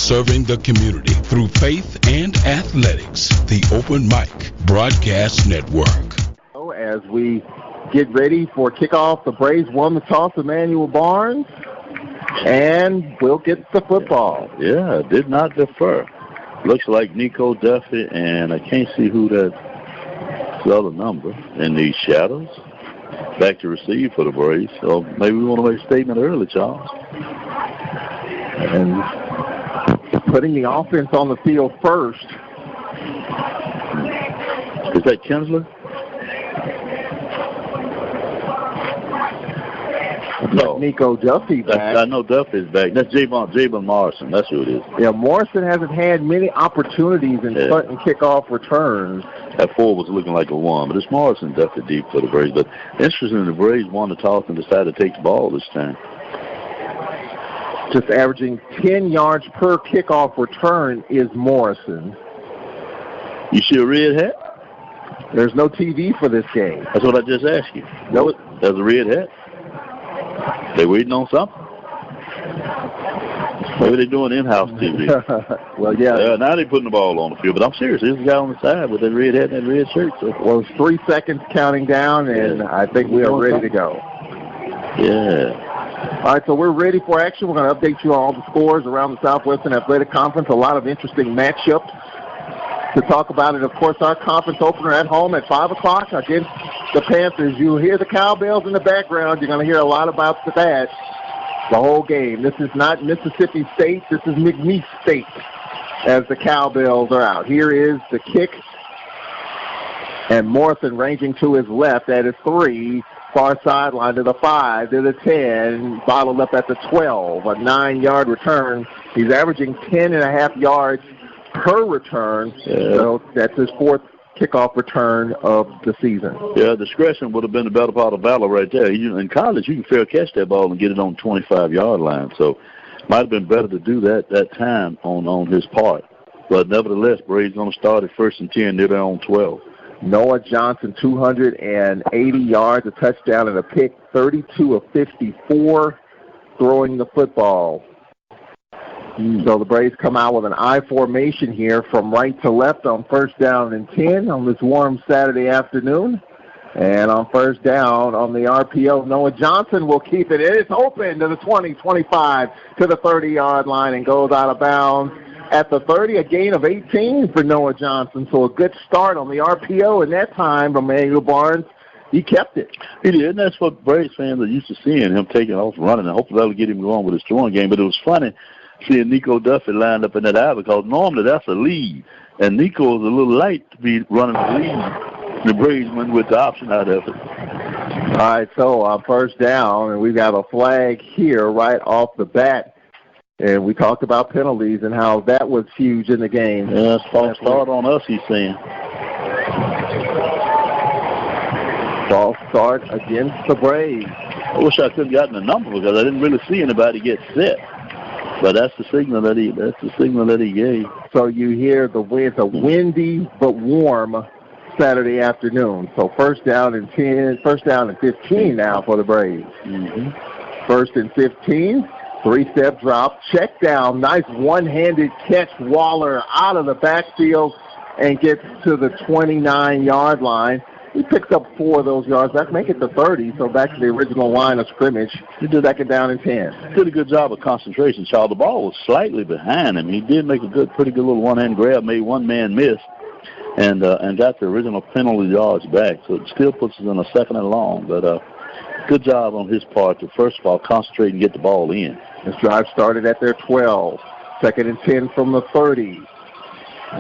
serving the community through faith and athletics. The Open Mic Broadcast Network. As we get ready for kickoff, the Braves won the toss, Emmanuel Barnes, and will get the football. Yeah, did not defer. Looks like Nico Duffy, and I can't see who that's the other number in these shadows. Back to receive for the Braves. So maybe we want to make a statement early, Charles. And putting the offense on the field first. Is that Kinsler? No. Nico Duffy back. I know Duffy's back. That's Javon Morrison. That's who it is. Yeah, Morrison hasn't had many opportunities in punt and kickoff returns. That 4 was looking like a 1, but it's Morrison Duffy deep for the Braves. But interesting, the Braves won the toss and decided to take the ball this time. Just averaging 10 yards per kickoff return is Morrison. You see a red hat? There's no TV for this game. That's what I just asked you. No, there's a red hat. They waiting on something? Maybe they're doing in-house TV. Well, yeah. Now they're putting the ball on the field. But I'm serious. There's a guy on the side with that red hat and that red shirt. So. Well, it's 3 seconds counting down, and I think we are ready to go. Yeah. All right, so we're ready for action. We're going to update you on all the scores around the Southwestern Athletic Conference. A lot of interesting matchups to talk about it. Of course, our conference opener at home at 5 o'clock against the Panthers. You'll hear the cowbells in the background. You're going to hear a lot about that the whole game. This is not Mississippi State. This is McNeese State as the cowbells are out. Here is the kick. And Morrison ranging to his left at his 3. Far sideline to the 5, to the 10, bottled up at the 12, a 9-yard return. He's averaging 10.5 yards per return, so that's his 4th kickoff return of the season. Yeah, discretion would have been the better part of valor right there. In college, you can fair catch that ball and get it on the 25-yard line, so it might have been better to do that time on his part. But nevertheless, Braves going to start at 1st and 10, they're there on 12. Noah Johnson, 280 yards, a touchdown and a pick, 32 of 54, throwing the football. So the Braves come out with an I formation here from right to left on 1st down and 10 on this warm Saturday afternoon. And on 1st down on the RPO, Noah Johnson will keep it. It's open to the 20, 25, to the 30-yard line and goes out of bounds. At the 30, a gain of 18 for Noah Johnson. So a good start on the RPO, and that time from Emmanuel Barnes, he kept it. He did, and that's what Braves fans are used to seeing, him taking off running, and hopefully that'll get him going with his throwing game. But it was funny seeing Nico Duffy lined up in that eye because normally that's a lead, and Nico is a little light to be running the lead. The Braves went with the option out of it. All right, so on 1st down, and we've got a flag here right off the bat. And we talked about penalties and how that was huge in the game. Yeah, false start on us, he's saying. False start against the Braves. I wish I could have gotten a number because I didn't really see anybody get set. But that's the signal that he gave. So you hear the wind. It's a windy but warm Saturday afternoon. So 1st down and 10, 1st down and 15 now for the Braves. 1st and 15. 3-step drop, check down, nice one-handed catch. Waller out of the backfield and gets to the 29-yard line. He picks up 4 of those yards. That make it the 30, so back to the original line of scrimmage. He did 2nd down and 10. Did a good job of concentration, Charles. The ball was slightly behind him. He did make a pretty good little one-hand grab, made one man miss, and got the original penalty yards back. So it still puts us in a 2nd and long, but good job on his part to, first of all, concentrate and get the ball in. This drive started at their 12. 2nd and 10 from the 30.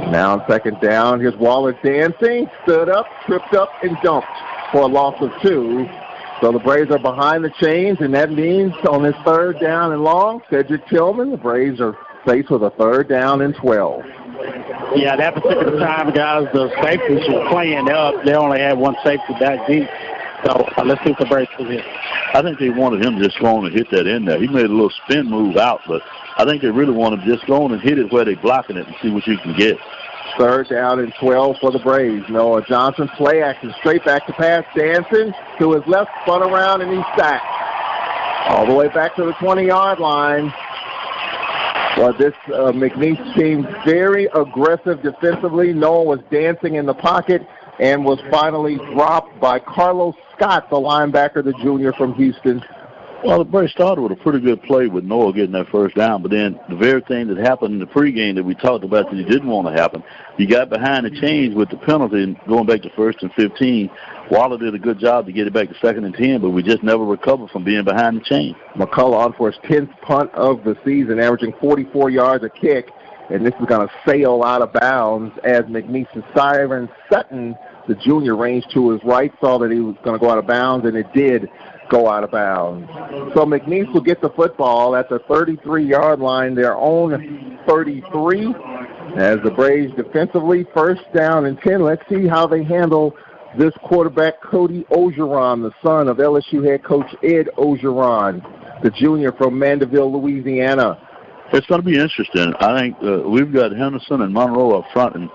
Now on 2nd down, here's Waller dancing, stood up, tripped up, and jumped for a loss of 2. So the Braves are behind the chains, and that means on this 3rd down and long, Cedric Tillman, the Braves are faced with a 3rd down and 12. Yeah, that particular time, guys, the safeties were playing up. They only had one safety back deep. So let's see what the Braves do here. I think they wanted him just going to hit that in there. He made a little spin move out, but I think they really want him just going and hit it where they're blocking it and see what you can get. 3rd down and 12 for the Braves. Noah Johnson, play action, straight back to pass, dancing to his left, spun around, and he's sacked. All the way back to the 20-yard line. Well, this McNeese team very aggressive defensively. Noah was dancing in the pocket and was finally dropped by Carlos Scott, the linebacker, the junior from Houston. Well, the Braves started with a pretty good play with Noah getting that first down, but then the very thing that happened in the pregame that we talked about that he didn't want to happen, he got behind the chains with the penalty and going back to 1st and 15. Waller did a good job to get it back to 2nd and 10, but we just never recovered from being behind the chain. McCullough on for his 10th punt of the season, averaging 44 yards a kick, and this is going to sail out of bounds as McNeese's Siren Sutton, the junior, ranged to his right, saw that he was going to go out of bounds, and it did go out of bounds. So McNeese will get the football at the 33-yard line, their own 33, as the Braves defensively, 1st down and 10. Let's see how they handle this quarterback, Cody Ogeron, the son of LSU head coach Ed Ogeron, the junior from Mandeville, Louisiana. It's going to be interesting. I think we've got Henderson and Monroe up front, and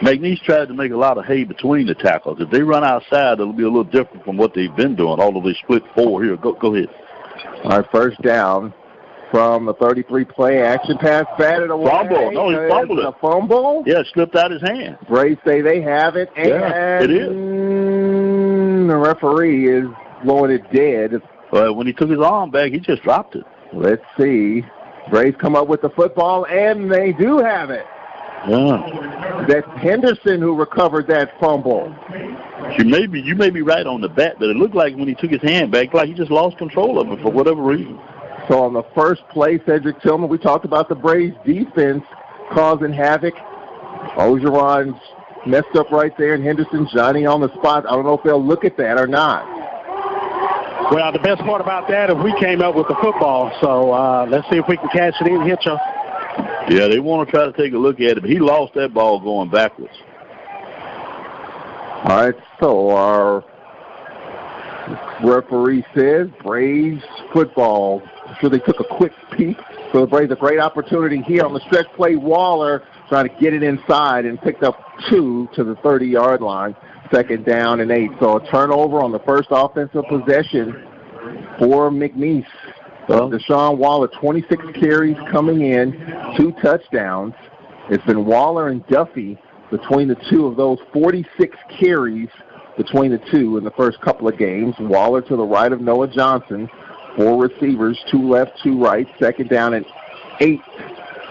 McNeese tried to make a lot of hay between the tackles. If they run outside, it'll be a little different from what they've been doing, although they split 4 here. Go ahead. All right, 1st down from the 33 play action pass, batted away. Fumble. No, he fumbled it. A fumble? Yeah, it slipped out his hand. Braves say they have it, and yeah, it is. The referee is blowing it dead. When he took his arm back, he just dropped it. Let's see. Braves come up with the football, and they do have it. Yeah. That's Henderson who recovered that fumble. You may be right on the bat, but it looked like when he took his hand back, like he just lost control of it for whatever reason. So on the first play, Cedric Tillman, we talked about the Braves defense causing havoc. Ogeron's messed up right there, and Henderson, Johnny on the spot. I don't know if they'll look at that or not. Well, the best part about that is we came up with the football, so let's see if we can catch it in and hit you. Yeah, they want to try to take a look at it, but he lost that ball going backwards. All right, so our referee says Braves football. I'm sure they took a quick peek. So the Braves, a great opportunity here on the stretch play. Waller trying to get it inside and picked up 2 to the 30-yard line. 2nd down and 8. So a turnover on the first offensive possession for McNeese. So Deshaun Waller, 26 carries coming in, 2 touchdowns. It's been Waller and Duffy between the two of those, 46 carries between the two in the first couple of games. Waller to the right of Noah Johnson, 4 receivers, 2 left, 2 right. 2nd down and 8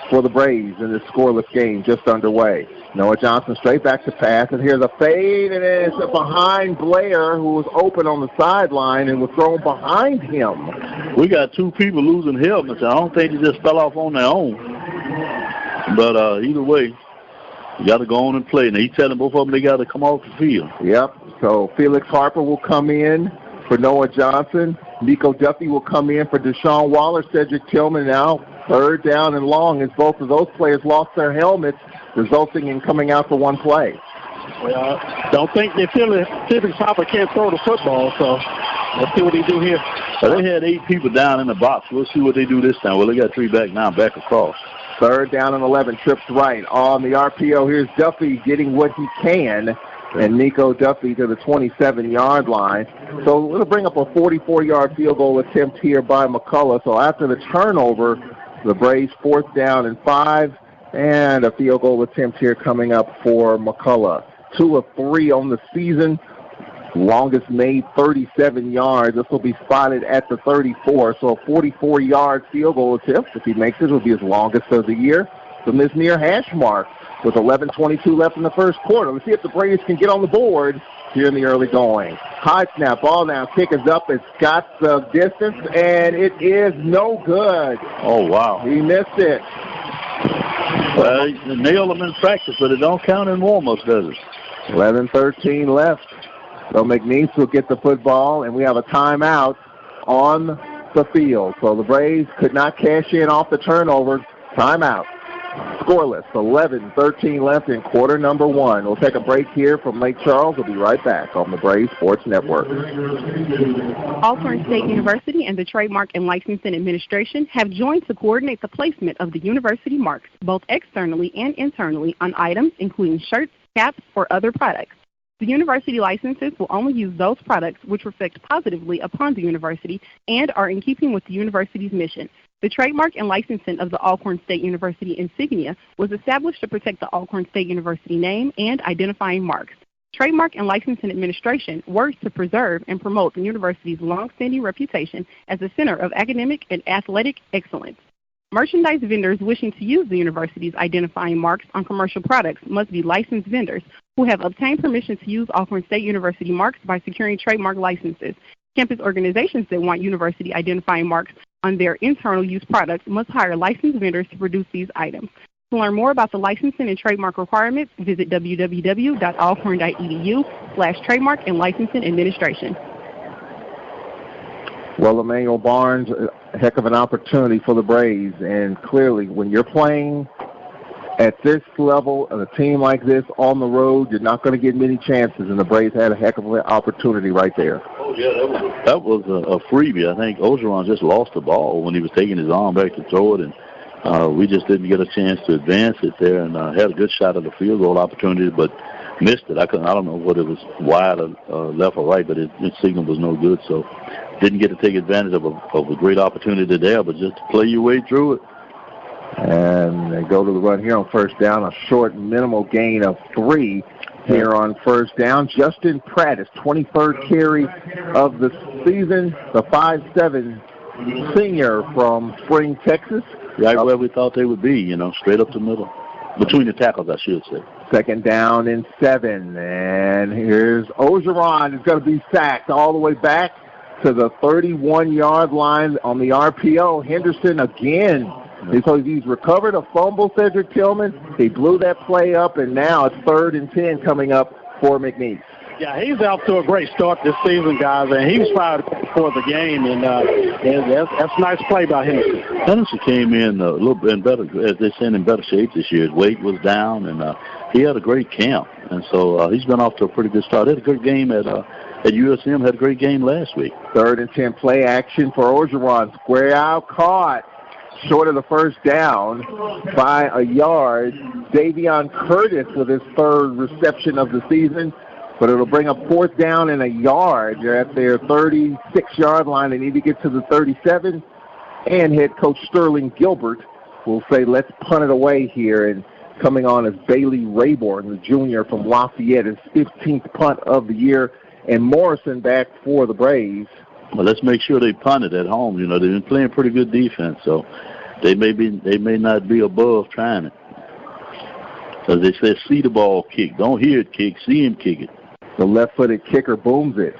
for the Braves in this scoreless game just underway. Noah Johnson straight back to pass, and here's a fade, and it's behind Blair, who was open on the sideline and was thrown behind him. We got 2 people losing helmets. I don't think they just fell off on their own. But either way, you got to go on and play. Now, he's telling both of them they got to come off the field. Yep. So Felix Harper will come in for Noah Johnson. Nico Duffy will come in for Deshaun Waller. Cedric Tillman now 3rd down and long as both of those players lost their helmets, resulting in coming out for 1 play. Well, don't think that Felix Harper can't throw the football, so let's see what he do here. So they had 8 people down in the box. We'll see what they do this time. Well, they got 3 back now, back across. 3rd down and 11, trips right on the RPO. Here's Duffy getting what he can, and Nico Duffy to the 27-yard line. So it'll bring up a 44-yard field goal attempt here by McCullough. So after the turnover, the Braves 4th down and 5, and a field goal attempt here coming up for McCullough. 2 of 3 on the season. Longest made 37 yards. This will be spotted at the 34. So a 44-yard field goal attempt. If he makes it, will be his longest of the year from this near hash mark with 11:22 left in the first quarter. Let's see if the Braves can get on the board here in the early going. High snap, ball now, kick is up. It's got the distance, and it is no good. Oh, wow. He missed it. Well, you nailed them in practice, but it don't count in warm-ups, does it? 11:13 left. So McNeese will get the football, and we have a timeout on the field. So the Braves could not cash in off the turnover. Timeout. Scoreless, 11:13 left in quarter number 1. We'll take a break here from Lake Charles. We'll be right back on the Braves Sports Network. Alcorn State University and the Trademark and Licensing Administration have joined to coordinate the placement of the university marks, both externally and internally, on items including shirts, caps, or other products. The university licenses will only use those products which reflect positively upon the university and are in keeping with the university's mission. The trademark and licensing of the Alcorn State University insignia was established to protect the Alcorn State University name and identifying marks. Trademark and Licensing Administration works to preserve and promote the university's long-standing reputation as a center of academic and athletic excellence. Merchandise vendors wishing to use the university's identifying marks on commercial products must be licensed vendors who have obtained permission to use Alcorn State University marks by securing trademark licenses. Campus organizations that want university identifying marks on their internal use products must hire licensed vendors to produce these items. To learn more about the licensing and trademark requirements, visit www.alcorn.edu/trademark and licensing administration. Well, Emmanuel Barnes, a heck of an opportunity for the Braves, and clearly when you're playing at this level of a team like this on the road, you're not going to get many chances, and the Braves had a heck of an opportunity right there. Oh, yeah, that was a freebie. I think Ogeron just lost the ball when he was taking his arm back to throw it, and we just didn't get a chance to advance it there, and had a good shot at the field goal opportunity, but missed it. I don't know whether it was wide or left or right, but its signal was no good, so didn't get to take advantage of a great opportunity there, but just to play your way through it. And they go to the run here on first down, a short minimal gain of 3 here on first down. Justin Pratt, his 23rd carry of the season, the 5'7" senior from Spring, Texas. Right where we thought they would be, straight up the middle. Between the tackles, I should say. Second down and 7. And here's Ogeron. He's going to be sacked all the way back to the 31-yard line on the RPO. Henderson again. He's recovered a fumble, Cedric Tillman. He blew that play up, and now it's 3rd and 10 coming up for McNeese. Yeah, he's off to a great start this season, guys, and he was fired before the game, and that's a nice play by Henderson. Henderson came in a little bit better, as they say, in better shape this year. His weight was down, and he had a great camp, and so he's been off to a pretty good start. He had a good game at USM, had a great game last week. 3rd and 10 play action for Ogeron. Square out, caught. Short of the first down by a yard. Davion Curtis with his 3rd reception of the season, but it'll bring up 4th down and a yard. They're at their 36-yard line. They need to get to the 37, and head coach Sterling Gilbert will say, let's punt it away here. And coming on is Bailey Rayborn, the junior from Lafayette, his 15th punt of the year, and Morrison back for the Braves. Well, let's make sure they punt it at home. They've been playing pretty good defense, so they may not be above trying it. As they say, see the ball kick. Don't hear it kick, see him kick it. The left-footed kicker booms it.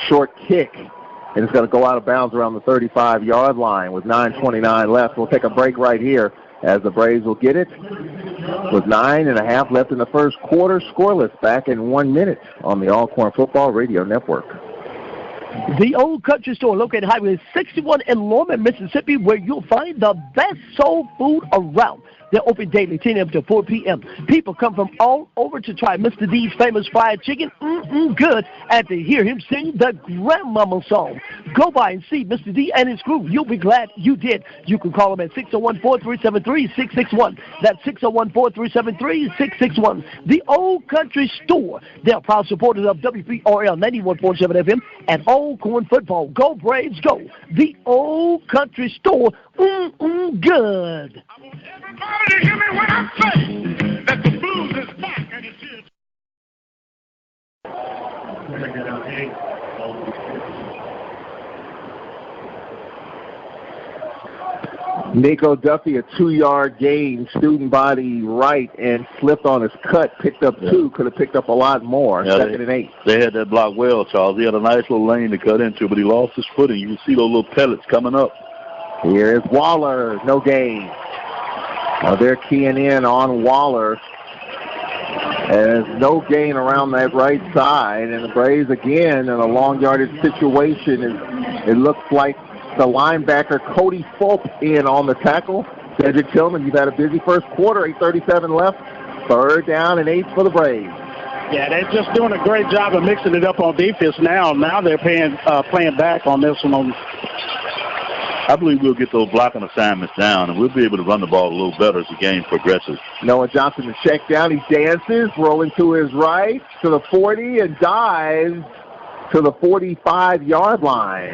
Short kick, and it's going to go out of bounds around the 35-yard line with 9:29 left. We'll take a break right here as the Braves will get it with 9.5 left in the first quarter. Scoreless back in 1 minute on the Alcorn Football Radio Network. The Old Country Store, located Highway 61 in Lorman, Mississippi, where you'll find the best soul food around. They're open daily, 10 a.m. to 4 p.m. People come from all over to try Mr. D's famous fried chicken, good, and to hear him sing the Grandmama song. Go by and see Mr. D and his crew. You'll be glad you did. You can call them at 601-4373-661. That's 601-4373-661. The Old Country Store. They're proud supporters of WPRL 91.7 FM and Alcorn football. Go Braves, go. The Old Country Store, good. Everybody hear me when I say that the blues is back and it's here. Nico Duffy, a 2-yard gain, student body right, and slipped on his cut, picked up 2, could have picked up a lot more, 2nd and 8. They had that block well, Charles. He had a nice little lane to cut into, but he lost his footing. You can see those little pellets coming up. Here is Waller, no gain. They're keying in on Waller. As no gain around that right side, and the Braves again in a long yardage situation. It looks like the linebacker Cody Fulp in on the tackle. Cedric Tillman, you've had a busy first quarter, 8:37 left. 3rd down and 8 for the Braves. Yeah, they're just doing a great job of mixing it up on defense now. Now they're playing back on this one. I believe we'll get those blocking assignments down, and we'll be able to run the ball a little better as the game progresses. Noah Johnson, the check down. He dances, rolling to his right, to the 40, and dives to the 45-yard line.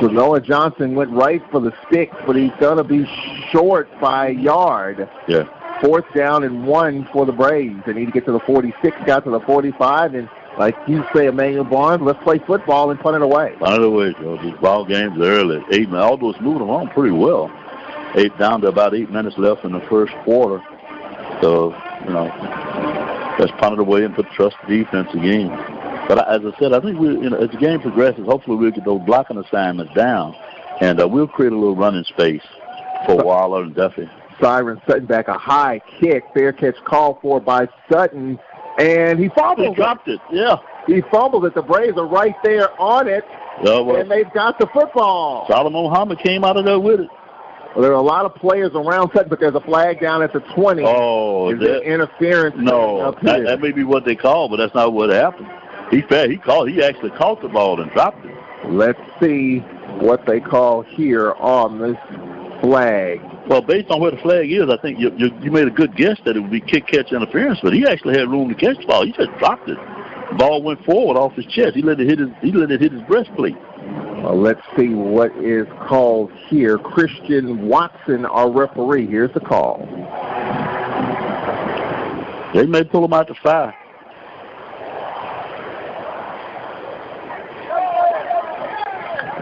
So Noah Johnson went right for the sticks, but he's going to be short by a yard. Yeah. 4th down and 1 for the Braves. They need to get to the 46, got to the 45, and like you say, Emmanuel Barnes, let's play football and punt it away. Punt it away, Joe. These ball games are early. 8, although it's moving along pretty well. 8 down to about 8 minutes left in the first quarter. So, let's punt it away and put trust defense again. But as I said, I think as the game progresses, hopefully we'll get those blocking assignments down, and we'll create a little running space for Waller and Duffy. Siren Sutton back, a high kick. Fair catch called for by Sutton, and he fumbled. He dropped it, yeah. He fumbled it. The Braves are right there on it, and they've got the football. Solomon Muhammad came out of there with it. Well, there are a lot of players around Sutton, but there's a flag down at the 20. Oh, is there interference? No, that may be what they call, but that's not what happened. He actually caught the ball and dropped it. Let's see what they call here on this flag. Well, based on where the flag is, I think you made a good guess that it would be kick-catch interference, but he actually had room to catch the ball. He just dropped it. The ball went forward off his chest. He let it hit his breastplate. Let's see what is called here. Christian Watson, our referee. Here's the call. They may pull him out to 5.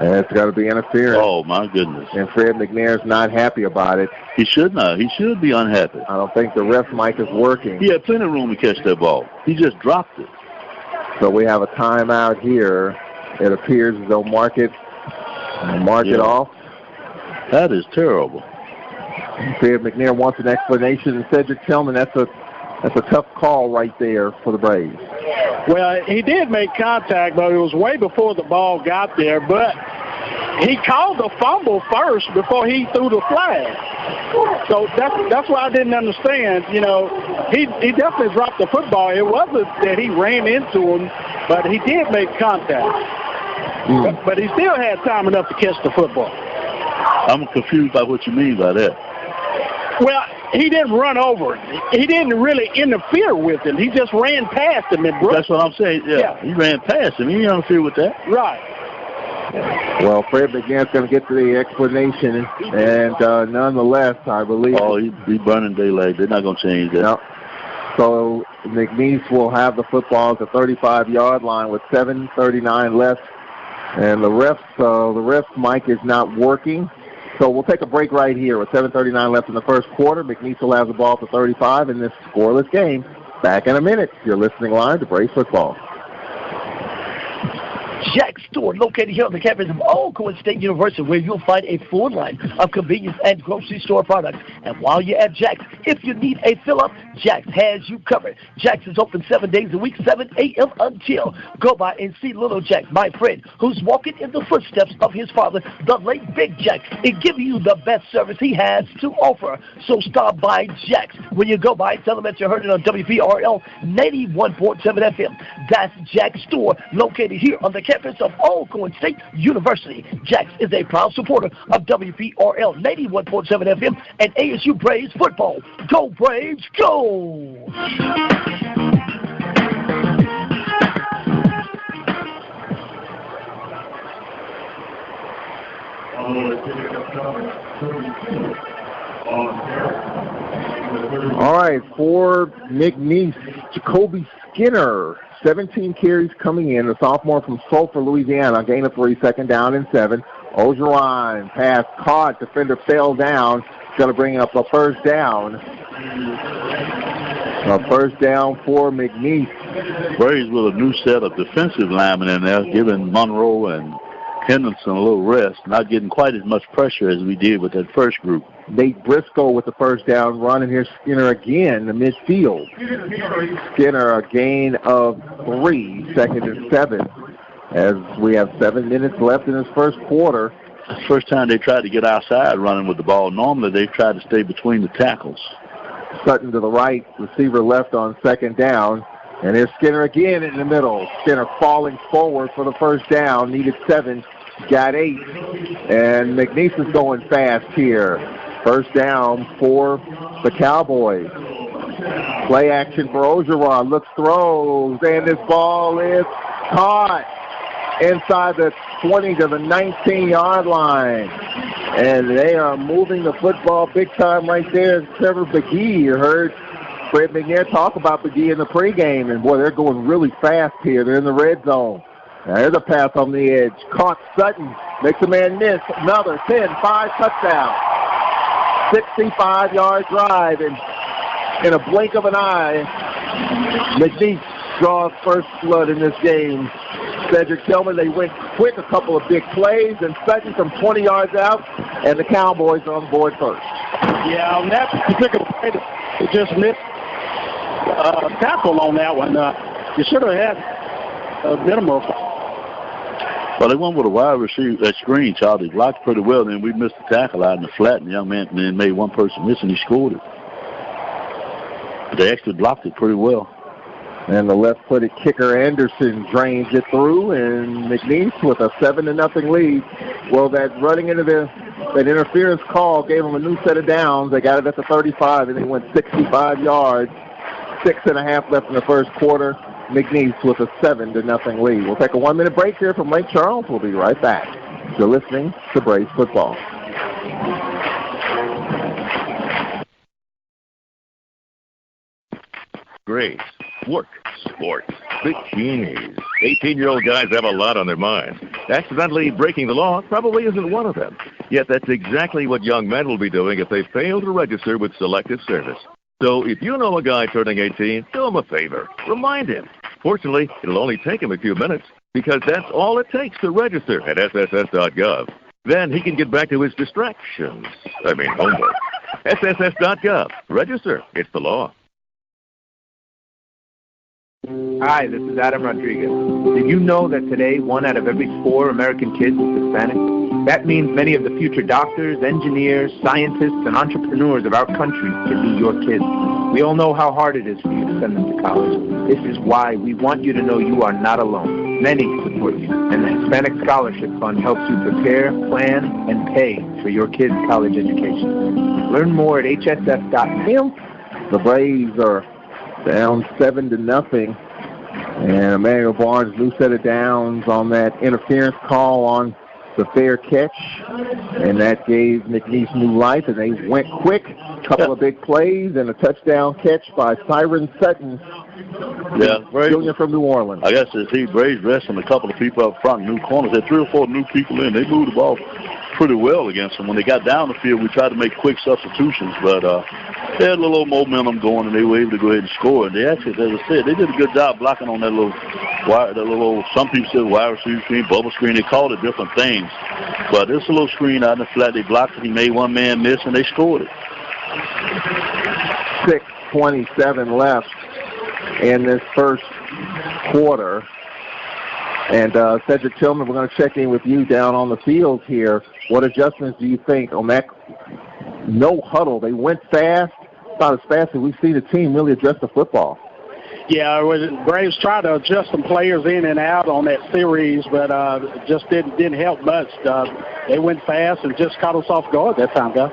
It's got to be interference. Oh, my goodness. And Fred McNair's not happy about it. He should not. He should be unhappy. I don't think the ref mic is working. He had plenty of room to catch that ball. He just dropped it. So we have a timeout here. It appears as though mark it off. That is terrible. Fred McNair wants an explanation. And Cedric Tillman, that's a tough call right there for the Braves. Well, he did make contact, but it was way before the ball got there. But he called the fumble first before he threw the flag. So that's why I didn't understand. He definitely dropped the football. It wasn't that he ran into him, but he did make contact. But he still had time enough to catch the football. I'm confused by what you mean by that. Well, he didn't run over it. He didn't really interfere with him. He just ran past him. That's what I'm saying. Yeah, he ran past him. He didn't interfere with that. Right. Well, Fred McNair's going to get to the explanation, and nonetheless, I believe... Oh, he's burning daylight. They're not going to change that. No. So McNeese will have the football at the 35-yard line with 7:39 left, and the ref's mic is not working. So we'll take a break right here with 7:39 left in the first quarter. McNeese will have the ball at the 35 in this scoreless game. Back in a minute. You're listening live to Braves Football. Jack's store, located here on the campus of Alcorn State University, where you'll find a full line of convenience and grocery store products. And while you're at Jack's, if you need a fill-up, Jack's has you covered. Jack's is open 7 days a week, 7 a.m. until. Go by and see little Jack, my friend, who's walking in the footsteps of his father, the late Big Jack, and giving you the best service he has to offer. So stop by Jack's. When you go by, tell them that you heard it on WPRL 91.7 FM. That's Jack's store, located here on the campus of Alcorn State University. Jack's is a proud supporter of WPRL 91.7 FM and ASU Braves football. Go Braves, go! All right, for McNeese, Jacoby Skinner, 17 carries coming in, the sophomore from Sulphur, Louisiana, gain of 3, 2nd down and 7. Ogeron, pass caught, defender fell down, going to bring up a first down. A first down for McNeese. Braves with a new set of defensive linemen in there, giving Monroe and Henderson a little rest, not getting quite as much pressure as we did with that first group. Nate Briscoe with the first down run, and here's Skinner again, the midfield. Skinner, a gain of 3, 2nd and 7, as we have 7 minutes left in this first quarter. First time they tried to get outside running with the ball. Normally they've tried to stay between the tackles. Sutton to the right, receiver left on 2nd down. And here's Skinner again in the middle. Skinner falling forward for the first down, needed 7, got 8. And McNeese is going fast here. First down for the Cowboys. Play action for Ogeron. Looks, throws, and this ball is Caught inside the 20 to the 19-yard line. And they are moving the football big time right there. Trevor McGee, you heard Fred McNair talk about McGee in the pregame. And, boy, they're going really fast here. They're in the red zone. Now, there's a pass on the edge. Caught Sutton. Makes a man miss. Another 10-5 touchdown. 65-yard drive. And in a blink of an eye, McNeese draws first blood in this game. Cedric Tillman, they went quick, a couple of big plays, and Sutton from 20 yards out, and the Cowboys are on board first. Yeah, on that particular play, they just missed tackle on that one. You should have had a minimum. Well, they went with a wide receiver, that screen, Charlie. They blocked pretty well, then we missed the tackle out in the flat, and the young man then made one person miss, and he scored it. But they actually blocked it pretty well. And the left-footed kicker Anderson drains it through, and McNeese with a 7-0 lead. Well, that running into that interference call gave them a new set of downs. They got it at the 35, and they went 65 yards. 6.5 left in the first quarter. McNeese with a 7-0 lead. We'll take a 1-minute break here from Lake Charles. We'll be right back. You're listening to Braves Football. Braves, work, sports, bikinis. 18-year-old guys have a lot on their minds. Accidentally breaking the law probably isn't one of them. Yet that's exactly what young men will be doing if they fail to register with Selective Service. So if you know a guy turning 18, do him a favor. Remind him. Fortunately, it'll only take him a few minutes because that's all it takes to register at sss.gov. Then he can get back to his distractions. Homework. sss.gov. Register. It's the law. Hi, this is Adam Rodriguez. Did you know that today 1 out of every 4 American kids is Hispanic? That means many of the future doctors, engineers, scientists, and entrepreneurs of our country could be your kids. We all know how hard it is for you to send them to college. This is why we want you to know you are not alone. Many support you, and the Hispanic Scholarship Fund helps you prepare, plan, and pay for your kids' college education. Learn more at hsf.com. The Braves are down 7-0, and Emmanuel Barnes' new set of downs on that interference call on the fair catch, and that gave McNeese new life, and they went quick. A couple of big plays and a touchdown catch by Tyron Sutton, Junior from New Orleans. I guess the Braves resting a couple of people up front, new corners. They had 3 or 4 new people in. They moved the ball pretty well against them. When they got down the field, we tried to make quick substitutions, but they had a little momentum going, and they were able to go ahead and score. And they actually, as I said, they did a good job blocking on that little, some people said wide receiver screen, bubble screen. They called it different things. But this little screen out in the flat, they blocked it. He made one man miss, and they scored it. 6:27 left in this first quarter. And Cedric Tillman, we're going to check in with you down on the field here. What adjustments do you think on that no huddle? They went fast, about as fast as we've seen the team really adjust the football. Yeah, Braves tried to adjust some players in and out on that series, but just didn't help much. They went fast and just caught us off guard that time, guys.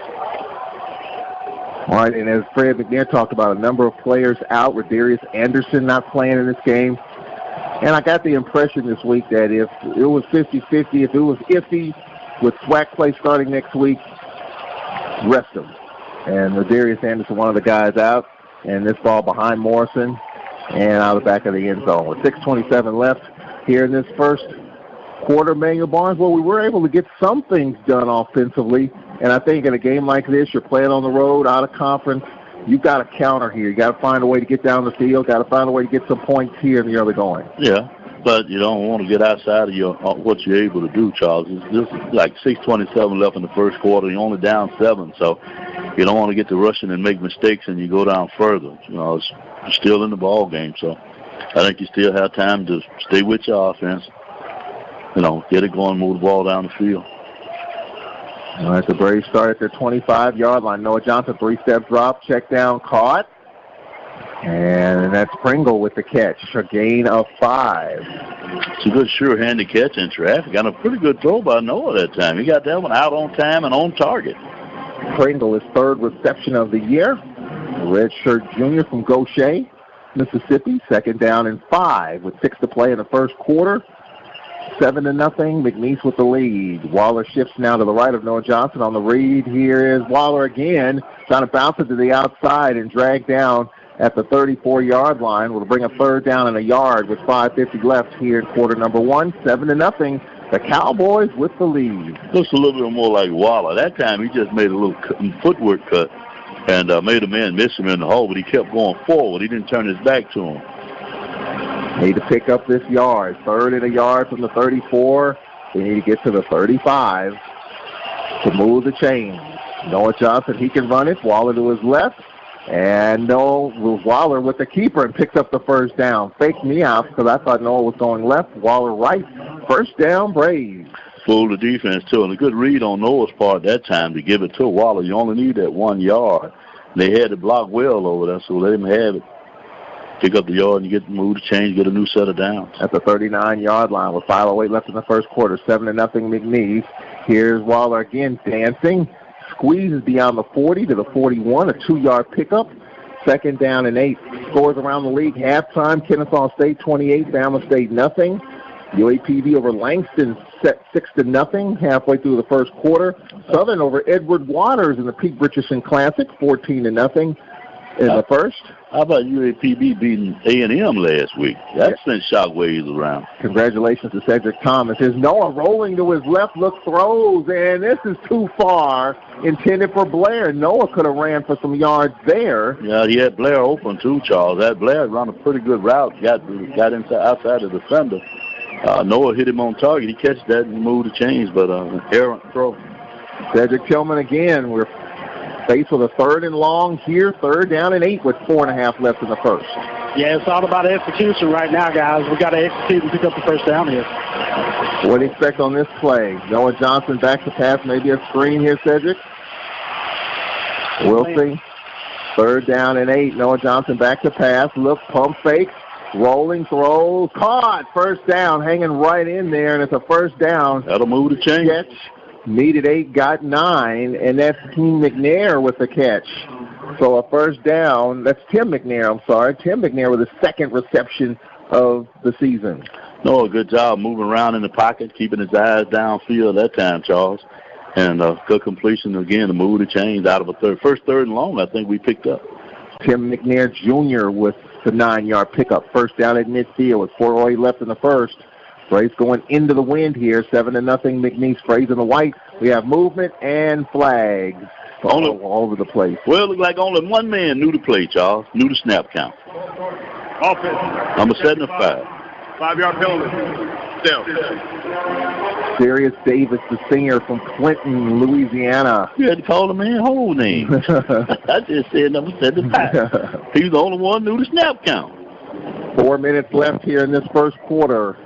All right, and as Fred McNair talked about, a number of players out. Darius Anderson not playing in this game. And I got the impression this week that if it was 50-50, if it was iffy with SWAC play starting next week, rest him. And Darius Anderson, one of the guys out, and this ball behind Morrison and out of the back of the end zone. With 6:27 left here in this first quarter, Manuel Barnes, well, we were able to get some things done offensively. And I think in a game like this, you're playing on the road, out of conference, you've got to counter here. You got to find a way to get down the field, got to find a way to get some points here in the early going. Yeah, but you don't want to get outside of what you're able to do, Charles. This is like 6:27 left in the first quarter. You're only down 7, so you don't want to get to rushing and make mistakes and you go down further. You're still in the ball game, so I think you still have time to stay with your offense. Get it going, move the ball down the field. All right, the Braves start at their 25-yard line. Noah Johnson, 3-step drop, check down, caught. And that's Pringle with the catch, a gain of 5. It's a good sure-handed catch in traffic. Got a pretty good throw by Noah that time. He got that one out on time and on target. Pringle is 3rd reception of the year. A redshirt junior from Gaucher. Mississippi. Second down and 5 with 6 to play in the first quarter. 7-0. McNeese with the lead. Waller shifts now to the right of Noah Johnson on the read. Here is Waller again, trying to bounce it to the outside and drag down at the 34-yard line. Will bring a third down and a yard with 5:50 left here in quarter number 1. 7-0. The Cowboys with the lead. Looks a little bit more like Waller. That time he just made a little footwork cut and made a man miss him in the hole, but he kept going forward. He didn't turn his back to him. Need to pick up this yard. 3rd and a yard from the 34. They need to get to the 35 to move the chain. Noah Johnson, he can run it. Waller to his left. And Noah Waller with the keeper and picks up the first down. Faked me out because I thought Noah was going left. Waller right. First down, Braves. Fooled the defense, too. And a good read on Noah's part that time to give it to Waller. You only need that 1 yard. They had to block well over there, so let him have it. Pick up the yard and get move the change, get a new set of downs. At the 39-yard line with 5:08 left in the first quarter. 7-0 McNeese. Here's Waller again dancing. Squeezes beyond the 40 to the 41, a 2-yard pickup. Second down and 8. Scores around the league. Halftime, Kennesaw State 28, Bama State nothing. UAPB over Langston set 6-0 halfway through the first quarter. Southern over Edward Waters in the Pete Richardson Classic, 14-0 in the first. How about UAPB beating A&M last week? That sent shockwaves around. Congratulations to Cedric Thomas. Here's Noah rolling to his left, look, throws, and this is too far, intended for Blair. Noah could have ran for some yards there. Yeah, he had Blair open too, Charles. That Blair run a pretty good route, got inside outside the defender. Noah hit him on target. He catched that and moved the chains, but an errant throw. Cedric Tillman again. We're faced with a 3rd and long here, 3rd down and 8 with 4.5 left in the first. Yeah, it's all about execution right now, guys. We got to execute and pick up the first down here. What do you expect on this play? Noah Johnson back to pass, maybe a screen here, Cedric. We'll see. 3rd down and 8. Noah Johnson back to pass. Look, pump fake. Rolling, throw, caught. First down, hanging right in there, and it's a first down. That'll move the chain. Catch. Needed 8, got 9, and that's Tim McNair with the catch. So a first down. That's Tim McNair, I'm sorry. Tim McNair with his 2nd reception of the season. No, a good job moving around in the pocket, keeping his eyes downfield that time, Charles. And good completion again to move the chains out of a first 3rd and long, I think we picked up. Tim McNair Jr. with the 9-yard pickup. First down at midfield with 4:08 left in the first. Braves going into the wind here, 7-0 McNeese. Braves in the white. We have movement and flags all over the place. Well, it looked like only one man knew the play, Charles, knew the snap count. Offense. Number 75. 5-yard penalty. Still. Sirius Davis, the singer from Clinton, Louisiana. You had to call the man whole name. I just said number 75. He was the only one who knew the snap count. 4 minutes left here in this first quarter.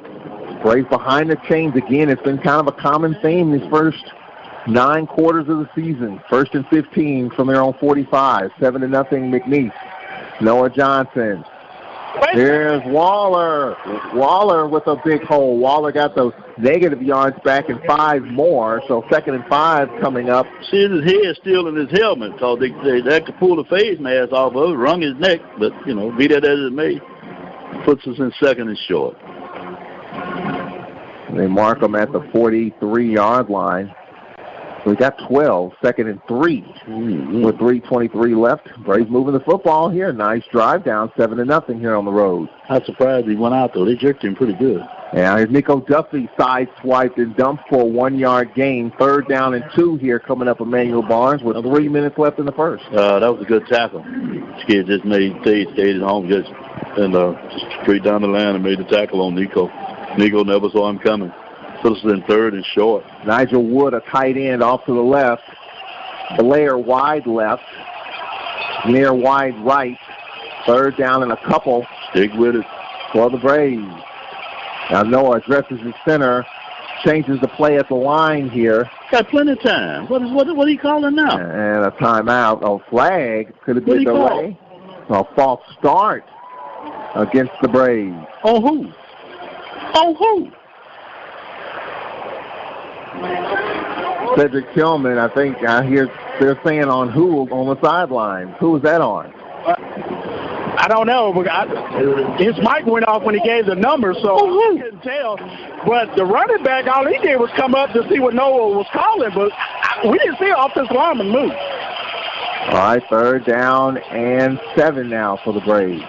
Braves behind the chains again. It's been kind of a common theme these first 9 quarters of the season. 1st and 15 from their own 45. 7-0 McNeese. Noah Johnson. Here's Waller. Waller with a big hole. Waller got those negative yards back and 5 more. So 2nd and 5 coming up. See, his head still in his helmet because they could pull the face mask off of it, wrung his neck. But, be that as it may, puts us in 2nd and short. They mark them at the 43-yard line. So we got 12, 2nd and 3 with 3:23 left. Braves moving the football here. Nice drive down, 7-0 here on the road. I'm surprised he went out, though. They jerked him pretty good. Yeah, here's Nico Duffy sideswiped and dumped for a 1-yard gain. 3rd down and 2 here coming up Emmanuel Barnes with 3 minutes left in the first. That was a good tackle. This kid just stayed at home just straight down the line and made the tackle on Nico. Nico never saw him coming. Put us in 3rd and short. Nigel Wood, a tight end, off to the left. Blair wide left. Near wide right. 3rd down and a couple. Stick with it. For the Braves. Now Noah addresses his center. Changes the play at the line here. Got plenty of time. What are you calling now? And a timeout. A flag. Could have been delay. A false start against the Braves. Oh, who? Oh, who? Cedric Tillman, I think I hear they're saying on who on the sideline. Who is that on? I don't know. His mic went off when he gave the number, so I couldn't tell. But the running back, all he did was come up to see what Noah was calling, but we didn't see an offensive lineman move. All right, 3rd down and 7 now for the Braves.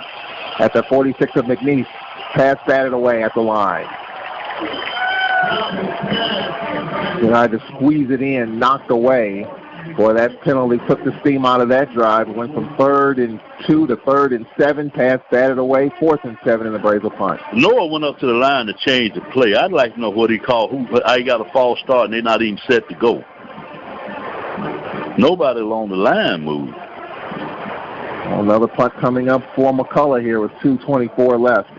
At the 46 of McNeese, pass batted away at the line. Tried to squeeze it in, knocked away. Boy, that penalty took the steam out of that drive. It went from 3rd and 2 to 3rd and 7. Pass batted away. 4th and 7 in the Braves will punt. Noah went up to the line to change the play. I'd like to know what he called. How he got a false start and they're not even set to go. Nobody along the line moved. Another punt coming up for McCullough here with 2:24 left.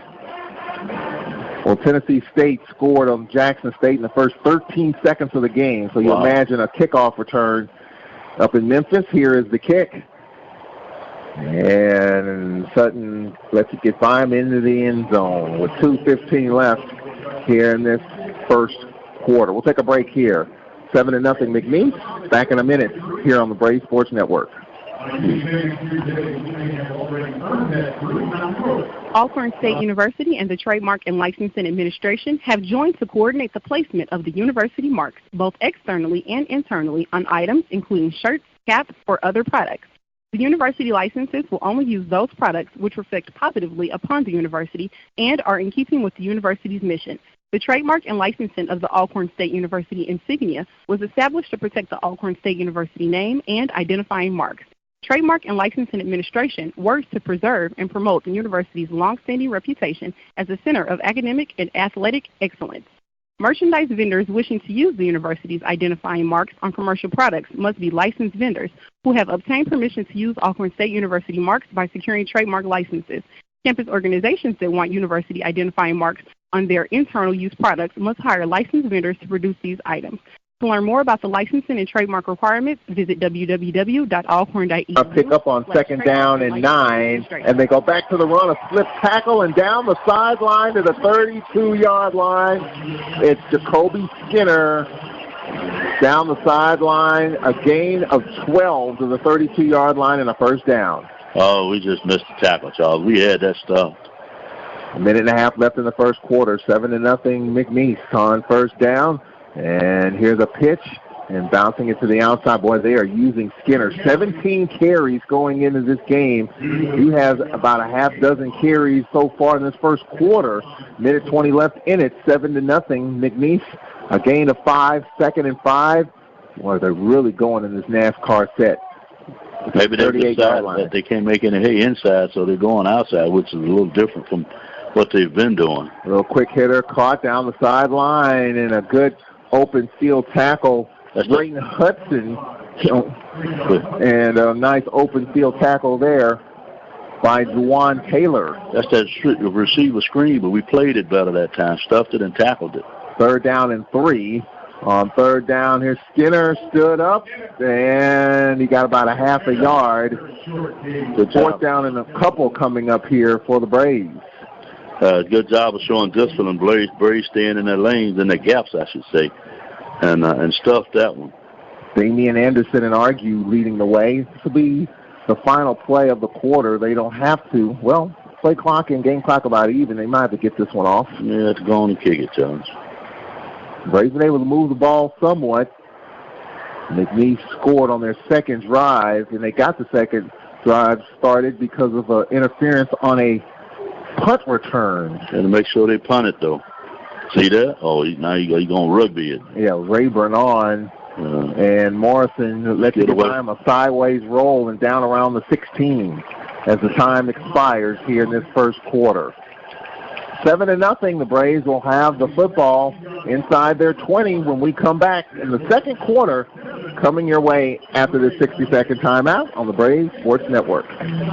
Well, Tennessee State scored on Jackson State in the first 13 seconds of the game. So you imagine a kickoff return up in Memphis. Here is the kick. And Sutton lets it get by him into the end zone with 2:15 left here in this first quarter. We'll take a break here. 7-0 McNeese. Back in a minute here on the Braves Sports Network. Alcorn State University and the Trademark and Licensing Administration have joined to coordinate the placement of the university marks, both externally and internally, on items including shirts, caps, or other products. The university licenses will only use those products which reflect positively upon the university and are in keeping with the university's mission. The trademark and licensing of the Alcorn State University insignia was established to protect the Alcorn State University name and identifying marks. Trademark and Licensing Administration works to preserve and promote the university's long-standing reputation as a center of academic and athletic excellence. Merchandise vendors wishing to use the university's identifying marks on commercial products must be licensed vendors who have obtained permission to use Alcorn State University marks by securing trademark licenses. Campus organizations that want university identifying marks on their internal use products must hire licensed vendors to produce these items. To learn more about the licensing and trademark requirements, visit www.alcorn.edu. A pick up on 2nd down and 9, and they go back to the run, a slip tackle, and down the sideline to the 32-yard line. It's Jacoby Skinner down the sideline, a gain of 12 to the 32-yard line and a first down. Oh, we just missed the tackle, Charles. We had that stuff. A minute and a half left in the first quarter. 7-0 McNeese on first down. And here's a pitch and bouncing it to the outside. Boy, they are using Skinner. 17 carries going into this game. He has about a half dozen carries so far in this first quarter. Minute 20 left in it. 7-0 McNeese. A gain of 5, 2nd and 5. Boy, they're really going in this NASCAR set. Maybe they've decided that they can't make any hay inside, so they're going outside, which is a little different from what they've been doing. A little quick hitter caught down the sideline and a good open field tackle. Drayton Hudson, and a nice open field tackle there by Juwan Taylor. That's that receiver screen, but we played it better that time, stuffed it and tackled it. 3rd down and 3. On 3rd down here, Skinner stood up, and he got about a half a yard. The 4th down and a couple coming up here for the Braves. Good job of showing discipline. Braves staying in their lanes, in their gaps, I should say, and stuffed that one. Damian Anderson and Argue leading the way. This will be the final play of the quarter. They don't have to. Well, play clock and game clock about even. They might have to get this one off. Yeah, let's go on and kick it, Jones. Braves been able to move the ball somewhat. McNeese scored on their second drive, and they got the second drive started because of interference on a punt return. And to make sure they punt it, though. See that? Oh, now you're going to rugby it. Yeah, Rayburn on, and Morrison lets it by him a sideways roll and down around the 16 as the time expires here in this first quarter. 7-0. The Braves will have the football inside their 20 when we come back in the second quarter, coming your way after this 60-second timeout on the Braves Sports Network.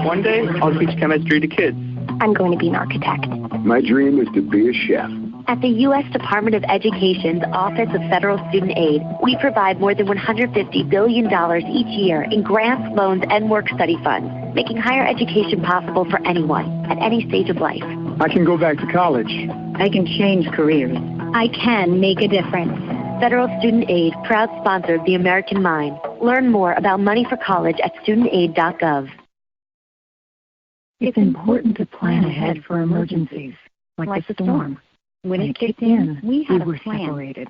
One day, I'll teach chemistry to kids. I'm going to be an architect. My dream is to be a chef. At the U.S. Department of Education's Office of Federal Student Aid, we provide more than $150 billion each year in grants, loans, and work-study funds, making higher education possible for anyone at any stage of life. I can go back to college. I can change careers. I can make a difference. Federal Student Aid, proud sponsor of the American Mind. Learn more about money for college at studentaid.gov. It's important to plan ahead for emergencies, like the storm. When it kicked in, we were separated.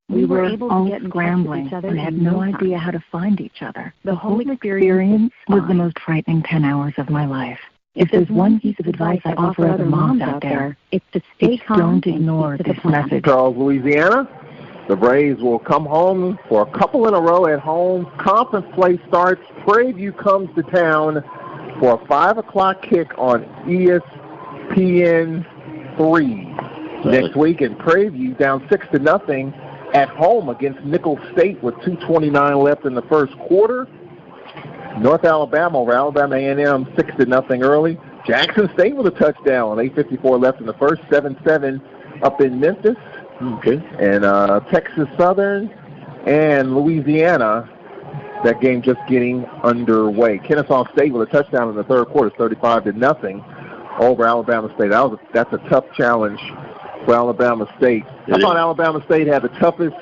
We were all scrambling and had no idea how to find each other. The whole experience was the most frightening 10 hours of my life. If there's one piece of advice I offer other moms out there, it's to stay calm. Don't ignore this message. Charles, Louisiana. The Braves will come home for a couple in a row at home. Conference play starts. Prairie View comes to town for a 5 o'clock kick on ESPN 3 next week. And Prairie View down 6-0 at home against Nicholls State with 2:29 left in the first quarter. North Alabama over Alabama A&M 6-0 early. Jackson State with a touchdown, 8:54 left in the first, 7-7 up in Memphis. Okay. And Texas Southern and Louisiana, that game just getting underway. Kennesaw State with a touchdown in the third quarter, 35-0 over Alabama State. That's a tough challenge for Alabama State. I thought Alabama State had the toughest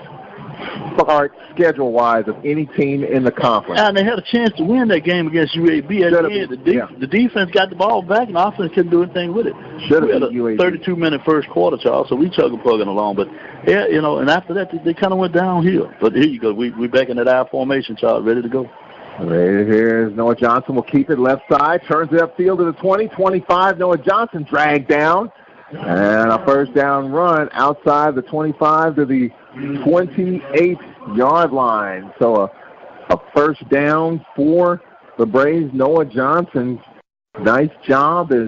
start schedule-wise of any team in the conference. And they had a chance to win that game against UAB. At the end, the defense got the ball back, and the offense couldn't do anything with it. Should have been a 32-minute first quarter, Charles, so we plugging along. But, yeah, and after that, they kind of went downhill. But here you go. We back in that I formation, Charles, ready to go. Right here's Noah Johnson will keep it left side, turns it upfield to the 20, 25. Noah Johnson dragged down. And a first down run outside the 25 to the 28-yard line. So a first down for the Braves. Noah Johnson, nice job as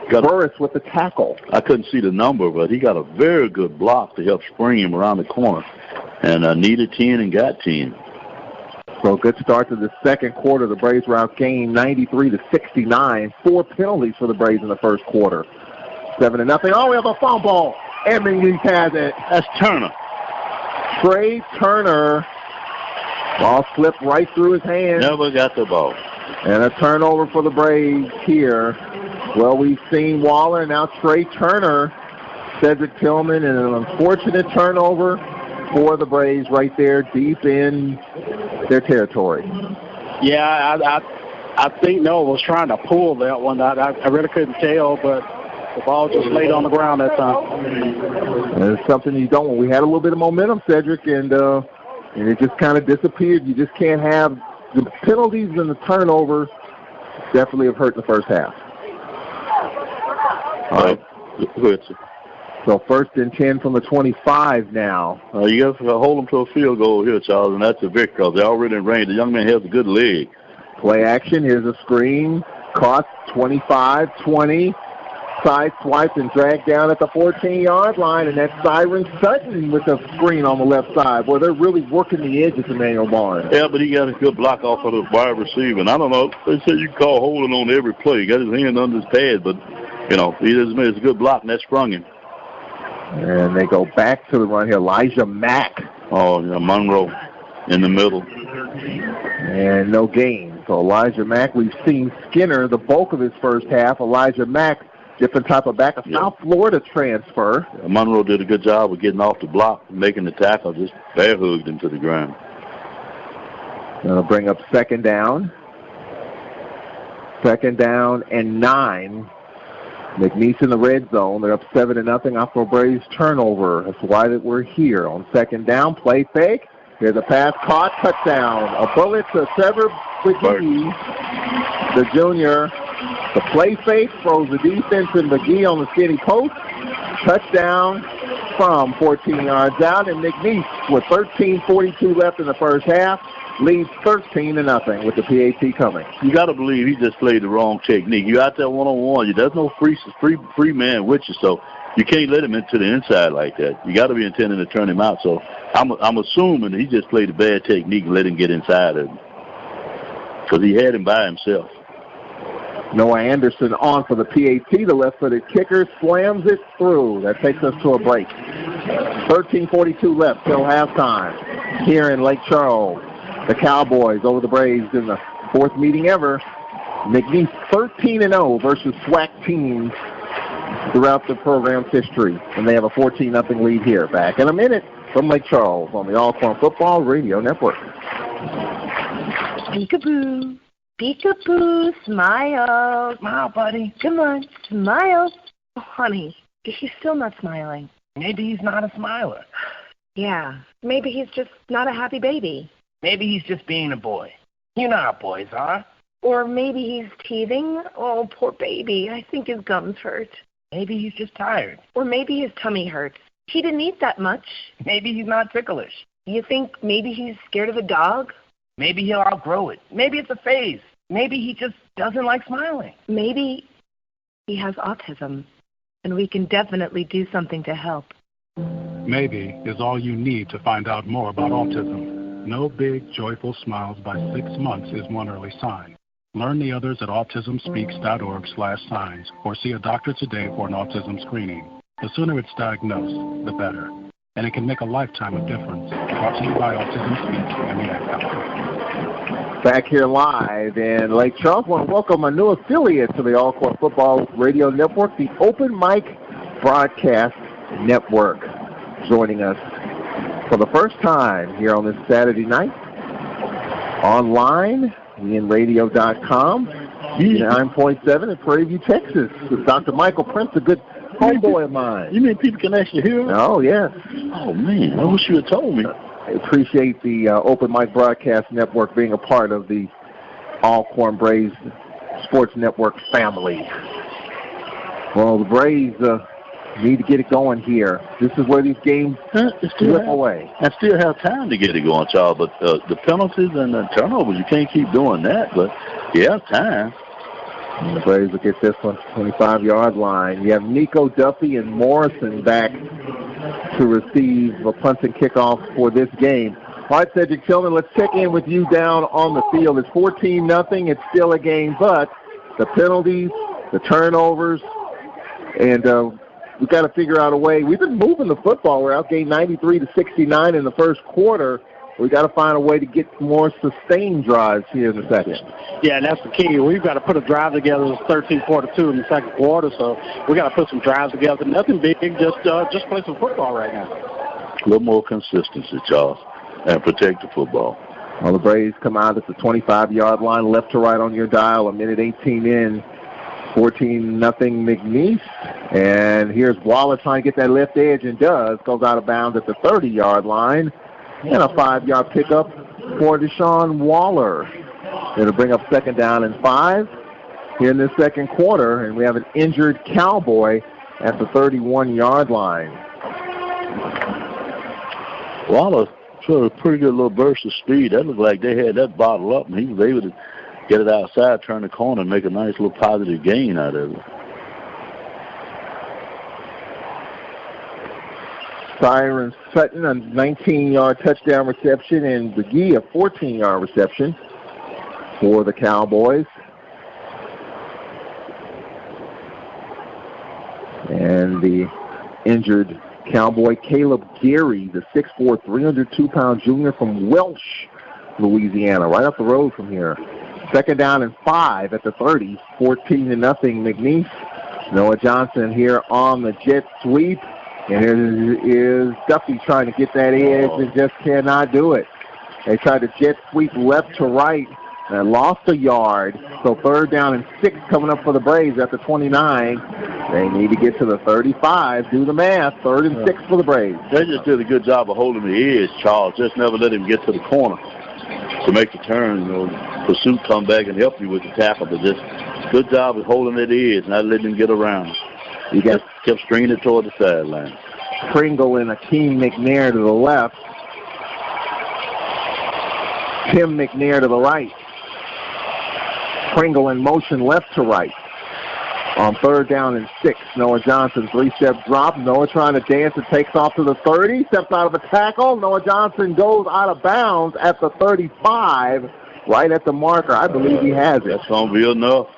Burris with the tackle. I couldn't see the number, but he got a very good block to help spring him around the corner. And needed 10 and got 10. So good start to the second quarter. The Braves were outgained 93-69. 4 penalties for the Braves in the first quarter. 7-0. Oh, we have a fumble. And McNeese has it. That's Turner. Trey Turner. Ball slipped right through his hands. Never got the ball. And a turnover for the Braves here. Well, we've seen Waller, now Trey Turner. Cedric Tillman, and an unfortunate turnover for the Braves right there deep in their territory. Yeah, I think Noah was trying to pull that one. I really couldn't tell, but the ball just laid on the ground that time. And it's something you don't want. We had a little bit of momentum, Cedric, and it just kind of disappeared. You just can't have the penalties and the turnover definitely have hurt in the first half. All right. So 1st and 10 from the 25 now. You got to hold them to a field goal here, Charles, and that's a victory because they're already in range. The young man has a good leg. Play action. Here's a screen. Caught 25-20. Side swiped and dragged down at the 14-yard line, and that's Siren Sutton with a screen on the left side. Boy, they're really working the edges, Emmanuel Barnes. Yeah, but he got a good block off of the wide receiver. And I don't know, they said you call holding on every play. He got his hand under his pad, but, he just made a good block, and that sprung him. And they go back to the run here. Elijah Mack. Oh, yeah, Monroe in the middle. And no gain. So Elijah Mack, we've seen Skinner the bulk of his first half. Elijah Mack, different type of back, a South Florida transfer. Yeah, Monroe did a good job of getting off the block, making the tackle, just bear-hugged him to the ground. That'll bring up second down. 2nd down and 9. McNeese in the red zone. They're up 7-0 off of Braves turnover. That's why that we're here on 2nd down. Play fake. Here's a pass caught. Touchdown. A bullet to Trevor McGee, the junior. The play fake throws the defense in McGee on the skinny post. Touchdown from 14 yards out. And McNeese with 13:42 left in the first half leads 13-0 with the PAT coming. You got to believe he just played the wrong technique. You out there one-on-one. There's no free man with you, so you can't let him into the inside like that. You got to be intending to turn him out. So I'm assuming he just played a bad technique and let him get inside of him because he had him by himself. Noah Anderson on for the PAT. The left-footed kicker slams it through. That takes us to a break. 13:42 left till halftime here in Lake Charles. The Cowboys over the Braves in the 4th meeting ever. McNeese 13-0 versus SWAC teams throughout the program's history. And they have a 14-0 lead here. Back in a minute from Lake Charles on the Alcorn Football Radio Network. Peekaboo. Peekaboo, smile. Smile, buddy. Come on, smile. Oh, honey, he's still not smiling. Maybe he's not a smiler. Yeah, maybe he's just not a happy baby. Maybe he's just being a boy. You know how boys are. Or maybe he's teething. Oh, poor baby. I think his gums hurt. Maybe he's just tired. Or maybe his tummy hurts. He didn't eat that much. Maybe he's not ticklish. You think maybe he's scared of a dog? Maybe he'll outgrow it. Maybe it's a phase. Maybe he just doesn't like smiling. Maybe he has autism, and we can definitely do something to help. Maybe is all you need to find out more about autism. No big, joyful smiles by 6 months is one early sign. Learn the others at autismspeaks.org/signs or see a doctor today for an autism screening. The sooner it's diagnosed, the better. And it can make a lifetime of difference. Brought to you by Autism Speaks and the Ad Council. Back here live in Lake Charles. I want to welcome a new affiliate to the Alcorn Football Radio Network, the Open Mic Broadcast Network. Joining us for the first time here on this Saturday night. Online, WinRadio.com, 9.7 in Prairie View, Texas. With Dr. Michael Prince, a good homeboy of mine. You mean people can actually hear us? Oh, yes. Oh, man, I wish you had told me. I appreciate the Open Mic Broadcast Network being a part of the Alcorn Braves Sports Network family. Well, the Braves need to get it going here. This is where these games slip away. I still have time to get it going, Charles, but the penalties and the turnovers, you can't keep doing that, but you have time. And the Braves will get this one, 25-yard line. You have Nico Duffy and Morrison back to receive a punt and kickoff for this game. All right, Cedric Tillman, let's check in with you down on the field. It's 14-0. It's still a game, but the penalties, the turnovers, and we've got to figure out a way. We've been moving the football. We're outgained 93-69 in the first quarter. We've got to find a way to get more sustained drives here in the second. Yeah, and that's the key. We've got to put a drive together. It's 13-42 in the second quarter, so we got to put some drives together. Nothing big, just play some football right now. A little more consistency, Charles, and protect the football. Well, the Braves come out at the 25-yard line, left to right on your dial, a minute 18 in. 14-0 McNeese. And here's Waller trying to get that left edge, and does. Goes out of bounds at the 30-yard line. And a 5-yard pickup for Deshaun Waller. It'll bring up 2nd down and 5 here in the second quarter. And we have an injured Cowboy at the 31-yard line. Waller showed a pretty good little burst of speed. That looked like they had that bottled up, and he was able to get it outside, turn the corner, and make a nice little positive gain out of it. Byron Sutton, a 19-yard touchdown reception, and McGee, a 14-yard reception for the Cowboys. And the injured Cowboy, Caleb Geary, the 6'4", 302-pound junior from Welch, Louisiana, right up the road from here. 2nd down and 5 at the 30, 14-0 McNeese. Noah Johnson here on the jet sweep. And here is Duffy trying to get that edge and just cannot do it. They tried to jet sweep left to right and lost a yard. So 3rd down and 6 coming up for the Braves at the 29. They need to get to the 35. Do the math. 3rd and 6 for the Braves. They just did a good job of holding the edge, Charles. Just never let him get to the corner to make the turn. You know, pursuit come back and help you with the tackle. But just good job of holding that edge, not letting him get around. He kept stringing it toward the sideline. Pringle and Akeem McNair to the left. Tim McNair to the right. Pringle in motion left to right. On 3rd down and 6, Noah Johnson, 3-step drop. Noah trying to dance and takes off to the 30. Steps out of a tackle. Noah Johnson goes out of bounds at the 35, right at the marker. I believe he has it. That's going to be enough.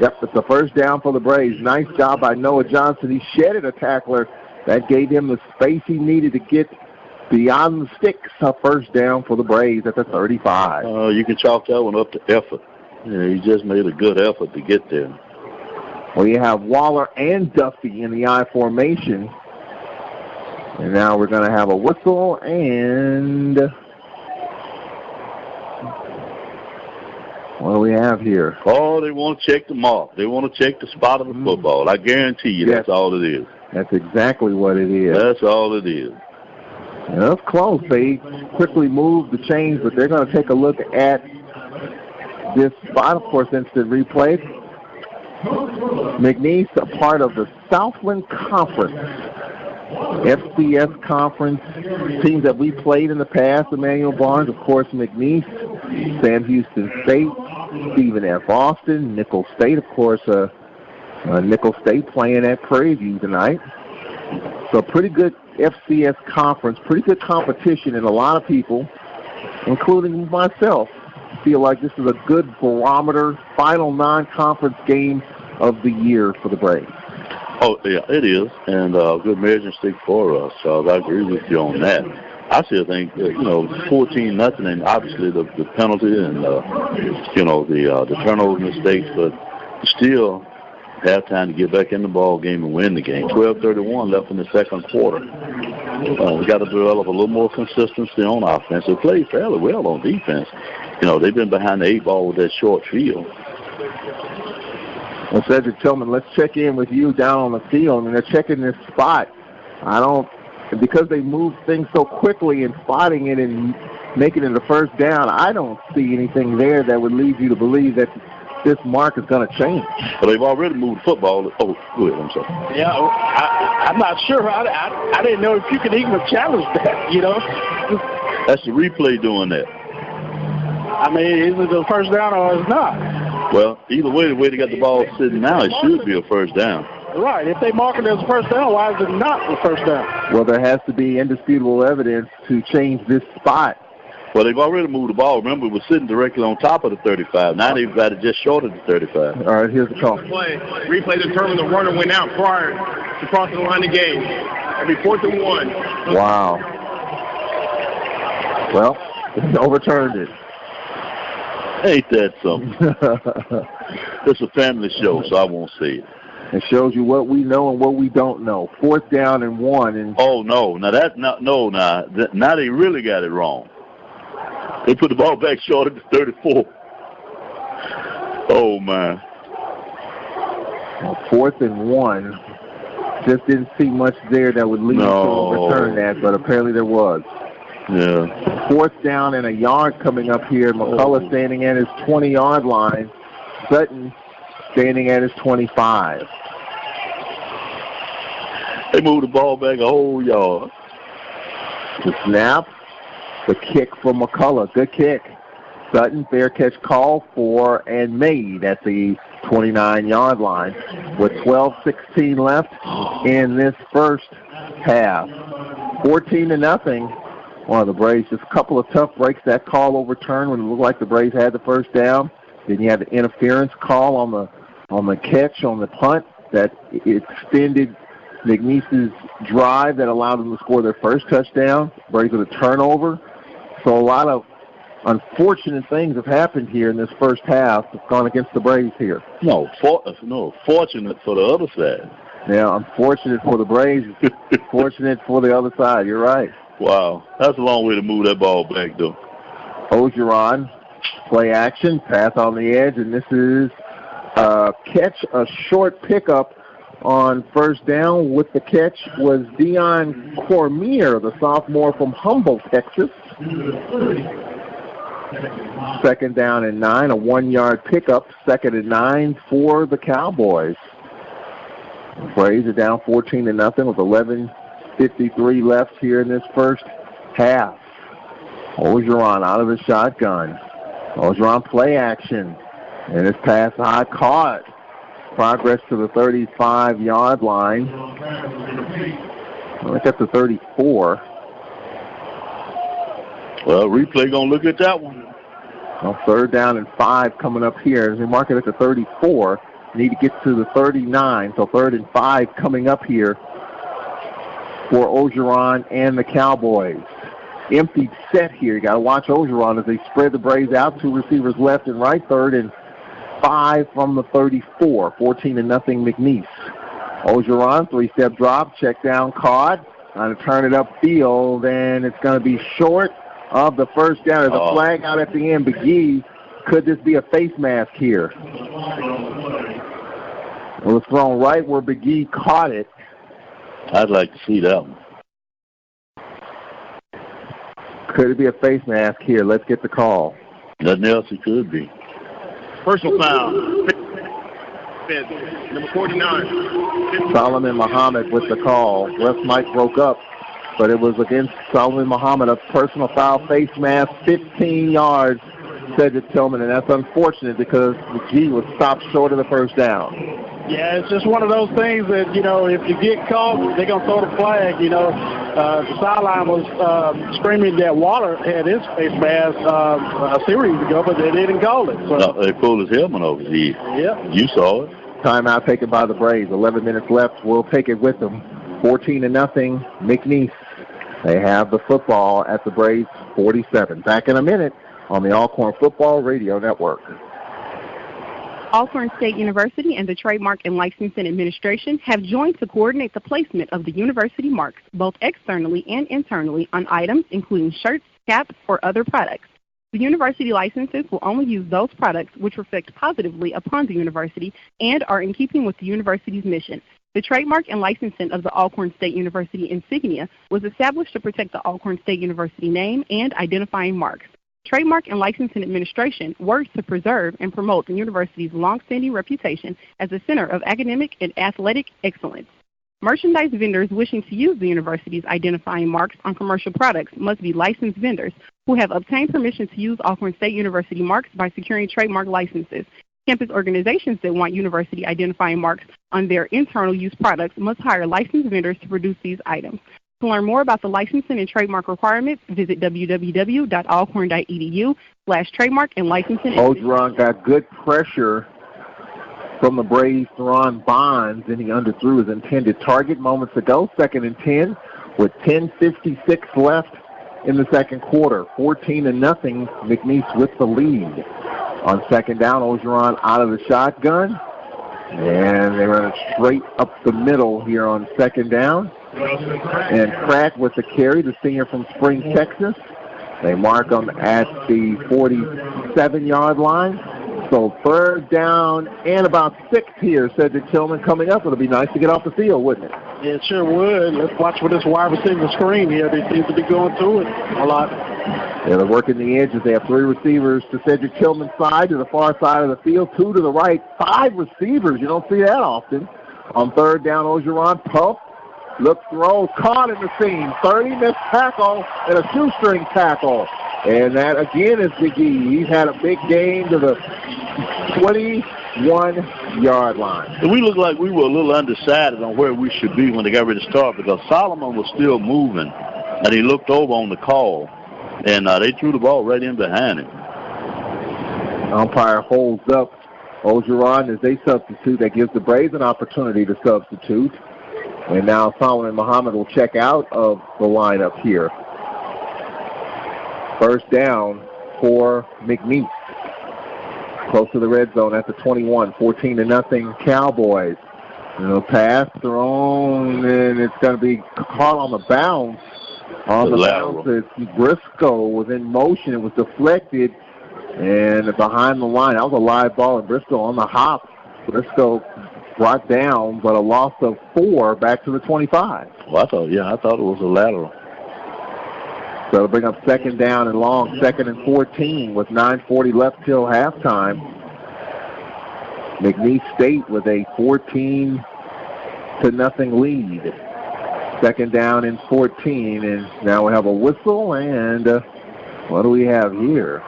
Yep, it's the 1st down for the Braves. Nice job by Noah Johnson. He shedded a tackler. That gave him the space he needed to get beyond the sticks. A 1st down for the Braves at the 35. You can chalk that one up to effort. Yeah, he just made a good effort to get there. Well, you have Waller and Duffy in the I formation. And now we're going to have a whistle and What do we have here? Oh, they want to check the mark. They want to check the spot of the football. I guarantee you that's all it is. That's exactly what it is. That's all it is. Yeah, that's close. They quickly moved the chains, but they're going to take a look at this spot. Of course, instant replay. McNeese, a part of the Southland Conference, FCS Conference, teams that we played in the past, Emmanuel Barnes, of course, McNeese, Sam Houston State, Stephen F. Austin, Nicholls State, of course, Nicholls State playing at Prairie View tonight. So pretty good FCS conference, pretty good competition, and a lot of people, including myself, feel like this is a good barometer, final non-conference game of the year for the Braves. Oh, yeah, it is, and good measuring stick for us. So I agree with you on that. I still think, 14-0, and obviously the penalty and, the turnover mistakes, but still have time to get back in the ball game and win the game. 12:31 left in the second quarter. We got to develop a little more consistency on offense. They played fairly well on defense. They've been behind the 8 ball with that short field. Well, Cedric Tillman, let's check in with you down on the field. They're checking this spot. Because they moved things so quickly and spotting it and making it a first down, I don't see anything there that would lead you to believe that this mark is going to change. Well, they've already moved the football. Oh, go ahead, I'm sorry. Yeah, I'm not sure. I didn't know if you could even challenge that, That's the replay doing that. I mean, is it a first down or is it not? Well, either way, the way they got the ball sitting now, it should be a first down. Right. If they mark it as a first down, why is it not a first down? Well, there has to be indisputable evidence to change this spot. Well, they've already moved the ball. Remember, it was sitting directly on top of the 35. Now they've got it just short of the 35. All right, here's the call. Replay determined the runner went out prior to crossing the line of game. It'll be 4th and 1. Wow. Well, it's overturned it. Ain't that something? It's a family show, so I won't say it. It shows you what we know and what we don't know. 4th down and 1. And oh, no. Now, now they really got it wrong. They put the ball back short at the 34. Oh, man. 4th and 1. Just didn't see much there that would lead to overturn that, but apparently there was. Yeah. 4th down and a yard coming up here. McCullough standing at his 20-yard line. Sutton standing at his 25. They moved the ball back a whole yard. The snap. The kick from McCullough. Good kick. Sutton, fair catch call for and made at the 29-yard line with 12:16 left in this first half. 14-0. One of the Braves, just a couple of tough breaks. That call overturned when it looked like the Braves had the first down. Then you had the interference call on the catch, on the punt, that extended McNeese's drive that allowed them to score their first touchdown. Braves with a turnover. So a lot of unfortunate things have happened here in this first half, gone against the Braves here. No, fortunate for the other side. Yeah, unfortunate for the Braves, fortunate for the other side. You're right. Wow, that's a long way to move that ball back, though. Ogeron, play action, pass on the edge, and this is catch, a short pickup on first down. With the catch was Dion Cormier, the sophomore from Humboldt, Texas. 2nd down and 9, a 1-yard pickup, 2nd and 9 for the Cowboys. Braves are down 14-0 with 11:53 left here in this first half. Ogeron out of the shotgun. Ogeron play action. And this pass high caught. Progress to the 35-yard line. Look at the 34. Well, replay going to look at that one. Well, 3rd down and 5 coming up here. As we mark it at the 34, need to get to the 39. So 3rd and 5 coming up here for Ogeron and the Cowboys. Empty set here. You got to watch Ogeron as they spread the Braves out. 2 receivers left and right. 3rd and 5 from the 34. 14-0 McNeese. Ogeron, 3-step drop, check down, caught. Trying to turn it upfield, and it's going to be short of the first down. There's a flag out at the end. McGee Could this be a face mask here? It was thrown right where McGee caught it. I'd like to see that one. Could it be a face mask here? Let's get the call. Nothing else it could be. Personal foul. Number 49. Solomon Muhammad with the call. Ref Mike broke up, but it was against Solomon Muhammad, a personal foul, face mask, 15 yards, Cedric Tillman, and that's unfortunate because McGee was stopped short of the first down. Yeah, it's just one of those things that, you know, if you get caught, they're going to throw the flag. You know, the sideline was screaming that Waller had his face mask a series ago, but they didn't call it. So. No, they pulled his helmet over his head. Yeah. You saw it. Timeout taken by the Braves. 11 minutes left. We'll take it with them. 14-0, McNeese. They have the football at the Braves 47. Back in a minute on the Alcorn Football Radio Network. Alcorn State University and the Trademark and Licensing Administration have joined to coordinate the placement of the university marks, both externally and internally, on items including shirts, caps, or other products. The university licenses will only use those products which reflect positively upon the university and are in keeping with the university's mission. The trademark and licensing of the Alcorn State University insignia was established to protect the Alcorn State University name and identifying marks. Trademark and Licensing Administration works to preserve and promote the university's longstanding reputation as a center of academic and athletic excellence. Merchandise vendors wishing to use the university's identifying marks on commercial products must be licensed vendors who have obtained permission to use Alcorn State University marks by securing trademark licenses. Campus organizations that want university identifying marks on their internal use products must hire licensed vendors to produce these items. To learn more about the licensing and trademark requirements, visit www.alcorn.edu/trademark and licensing. Ogeron got good pressure from the Braves, Theron Bonds, and he underthrew his intended target moments ago. 2nd and 10 with 10:56 left in the second quarter. 14-0, McNeese with the lead. On second down, Ogeron out of the shotgun, and they run it straight up the middle here on second down. And Crack with the carry, the senior from Spring, Texas. They mark him at the 47-yard line. So third down and about 6 here, Cedric Tillman coming up. It'll be nice to get off the field, wouldn't it? Yeah, it sure would. Let's watch for this wide receiver screen here. They seem to be going through it a lot. Yeah, they're working the edges. They have 3 receivers to Cedric Tillman's side, to the far side of the field, 2 to the right, 5 receivers. You don't see that often. On third down, Ogeron pump. Look, throw, caught in the seam. 30 missed tackle and a shoestring tackle. And that, again, is McGee. He's had a big gain to the 21-yard line. We looked like we were a little undecided on where we should be when they got ready to start because Solomon was still moving, and he looked over on the call, and they threw the ball right in behind him. Umpire holds up Ogeron as they substitute. That gives the Braves an opportunity to substitute. And now Solomon Muhammad will check out of the lineup here. First down for McNeese. Close to the red zone at the 21. 14-0 Cowboys. Pass thrown, and it's going to be caught on the bounce. On the bounce, Briscoe was in motion. It was deflected, and behind the line. That was a live ball, and Briscoe on the hop. Briscoe brought down, but a loss of 4 back to the 25. Well, I thought it was a lateral. So it'll bring up second down and long, 2nd and 14 with 9:40 left till halftime. McNeese State with a 14-0 lead. Second down and 14, and now we have a whistle, and what do we have here?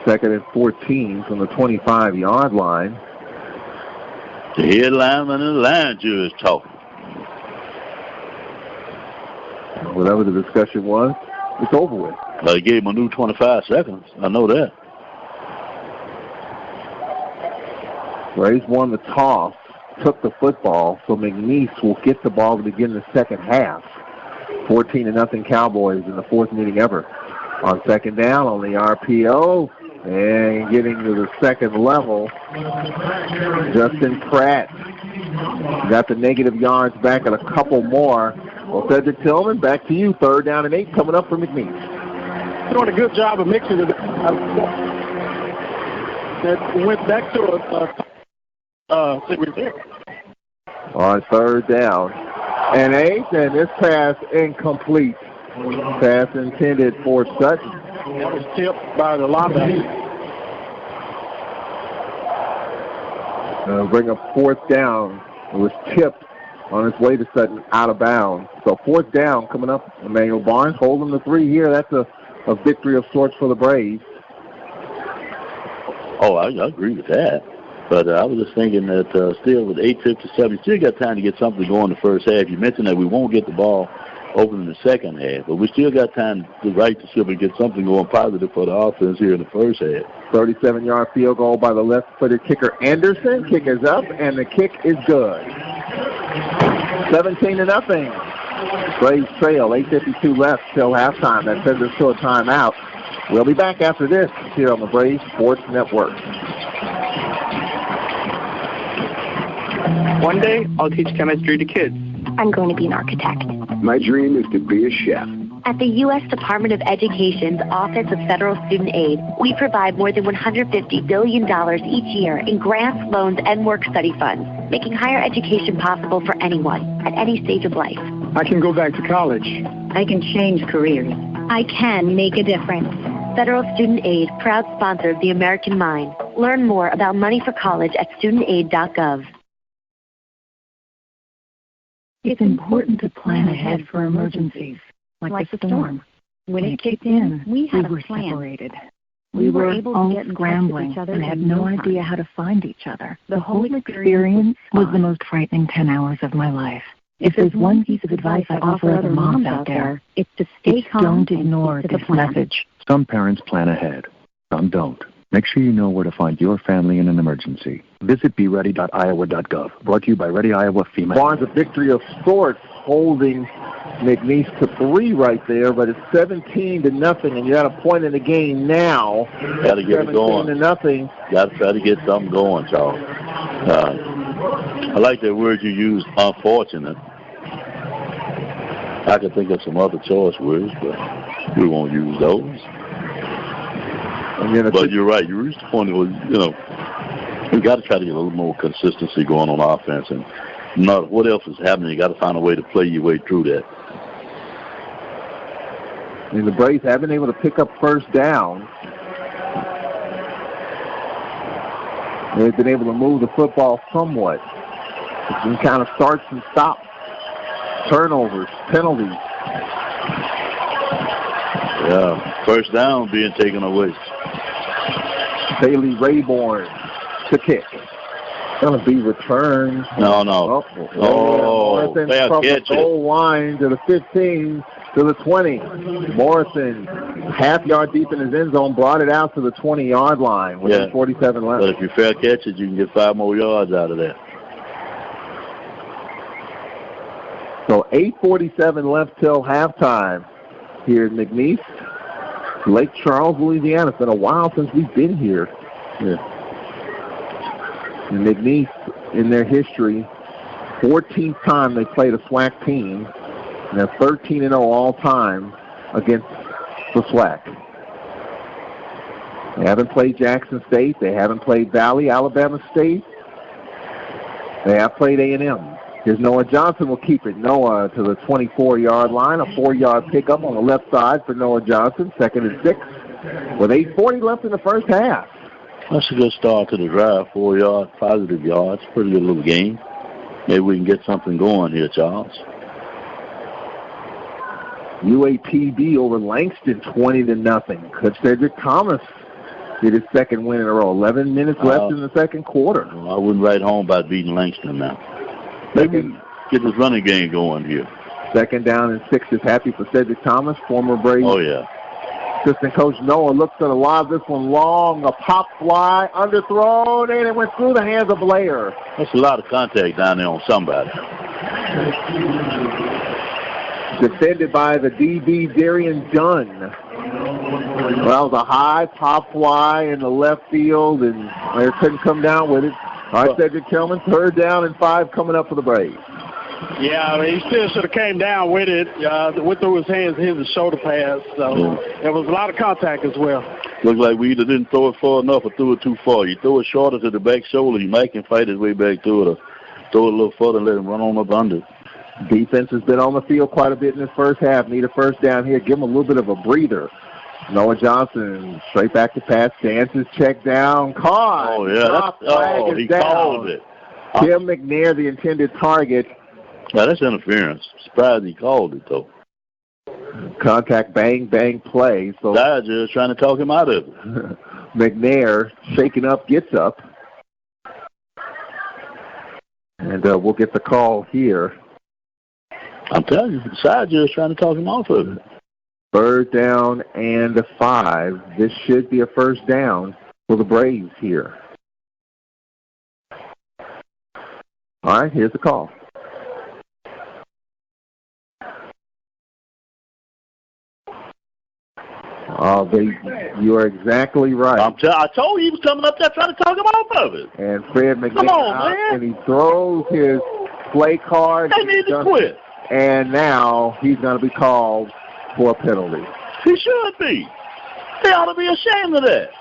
2nd and 14 from the 25-yard line. The head lineman and the line judge talking. Whatever the discussion was, it's over with. They gave him a new 25 seconds. I know that. Braves won the toss, took the football, so McNeese will get the ball to begin the second half. 14-0 Cowboys in the 4th meeting ever. On second down on the RPO, and getting to the second level, Justin Pratt got the negative yards back and a couple more. Well, Cedric Tillman, back to you. 3rd down and 8 coming up for McNeese. doing a good job of mixing it. That went back to on third down. And 8, and this pass incomplete. Pass intended for Sutton. That was tipped by the linebacker. Bring up fourth down. It was tipped on its way to Sutton out of bounds. So fourth down coming up. Emmanuel Barnes holding the 3 here. That's a victory of sorts for the Braves. Oh, I agree with that. But I was just thinking that still with 8:57, you still got time to get something going in the first half. You mentioned that we won't get the ball open in the second half, but we still got time to right to see if we get something going positive for the offense here in the first half. 37-yard field goal by the left-footed kicker Anderson. Kick is up, and the kick is good. 17-0. Braves trail, 8:52 left till halftime. That sends us to a timeout. We'll be back after this here on the Braves Sports Network. One day, I'll teach chemistry to kids. I'm going to be an architect. My dream is to be a chef. At the U.S. Department of Education's Office of Federal Student Aid, we provide more than $150 billion each year in grants, loans, and work-study funds, making higher education possible for anyone at any stage of life. I can go back to college. I can change careers. I can make a difference. Federal Student Aid, proud sponsor of the American Mind. Learn more about money for college at studentaid.gov. It's important to plan ahead for emergencies, like the storm. When it kicked in, we were separated. We were all scrambling and had no idea how to find each other. The whole experience was the most frightening 10 hours of my life. If there's one piece of advice I offer other moms out there, it's to stay calm. Don't ignore this message. Some parents plan ahead, some don't. Make sure you know where to find your family in an emergency. Visit beready.iowa.gov. Brought to you by Ready Iowa FEMA. Barnes, a victory of sorts, holding McNeese to 3 right there, but it's 17-0, and you're at a point in the game now. Got to get it going. 17-0. Got to try to get something going, Charles. I like that word you used, unfortunate. I could think of some other choice words, but we won't use those. But you're right. You reached the point where, we got to try to get a little more consistency going on offense. And no matter what else is happening, you got to find a way to play your way through that. And the Braves have been able to pick up first down. They've been able to move the football somewhat. It's been kind of starts and stops. Turnovers, penalties. Yeah, first down being taken away. Bailey Rayborn to kick. Going to be returned. No. Morrison from the goal line to the 15 to the 20. Morrison, half yard deep in his end zone, brought it out to the 20-yard line with 47 left. But if you fair catch it, you can get 5 more yards out of that. So 8:47 left till halftime here at McNeese, Lake Charles, Louisiana. It's been a while since we've been here. Yeah. And McNeese, in their history, 14th time they played a SWAC team, and they're 13-0 all time against the SWAC. They haven't played Jackson State. They haven't played Valley, Alabama State. They have played A&M. Here's Noah Johnson will keep it. Noah to the 24-yard line, a 4-yard pickup on the left side for Noah Johnson, 2nd and 6, with 8:40 left in the first half. That's a good start to the drive, 4 yards, positive yards, pretty good little game. Maybe we can get something going here, Charles. UAPB over Langston, 20-0. Coach Cedric Thomas did his second win in a row. 11 minutes left in the second quarter. I wouldn't write home about beating Langston now. Maybe get this running game going here. 2nd down and 6 is happy for Cedric Thomas, former Braves. Oh, yeah. Assistant coach Noah looks to the lob. This one long, a pop fly, underthrown, and it went through the hands of Blair. That's a lot of contact down there on somebody. Defended by the DB, Darian Dunn. Well, that was a high pop fly in the left field, and Blair couldn't come down with it. All right, Cedric Tillman, 3rd down and 5 coming up for the Braves. Yeah, he still should have came down with it, went through his hands, hit the shoulder pads. So there was a lot of contact as well. Looked like we either didn't throw it far enough or threw it too far. You throw it shorter to the back shoulder, you might can fight his way back to it, or throw it a little further and let him run on up under. Defense has been on the field quite a bit in this first half. Need a first down here. Give him a little bit of a breather. Noah Johnson straight back to pass. Dances check down. Caught. Oh, yeah. He called it. Tim McNair, the intended target. Yeah, that's interference. Surprised he called it, though. Contact, bang, bang play. So Dodge is trying to talk him out of it. McNair, shaking up, gets up. And we'll get the call here. I'm telling you, Dodge is trying to talk him off of it. Third down and 5. This should be a first down for the Braves here. All right, here's the call. You are exactly right. I told you he was coming up there trying to talk him off of it. And Fred McNeese come on, man. And he throws his play card. They need to quit. And now he's going to be called for a penalty. He should be. They ought to be ashamed of that.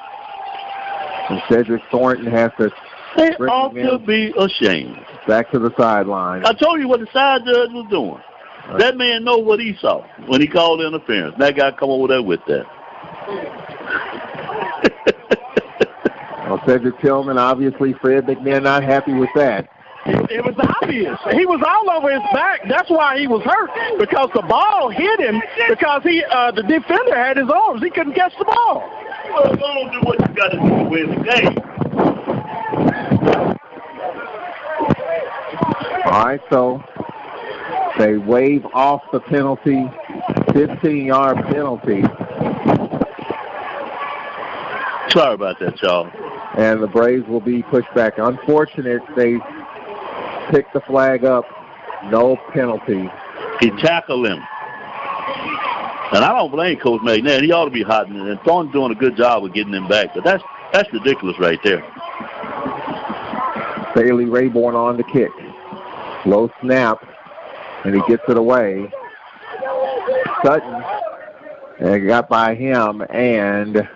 And Cedric Thornton has to. They ought to be ashamed. Back to the sideline. I told you what the side judge was doing. Right. That man know what he saw when he called interference. That guy come over there with that. Well, Cedric Tillman, obviously Fred McNair not happy with that. It was obvious. He was all over his back. That's why he was hurt, because the ball hit him, because the defender had his arms. He couldn't catch the ball. Well, don't do what you got to do to win the game. All right, so they waive off the penalty, 15-yard penalty. Sorry about that, y'all. And the Braves will be pushed back. Unfortunate, they picked the flag up. No penalty. He tackled him. And I don't blame Coach McNair. He ought to be hot. And Thornton's doing a good job of getting him back. But that's ridiculous right there. Bailey Rayborn on the kick. Low snap. And he gets it away. Sutton. And got by him and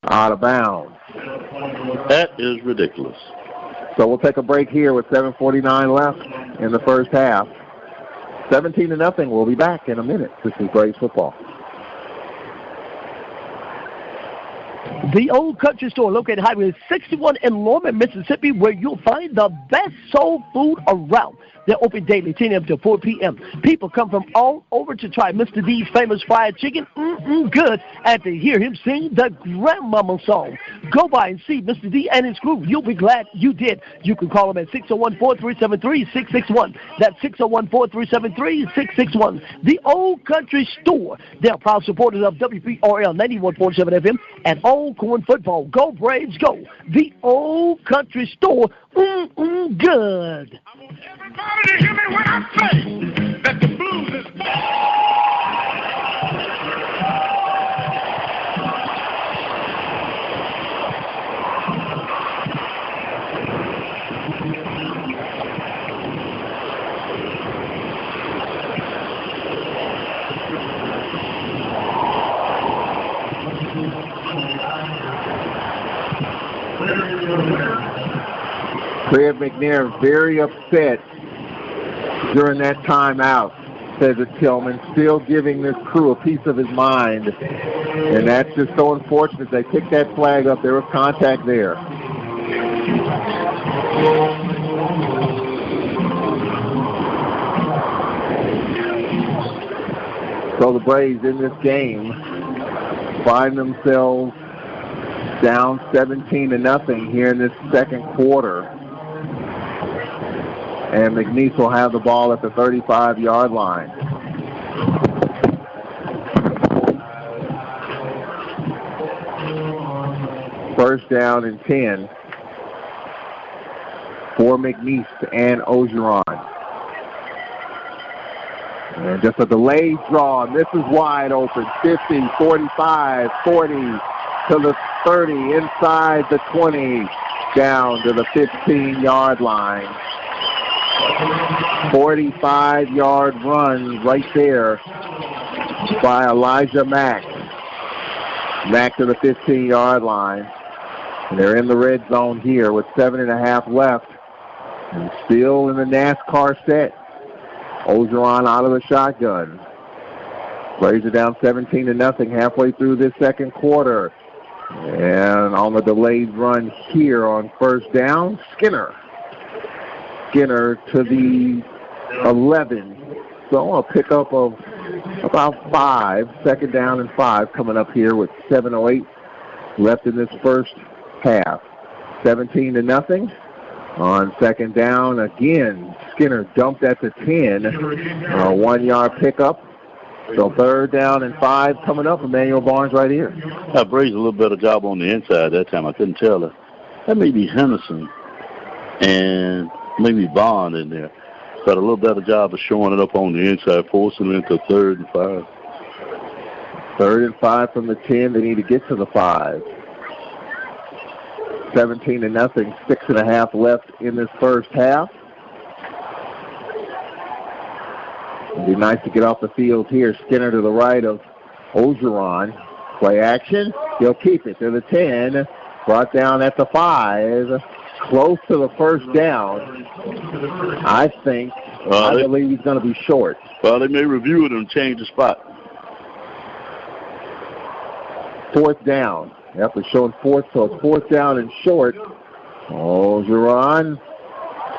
out of bounds. That is ridiculous. So we'll take a break here with 7:49 left in the first half. 17-0. We'll be back in a minute. This is Braves football. The Old Country Store, located Highway 61 in Lorman, Mississippi, where you'll find the best soul food around. They're open daily, 10 a.m. to 4 p.m. People come from all over to try Mr. D's famous fried chicken. Good. And to hear him sing the Grandmama song. Go by and see Mr. D and his crew. You'll be glad you did. You can call them at 601-4373-661. That's 601-4373-661. The Old Country Store. They're proud supporters of WPRL 91.7 FM and Alcorn football. Go Braves, go. The Old Country Store. Good. Everybody hear me when I say that the blues is Fred McNair very upset during that timeout, says it Tillman, still giving this crew a piece of his mind. And that's just so unfortunate. They picked that flag up. There was contact there. So the Braves in this game find themselves down 17-0 here in this second quarter. And McNeese will have the ball at the 35-yard line. First down and 10 for McNeese and Ogeron. And just a delayed draw, and this is wide open. 50, 45, 40 to the 30, inside the 20, down to the 15-yard line. 45-yard run right there by Elijah Mack. Mack to the 15-yard line. And they're in the red zone here with 7.5 left. And still in the NASCAR set. Ogeron out of the shotgun. Braves are down 17-0 halfway through this second quarter. And on the delayed run here on first down, Skinner. Skinner to the 11. So a pickup of about 5. Second down and 5 coming up here with 7:08 left in this first half. 17-0. On second down, again, Skinner dumped at the 10. A 1-yard pickup. So third down and 5 coming up. Emmanuel Barnes right here. Braves a little better job on the inside that time. I couldn't tell her. That may be Henderson and maybe Bond in there. But a little better job of showing it up on the inside, forcing it into 3rd and 5. 3rd and 5 from the 10. They need to get to the 5. 17-0, 6.5 left in this first half. It'd be nice to get off the field here. Skinner to the right of Ogeron. Play action. He'll keep it to the 10. Brought down at the 5. Close to the first down. I believe he's going to be short. Well, they may review it and change the spot. 4th down. Yep, it's showing 4th, so it's 4th down and short. Ogeron.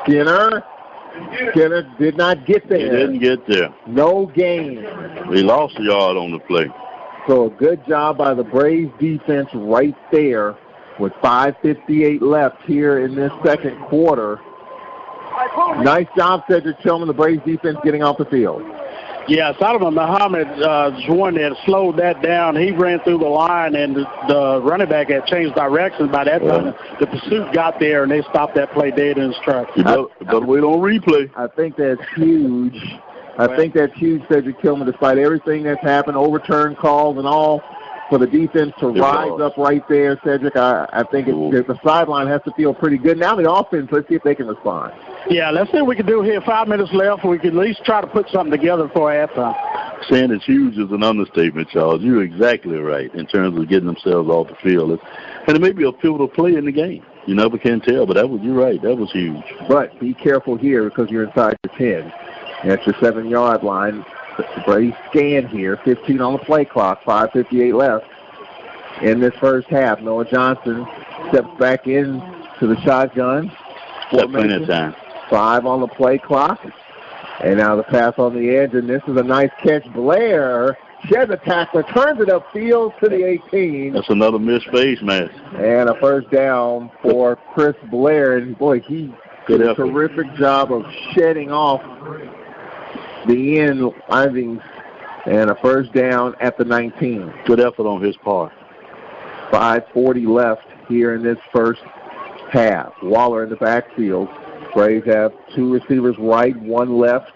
Skinner did not get there. He didn't get there. No gain. He lost a yard on the play. So a good job by the Braves defense right there with 5:58 left here in this second quarter. Nice job, Cedric Tillman, the Braves defense getting off the field. Yeah, Solomon Muhammad is one that slowed that down. He ran through the line, and the running back had changed directions. By that time, the pursuit got there, and they stopped that play dead in its tracks. But wait on replay. I think that's huge. I think that's huge, Cedric Tillman, despite everything that's happened, overturned calls and all, for the defense to rise up right there, Cedric. I think the sideline has to feel pretty good. Now the offense, let's see if they can respond. Yeah, let's see what we can do here. 5 minutes left. We can at least try to put something together for halftime. Saying it's huge is an understatement, Charles. You're exactly right in terms of getting themselves off the field. And it may be a pivotal play in the game. You never can tell, but you're right. That was huge. But be careful here because you're inside the 10. That's your 7-yard line. The Braves scan here. 15 on the play clock. 5:58 left in this first half. Noah Johnson steps back in to the shotgun. Got plenty of time. 5 on the play clock. And now the pass on the edge, and this is a nice catch. Blair sheds a tackler, turns it upfield to the 18. That's another missed face mask. And a first down for Chris Blair. And, boy, he did a terrific job of shedding off the end landings. And a first down at the 19. Good effort on his part. 5:40 left here in this first half. Waller in the backfield. Braves have 2 receivers right, 1 left.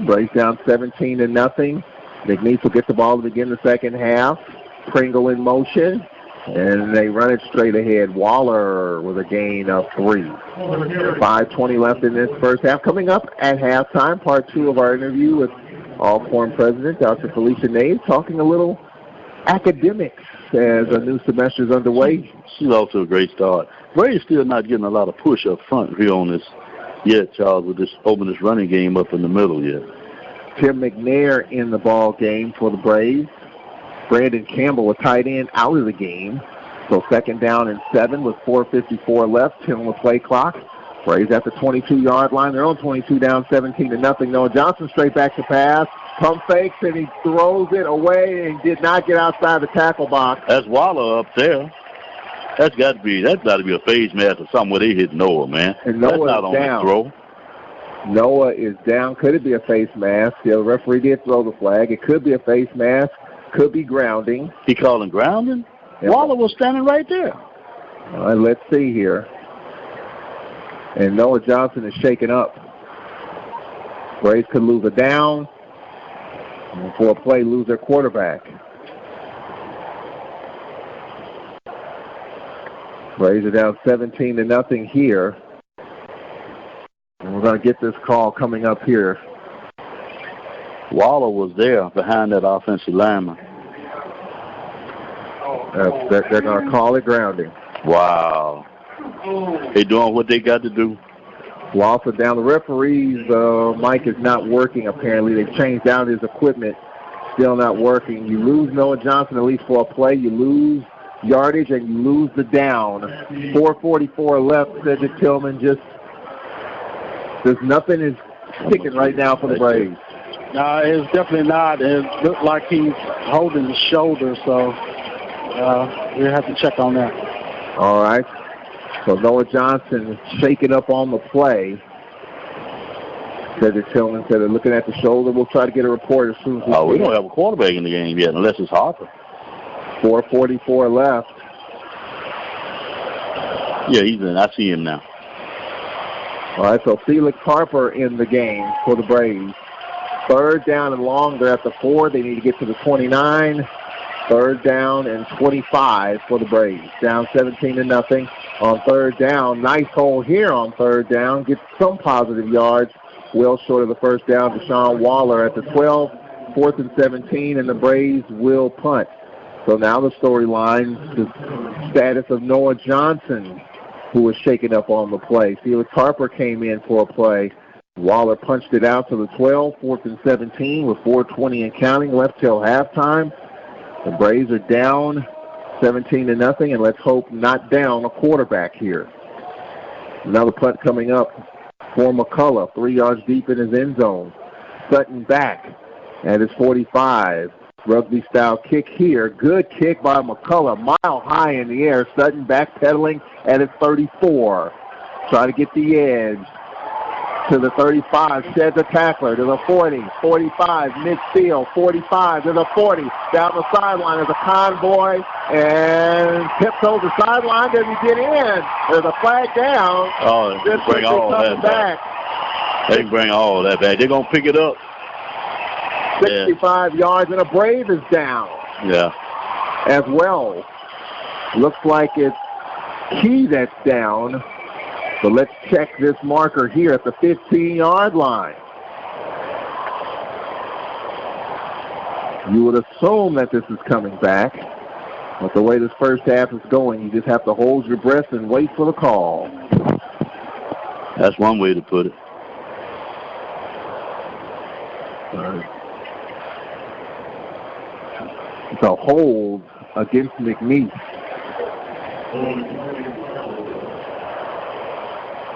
Braves down 17-0. McNeese will get the ball to begin the second half. Pringle in motion, and they run it straight ahead. Waller with a gain of 3. 5:20 left in this first half. Coming up at halftime, part 2 of our interview with Alcorn President Dr. Felicia Nave, talking a little academics as a new semester is underway. She's off to a great start. Braves still not getting a lot of push up front here on this yet, Charles, with this open this running game up in the middle yet. Tim McNair in the ball game for the Braves. Brandon Campbell, a tight end, out of the game. So second down and 7 with 4:54 left. 10 on the play clock. Braves at the 22-yard line. They're on 22 down 17-0. Noah Johnson straight back to pass. Pump fakes, and he throws it away and did not get outside the tackle box. That's Waller up there. That's got to be a phase mask or something where they hit Noah, man. And Noah that's not is on down. The throw. Noah is down. Could it be a face mask? The referee did throw the flag. It could be a face mask. Could be grounding. He calling grounding? Yep. Waller was standing right there. Let's see here. And Noah Johnson is shaken up. Braves could lose a down. And for a play, lose their quarterback. Braves are down 17-0 here. And we'll We're going to get this call coming up here. Waller was there behind that offensive lineman. They're going to call it grounding. Wow. They doing what they got to do. Loss it down. The referee's mic is not working, apparently. They've changed out his equipment. Still not working. You lose Noah Johnson at least for a play. You lose yardage, and you lose the down. 4:44 left. Cedric Tillman just nothing is sticking right now for the Braves. No, it's definitely not. It looked like he's holding his shoulder, so we have to check on that. All right. So Noah Johnson shaking up on the play. Cedric Tillman said they're looking at the shoulder. We'll try to get a report as soon as we can. We don't have a quarterback in the game yet, unless it's Harper. 4:44 left. Yeah, he's in. I see him now. All right, so Felix Harper in the game for the Braves. 3rd down and long. They're at the 4. They need to get to the 29. 3rd down and 25 for the Braves. Down 17-0 on 3rd down. Nice hole here on 3rd down. Get some positive yards. Well short of the 1st down. Deshaun Waller at the 12. 4th and 17, and the Braves will punt. So now the storyline, the status of Noah Johnson, who was shaken up on the play. Felix Harper came in for a play. Waller punched it out to the 12, 4th and 17 with 4:20 and counting left till halftime. The Braves are down 17-0, and let's hope not down a quarterback here. Another punt coming up for McCullough, 3 yards deep in his end zone. Sutton back at his 45. Rugby-style kick here. Good kick by McCullough, mile high in the air. Sutton backpedaling at his 34. Try to get the edge to the 35. Sheds a tackler to the 40. 45, midfield. 45 to the 40. Down the sideline is a convoy and tiptoes the sideline. Does he get in? There's a flag down. Oh, they bring all that back. They can bring all that back. They're going to pick it up. 65 yards, and a Brave is down. Yeah. As well. Looks like it's Key that's down. So let's check this marker here at the 15-yard line. You would assume that this is coming back. But the way this first half is going, you just have to hold your breath and wait for the call. That's one way to put it. It's a hold against McNeese.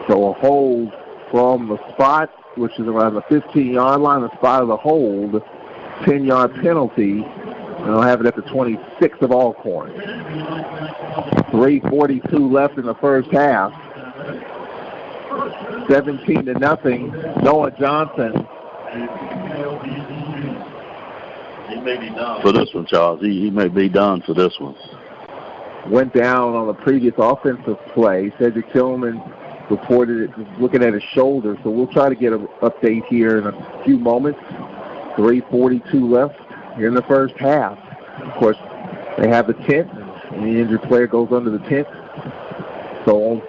So a hold from the spot, which is around the 15-yard line, the spot of the hold, 10-yard penalty, and they'll have it at the 26 of Alcorn. 3:42 left in the first half. 17-0. Noah Johnson. He may be done for this one, Charles. He may be done for this one. Went down on the previous offensive play. Cedric Tillman reported it, looking at his shoulder. So we'll try to get an update here in a few moments. 3:42 left here in the first half. Of course, they have the tent, and the injured player goes under the tent. So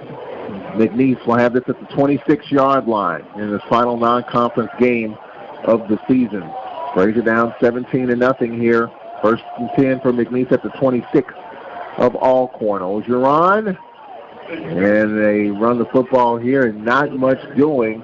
McNeese will have this at the 26-yard line in this final non-conference game of the season. Braves are down 17-0 here. 1st and 10 for McNeese at the 26 of Alcorn. Ogeron, and they run the football here, and not much doing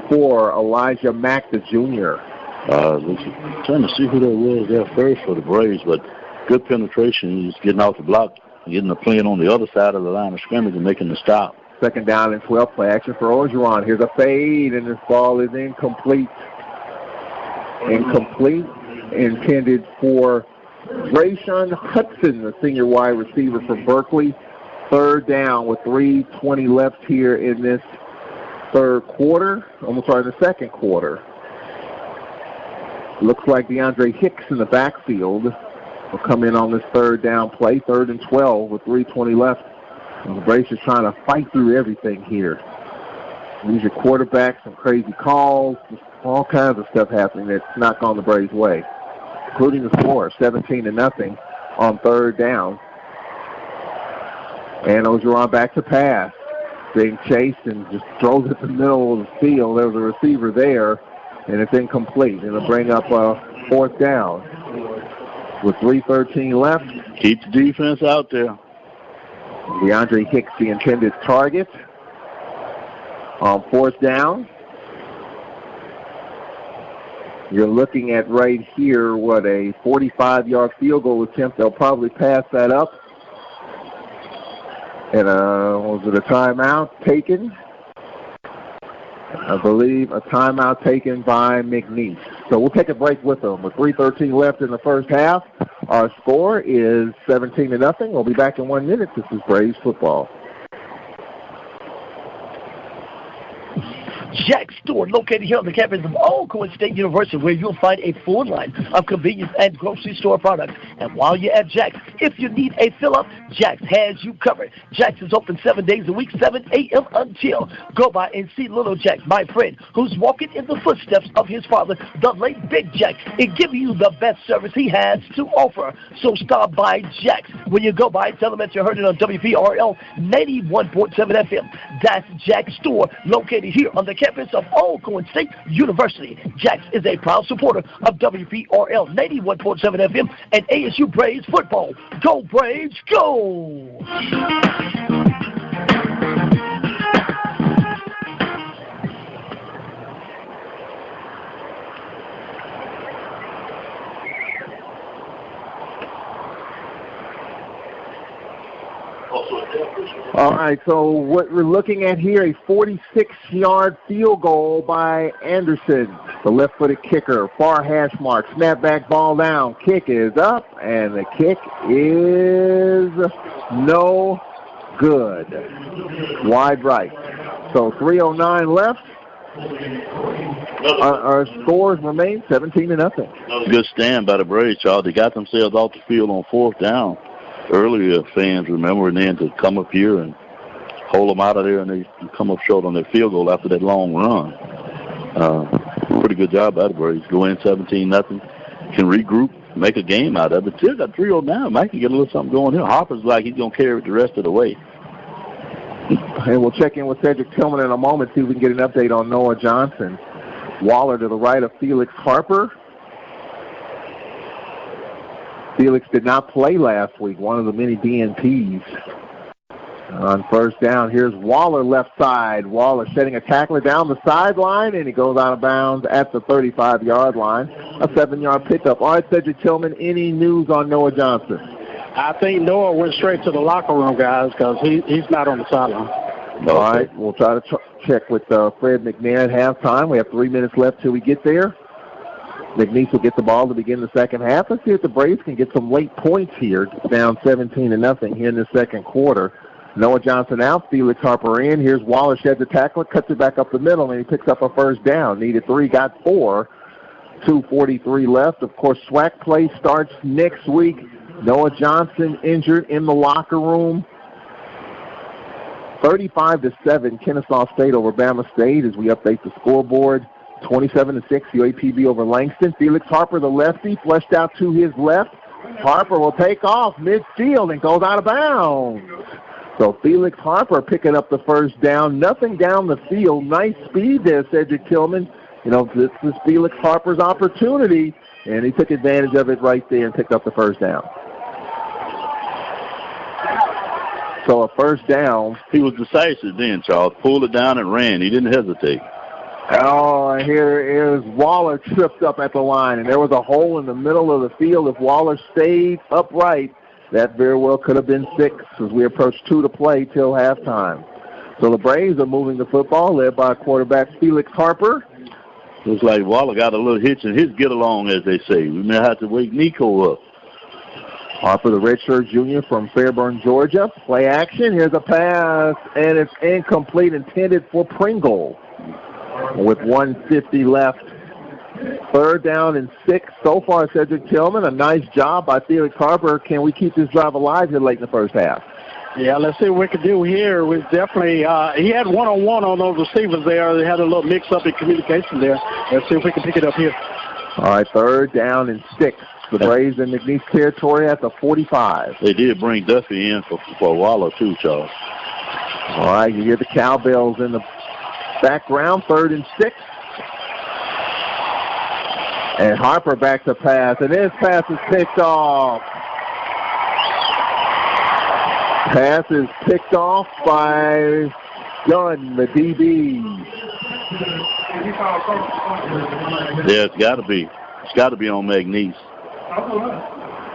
for Elijah Mack, the junior. Trying to see who that was there first for the Braves, but good penetration. He's getting off the block, getting the playing on the other side of the line of scrimmage and making the stop. 2nd down and 12, play action for Ogeron. Here's a fade, and this ball is incomplete. Intended for Rayshawn Hudson, the senior wide receiver for Berkeley. 3rd down with 3:20 left here in this the second quarter. Looks like DeAndre Hicks in the backfield will come in on this 3rd down play. 3rd and 12 with 3:20 left. And the Braves are trying to fight through everything here. Use your quarterback, some crazy calls, all kinds of stuff happening that's not gone the Braves' way, including the score, 17-0 on 3rd down. And Ogeron back to pass. being chased and just throws it in the middle of the field. There's a receiver there, and it's incomplete. It'll bring up a 4th down with 3:13 left. Keep the defense out there. DeAndre Hicks, the intended target. On 4th down, you're looking at right here, a 45-yard field goal attempt. They'll probably pass that up. And was it a timeout taken? I believe a timeout taken by McNeese. So we'll take a break with them. With 3:13 left in the first half, our score is 17-0. We'll be back in 1 minute. This is Braves football. Jack's store, located here on the campus of Alcorn State University, where you'll find a full line of convenience and grocery store products. And while you're at Jack's, if you need a fill-up, Jack's has you covered. Jack's is open 7 days a week, 7 a.m. until. Go by and see little Jack, my friend, who's walking in the footsteps of his father, the late Big Jack, and giving you the best service he has to offer. So stop by Jack's. When you go by, tell them that you heard it on WPRL 91.7 FM. That's Jack's store, located here on the campus of Alcorn State University. Jack's is a proud supporter of WPRL 91.7 FM and ASU Braves football. Go Braves, go! All right, so what we're looking at here, a 46-yard field goal by Anderson, the left-footed kicker, far hash mark, snap back, ball down, kick is up, and the kick is no good. Wide right. So 3:09 left. Our scores remain 17-0. Good stand by the Braves, y'all. They got themselves off the field on 4th down. Earlier fans remember, and then to come up here and hold them out of there, and they come up short on their field goal after that long run. Pretty good job by the Braves. Go in 17-0, can regroup, make a game out of it. Still got 3:09. Mike can get a little something going here. Harper's like he's going to carry it the rest of the way. And we'll check in with Cedric Tillman in a moment, see if we can get an update on Noah Johnson. Waller to the right of Felix Harper. Felix did not play last week, one of the many DNPs. On 1st down, here's Waller left side. Waller setting a tackler down the sideline, and he goes out of bounds at the 35-yard line. A 7-yard pickup. All right, Cedric Tillman, any news on Noah Johnson? I think Noah went straight to the locker room, guys, because he's not on the sideline. All right, we'll try to check with Fred McNair at halftime. We have 3 minutes left till we get there. McNeese will get the ball to begin the second half. Let's see if the Braves can get some late points here. It's down 17-0 here in the second quarter. Noah Johnson out, Felix Harper in. Here's Waller, sheds a tackle, cuts it back up the middle, and he picks up a 1st down. Needed 3, got 4. 2:43 left. Of course, SWAC play starts next week. Noah Johnson injured in the locker room. 35-7, Kennesaw State over Bama State as we update the scoreboard. 27-6, UAPB over Langston. Felix Harper, the lefty, flushed out to his left. Harper will take off midfield and goes out of bounds. So Felix Harper picking up the 1st down. Nothing down the field. Nice speed there, Cedric Tillman. You know, this is Felix Harper's opportunity, and he took advantage of it right there and picked up the 1st down. So a 1st down. He was decisive then, Charles. Pulled it down and ran. He didn't hesitate. Oh, here is Waller tripped up at the line, and there was a hole in the middle of the field. If Waller stayed upright, that very well could have been 6 as we approach 2 to play till halftime. So the Braves are moving the football, led by quarterback Felix Harper. Looks like Waller got a little hitch in his get-along, as they say. We may have to wake Nico up. Harper, the redshirt junior from Fairburn, Georgia. Play action. Here's a pass, and it's incomplete, intended for Pringle. With 1:50 left. 3rd down and 6 so far, Cedric Tillman. A nice job by Felix Harper. Can we keep this drive alive here late in the first half? Yeah, let's see what we can do here. We definitely, he had one-on-one on those receivers there. They had a little mix-up in communication there. Let's see if we can pick it up here. All right, 3rd down and 6. The Braves in McNeese territory at the 45. They did bring Duffy in for Waller, too, Charles. All right, you hear the cowbells in the background, 3rd and 6. And Harper back to pass, and his pass is picked off. Pass is picked off by Gunn, the DB. Yeah, it's got to be. It's got to be on McNeese.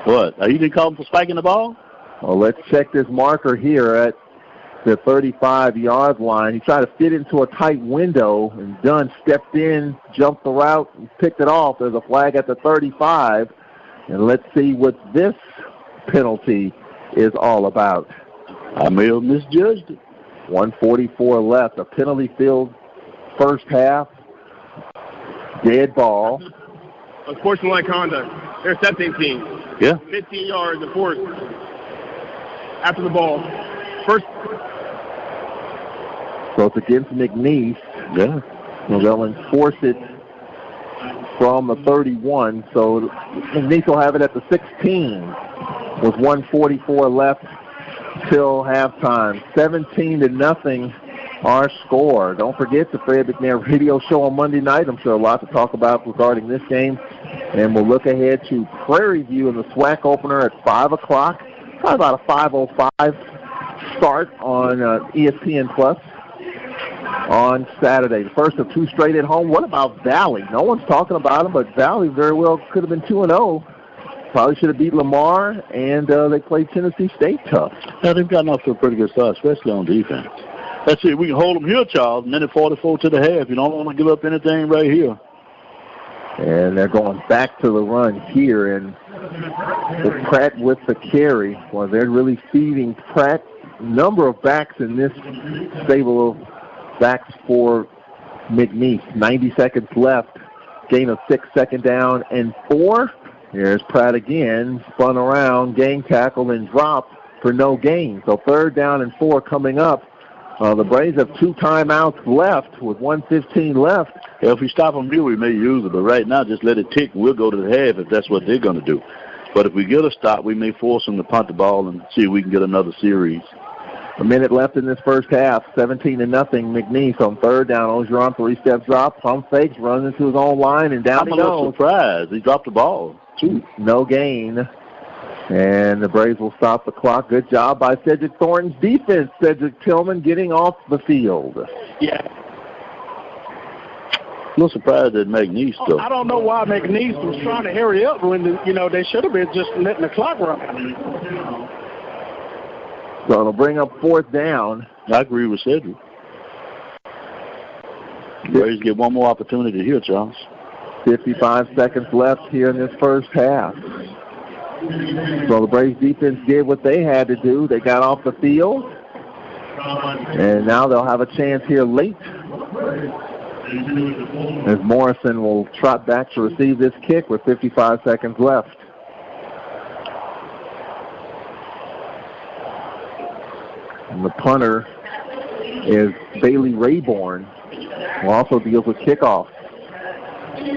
What? He didn't call him for spiking the ball? Well, let's check this marker here at the 35-yard line. He tried to fit into a tight window, and Dunn stepped in, jumped the route, and picked it off. There's a flag at the 35, and let's see what this penalty is all about. I may have misjudged it. 1:44 left. A penalty-filled first half. Dead ball. Unsportsmanlike conduct. They're 17. Yeah. 15 yards of force after the ball. First. So it's against McNeese. Yeah. So they'll enforce it from the 31. So McNeese will have it at the 16 with 1:44 left till halftime. 17-0 our score. Don't forget the Fred McNair radio show on Monday night. I'm sure a lot to talk about regarding this game. And we'll look ahead to Prairie View in the SWAC opener at 5 o'clock. Probably about a 5:05 start on ESPN Plus on Saturday. The first of 2 straight at home. What about Valley? No one's talking about them, but Valley very well could have been 2-0. Probably should have beat Lamar, and they played Tennessee State tough. Yeah, they've gotten off to a pretty good start, especially on defense. Let's see, we can hold them here, Charles. Minute 44 to the half. You don't want to give up anything right here. And they're going back to the run here, and Pratt with the carry. Well, they're really feeding Pratt. Number of backs in this stable of backs for McNeese. 90 seconds left. Gain of 6, second down and 4. Here's Pratt again, spun around, gang tackle, and dropped for no gain. So 3rd down and 4 coming up. The Braves have 2 timeouts left with 1:15 left. Yeah, if we stop them here, we may use it, but right now just let it tick. We'll go to the half if that's what they're going to do. But if we get a stop, we may force them to punt the ball and see if we can get another series. A minute left in this first half, 17-0. McNeese on 3rd down. Ogeron 3-step drop, pump fakes, runs into his own line, and down he goes. I'm a little surprised. He dropped the ball, too. No gain. And the Braves will stop the clock. Good job by Cedric Thornton's defense. Cedric Tillman getting off the field. Yeah. A little surprised at McNeese, though. I don't know why McNeese was trying to hurry up when, they should have been just letting the clock run. So it'll bring up 4th down. I agree with Cedric. The Braves get one more opportunity here, Charles. 55 seconds left here in this first half. So the Braves defense did what they had to do. They got off the field. And now they'll have a chance here late, as Morrison will trot back to receive this kick with 55 seconds left. And the punter is Bailey Rayborn, who also deals with kickoff.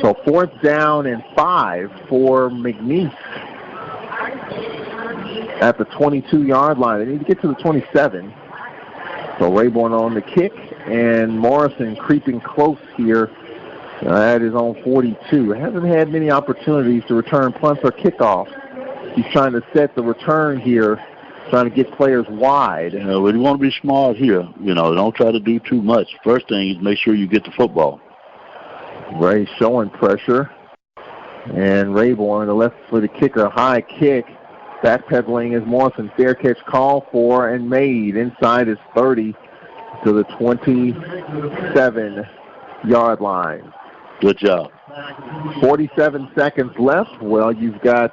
So 4th down and 5 for McNeese at the 22-yard line. They need to get to the 27. So Rayborn on the kick, and Morrison creeping close here at his own 42. Hasn't had many opportunities to return punts or kickoffs. He's trying to set the return here, trying to get players wide. We want to be smart here. Don't try to do too much. First thing is make sure you get the football. Ray showing pressure. And Rayborn, the left-footed kicker, high kick. Backpedaling is Morrison. Fair catch called for and made inside his 30 to the 27-yard line. Good job. 47 seconds left. Well, you've got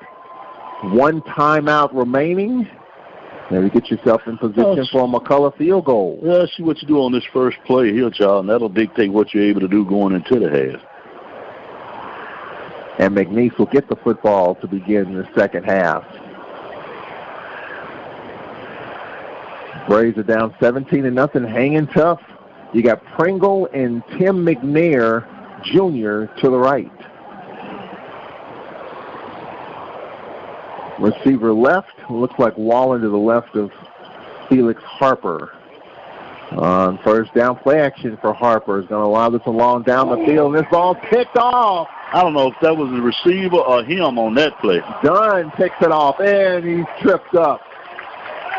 1 timeout remaining. Maybe get yourself in position for a McCullough field goal. Yeah, see what you do on this first play here, Charles, and that'll dictate what you're able to do going into the half. And McNeese will get the football to begin the second half. Braves are down 17-0, hanging tough. You got Pringle and Tim McNair Jr. to the right. Receiver left, looks like Wallen to the left of Felix Harper. On first down, play action for Harper is going to allow this along down the field. And this ball picked off. I don't know if that was the receiver or him on that play. Dunn picks it off, and he's tripped up.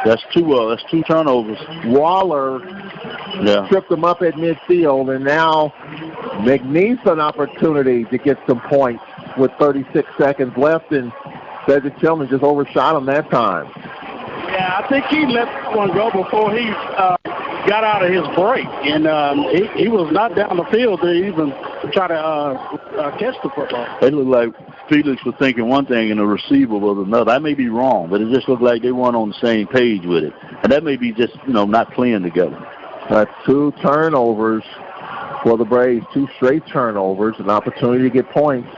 That's two turnovers. Waller tripped him up at midfield, and now McNeese an opportunity to get some points with 36 seconds left, and Cedric Tillman just overshot him that time. Yeah, I think he let one go before he got out of his break, and he was not down the field to even try to catch the football. It looked like Felix was thinking one thing and the receiver was another. I may be wrong, but it just looked like they weren't on the same page with it. And that may be just, not playing together. That's 2 turnovers for the Braves, 2 straight turnovers, an opportunity to get points.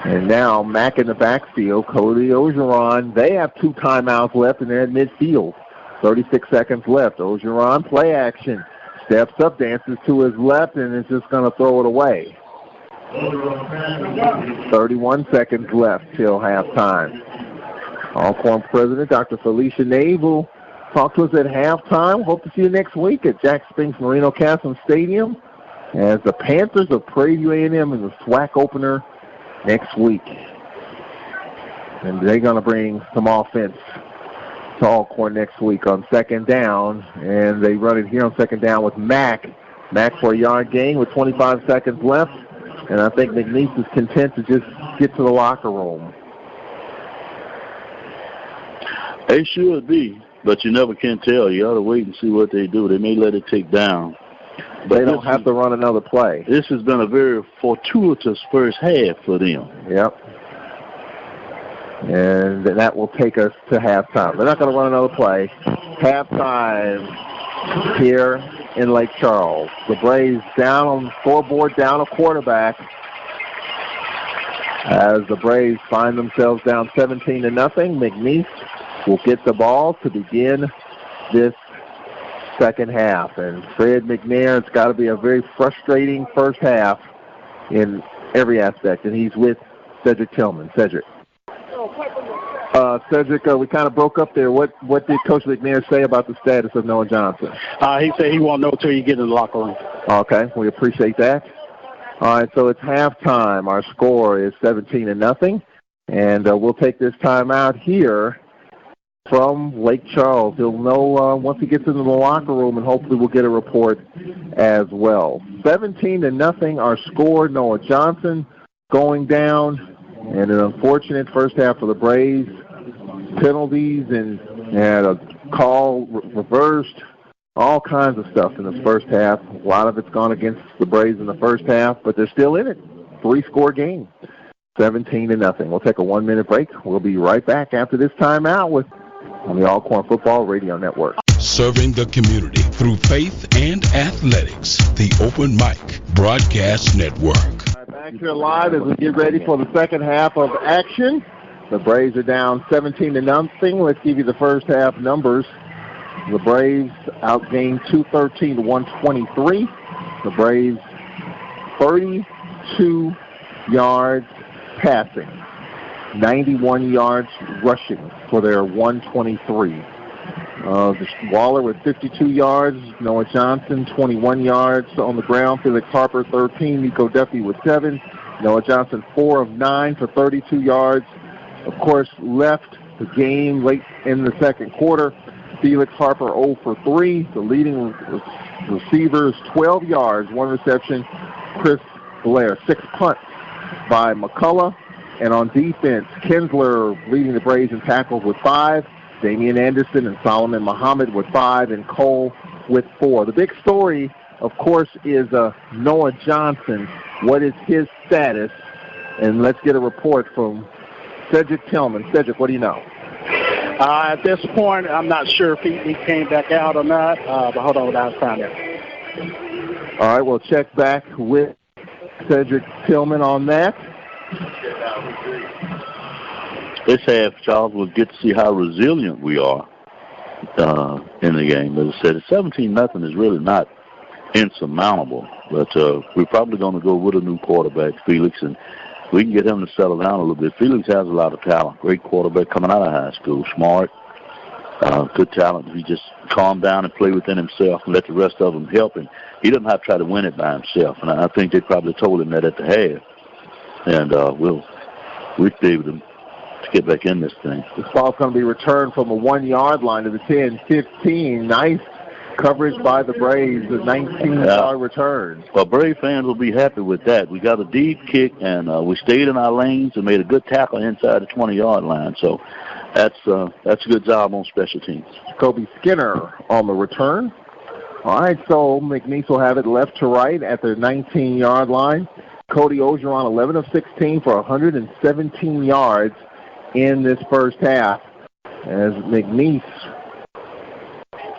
And now Mack in the backfield, Cody Ogeron. They have 2 timeouts left, and they're at midfield. 36 seconds left. Ogeron, play action. Steps up, dances to his left, and is just going to throw it away. 31 seconds left till halftime. Alcorn President Dr. Felicia Nave will talk to us at halftime. Hope to see you next week at Jack Spinks Marino Castle Stadium as the Panthers of Prairie View A&M in the SWAC opener next week. And they're going to bring some offense to Alcorn next week on second down. And they run it here on second down with Mack. Mack for a yard gain with 25 seconds left. And I think McNeese is content to just get to the locker room. They should be, but you never can tell. You ought to wait and see what they do. They may let it tick down. But they don't have to run another play. This has been a very fortuitous first half for them. Yep. And that will take us to halftime. They're not going to run another play. Halftime here in Lake Charles. The Braves down on the scoreboard, down a quarterback, as the Braves find themselves down 17-0. McNeese will get the ball to begin this second half. And Fred McNair, it's got to be a very frustrating first half in every aspect. And he's with Cedric Tillman. Cedric. Cedric, we kind of broke up there. What did Coach McNair say about the status of Noah Johnson? He said he won't know until you get in the locker room. Okay, we appreciate that. All right, so it's halftime. Our score is 17-0, and we'll take this time out here from Lake Charles. He'll know once he gets into the locker room, and hopefully we'll get a report as well. 17-0, our score. Noah Johnson going down, and an unfortunate first half for the Braves. Penalties and a call reversed, all kinds of stuff in this first half. A lot of it's gone against the Braves in the first half, but they're still in it. 3-score game, 17-0. We'll take a 1-minute break. We'll be right back after this timeout on the Alcorn Football Radio Network. Serving the community through faith and athletics. The Open Mic Broadcast Network. Right, back here live as we get ready for the second half of action. The Braves are down 17-0. Let's give you the first half numbers. The Braves outgained 213-123. The Braves 32 yards passing, 91 yards rushing for their 123. Waller with 52 yards. Noah Johnson 21 yards on the ground. Felix Harper 13. Nico Duffy with 7. Noah Johnson 4 of 9 for 32 yards. Of course, left the game late in the second quarter. Felix Harper 0 for 3. The leading receivers 12 yards, 1 reception. Chris Blair, 6 punts by McCullough. And on defense, Kinsler leading the Braves in tackles with 5. Damian Anderson and Solomon Muhammad with 5, and Cole with 4. The big story, of course, is Noah Johnson. What is his status? And let's get a report from Cedric Tillman. Cedric, what do you know? At this point, I'm not sure if he came back out or not, but hold on, I'll find out. All right, we'll check back with Cedric Tillman on that. This half, Charles, we'll get to see how resilient we are in the game. As I said, 17-0 is really not insurmountable, but we're probably going to go with a new quarterback, Felix, and we can get him to settle down a little bit. Felix has a lot of talent. Great quarterback coming out of high school, smart, Good talent. He just calm down and play within himself and let the rest of them help him. He doesn't have to try to win it by himself, and I think they probably told him that at the half. And we'll be able to get back in this thing. This ball's going to be returned from a 1-yard line to the 10-15. Nice coverage by the Braves, a 19-yard return. Well, Brave fans will be happy with that. We got a deep kick, and we stayed in our lanes and made a good tackle inside the 20-yard line. So that's a good job on special teams. Kobe Skinner on the return. All right, so McNeese will have it left to right at the 19-yard line. Cody Ogeron, 11 of 16 for 117 yards in this first half. As McNeese,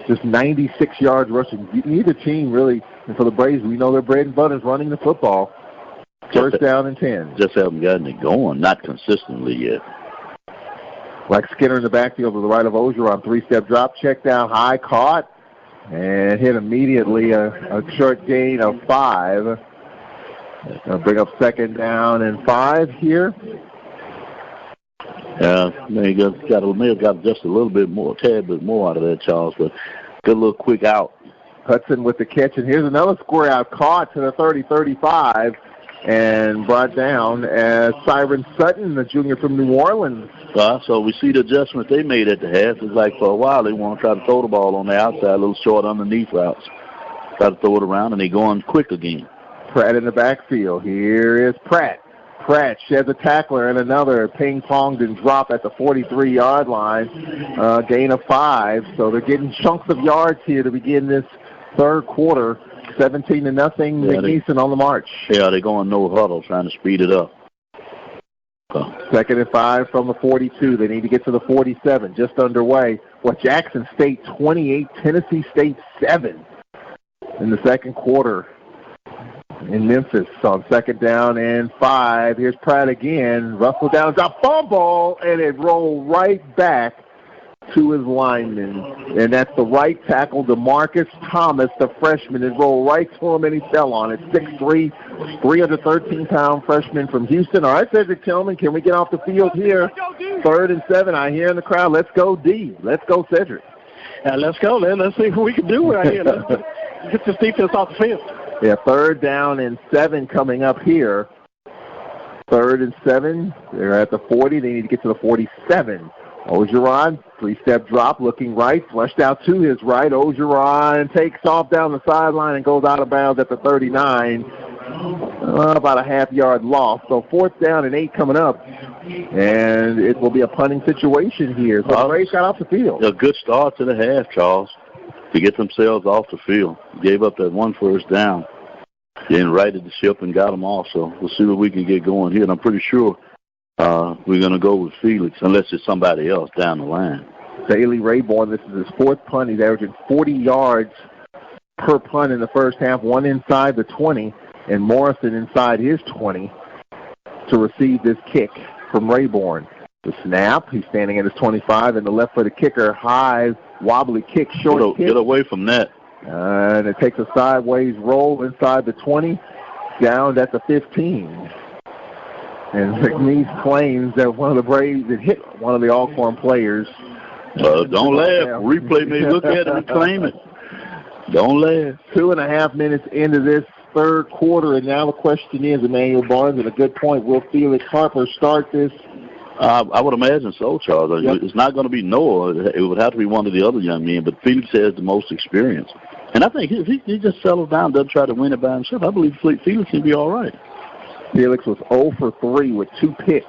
just 96 yards rushing. Neither team really, and for the Braves, we know their bread and butter is running the football. First down and 10. Just haven't gotten it going, not consistently yet. Like Skinner in the backfield to the right of Ogeron, 3-step drop, check down high, caught, and hit immediately a short gain of 5. Bring up second down and 5 here. May have got just a little bit more, a tad bit more out of that, Charles, but good little quick out. Hudson with the catch, and here's another square out, caught to the 30-35, and brought down as Cyron Sutton, the junior from New Orleans. So we see the adjustment they made at the half. It's like for a while they want to try to throw the ball on the outside, a little short underneath routes. Try to throw it around, and they're going quick again. Pratt in the backfield. Here is Pratt. Pratt sheds a tackler and another ping-ponged and drop at the 43-yard line. Gain of 5. So they're getting chunks of yards here to begin this third quarter. 17-0, McNeese on the march. Yeah, they're going no huddle, trying to speed it up. Second and 5 from the 42. They need to get to the 47, just underway. Jackson State 28, Tennessee State 7 in the second quarter. In Memphis on second down and 5. Here's Pratt again. Russell down, a fumble, and it rolled right back to his lineman. And that's the right tackle, DeMarcus Thomas, the freshman. It rolled right to him, and he fell on it. 6'3", 313-pound freshman from Houston. All right, Cedric Tillman, can we get off the field here? 3rd and 7. I hear in the crowd, let's go D. Let's go, Cedric. Let's go, man. Let's see what we can do right here. Let's get this defense off the field. Yeah, 3rd down and 7 coming up here. 3rd and 7. They're at the 40. They need to get to the 47. Ogeron, 3-step drop, looking right, flushed out to his right. Ogeron takes off down the sideline and goes out of bounds at the 39. About a half-yard loss. So 4th down and 8 coming up. And it will be a punting situation here. So the Braves got off the field. A good start to the half, Charles, to get themselves off the field. Gave up that 1 first down. Then righted the ship and got them off. So we'll see what we can get going here. And I'm pretty sure we're going to go with Felix unless it's somebody else down the line. Bailey Rayborn, this is his 4th punt. He's averaging 40 yards per punt in the first half, 1 inside the 20, and Morrison inside his 20 to receive this kick from Rayborn. The snap, he's standing at his 25, and the left-footed kicker, high, wobbly kick, short kick. Get away from that. And it takes a sideways roll inside the 20, down at the 15. And McNeese claims that one of the Braves had hit one of the Alcorn players. Don't laugh. Replay may look at it and claim it. Don't laugh. 2.5 minutes into this third quarter, and now the question is, Emmanuel Barnes, at a good point, will Felix Harper start this? I would imagine so, Charles. Yep. It's not going to be Noah. It would have to be one of the other young men, but Felix has the most experience. And I think if he just settles down, doesn't try to win it by himself, I believe Felix can be all right. Felix was 0 for 3 with 2 picks.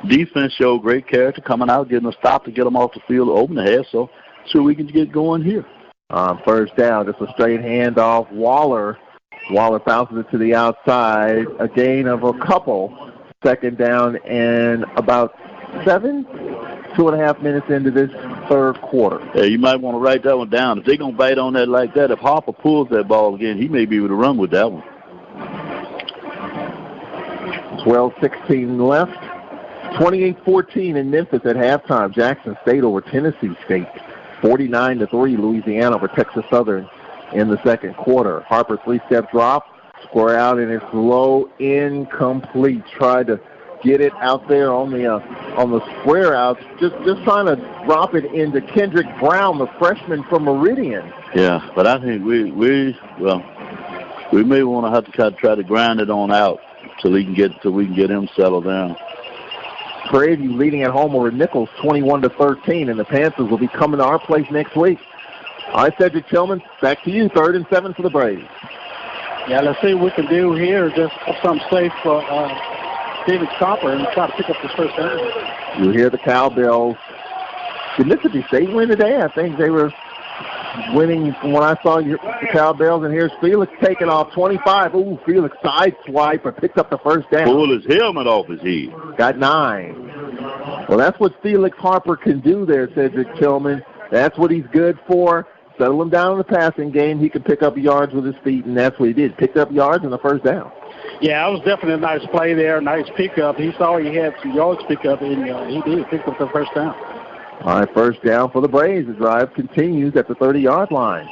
Defense showed great character, coming out, getting a stop to get them off the field, open the half, so we can get going here. First down, just a straight handoff. Waller bounces it to the outside, a gain of a couple. Second down and about 7, 2.5 minutes into this third quarter. Yeah, you might want to write that one down. If they're going to bite on that like that, if Harper pulls that ball again, he may be able to run with that one. 12:16 left. 28-14 in Memphis at halftime. Jackson State over Tennessee State. 49-3 Louisiana over Texas Southern in the second quarter. Harper 3-step drop. Square out, and it's low, incomplete. Tried to get it out there on the square out. Just trying to drop it into Kendrick Brown, the freshman from Meridian. Yeah, but I think we may want to have to try to grind it on out till we can get him settled down. Prairie View leading at home over Nichols 21-13, and the Panthers will be coming to our place next week. All right, Cedric Tillman, back to you. 3rd and 7 for the Braves. Yeah, let's see what we can do here. Just put something safe for David Copper and try to pick up this first down. You hear the cowbells. Did Mississippi State win today? I think they were winning from when I saw the cowbells. And here's Felix taking off 25. Ooh, Felix side swipe and picks up the first down. Pulled his helmet off his head. Got 9. Well, that's what Felix Harper can do there, Cedric Tillman. That's what he's good for. Settle him down in the passing game. He can pick up yards with his feet, and that's what he did. Picked up yards in the first down. Yeah, it was definitely a nice play there, nice pickup. He saw he had some yards pick up, and he did pick up the first down. All right, first down for the Braves. The drive continues at the 30-yard line.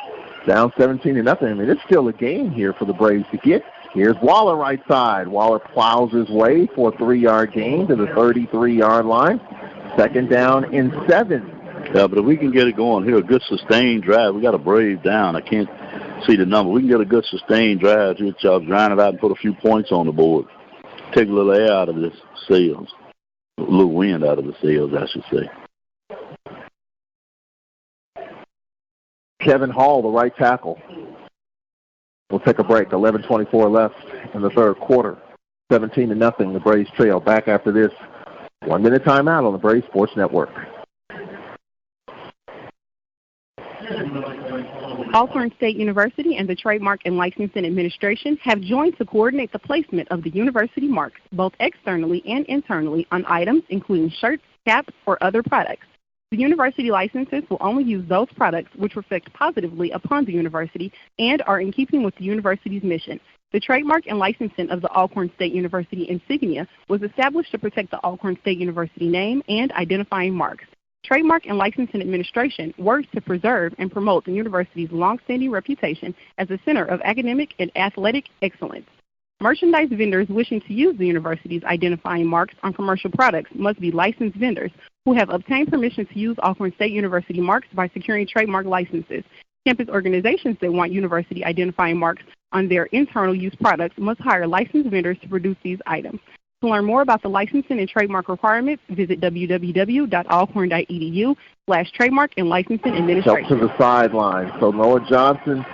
Down 17-0. I mean, it's still a game here for the Braves to get. Here's Waller right side. Waller plows his way for a 3-yard gain to the 33-yard line. 2nd down and 7. Yeah, but if we can get it going here, a good sustained drive. We got a Brave down. I can't see the number. We can get a good sustained drive. Y'all grind it out and put a few points on the board. Take a little air out of this sails. A little wind out of the sails, I should say. Kevin Hall, the right tackle. We'll take a break. 11:24 left in the 3rd quarter. 17-0. The Braves trail. Back after this 1-minute timeout on the Braves Sports Network. Alcorn State University and the Trademark and Licensing Administration have joined to coordinate the placement of the university marks, both externally and internally, on items including shirts, caps, or other products. The university licenses will only use those products which reflect positively upon the university and are in keeping with the university's mission. The trademark and licensing of the Alcorn State University insignia was established to protect the Alcorn State University name and identifying marks. Trademark and Licensing Administration works to preserve and promote the university's longstanding reputation as a center of academic and athletic excellence. Merchandise vendors wishing to use the university's identifying marks on commercial products must be licensed vendors who have obtained permission to use Alcorn State University marks by securing trademark licenses. Campus organizations that want university identifying marks on their internal use products must hire licensed vendors to produce these items. To learn more about the licensing and trademark requirements, visit www.alcorn.edu/trademark and licensing administration. Up to the sideline. So Noah Johnson.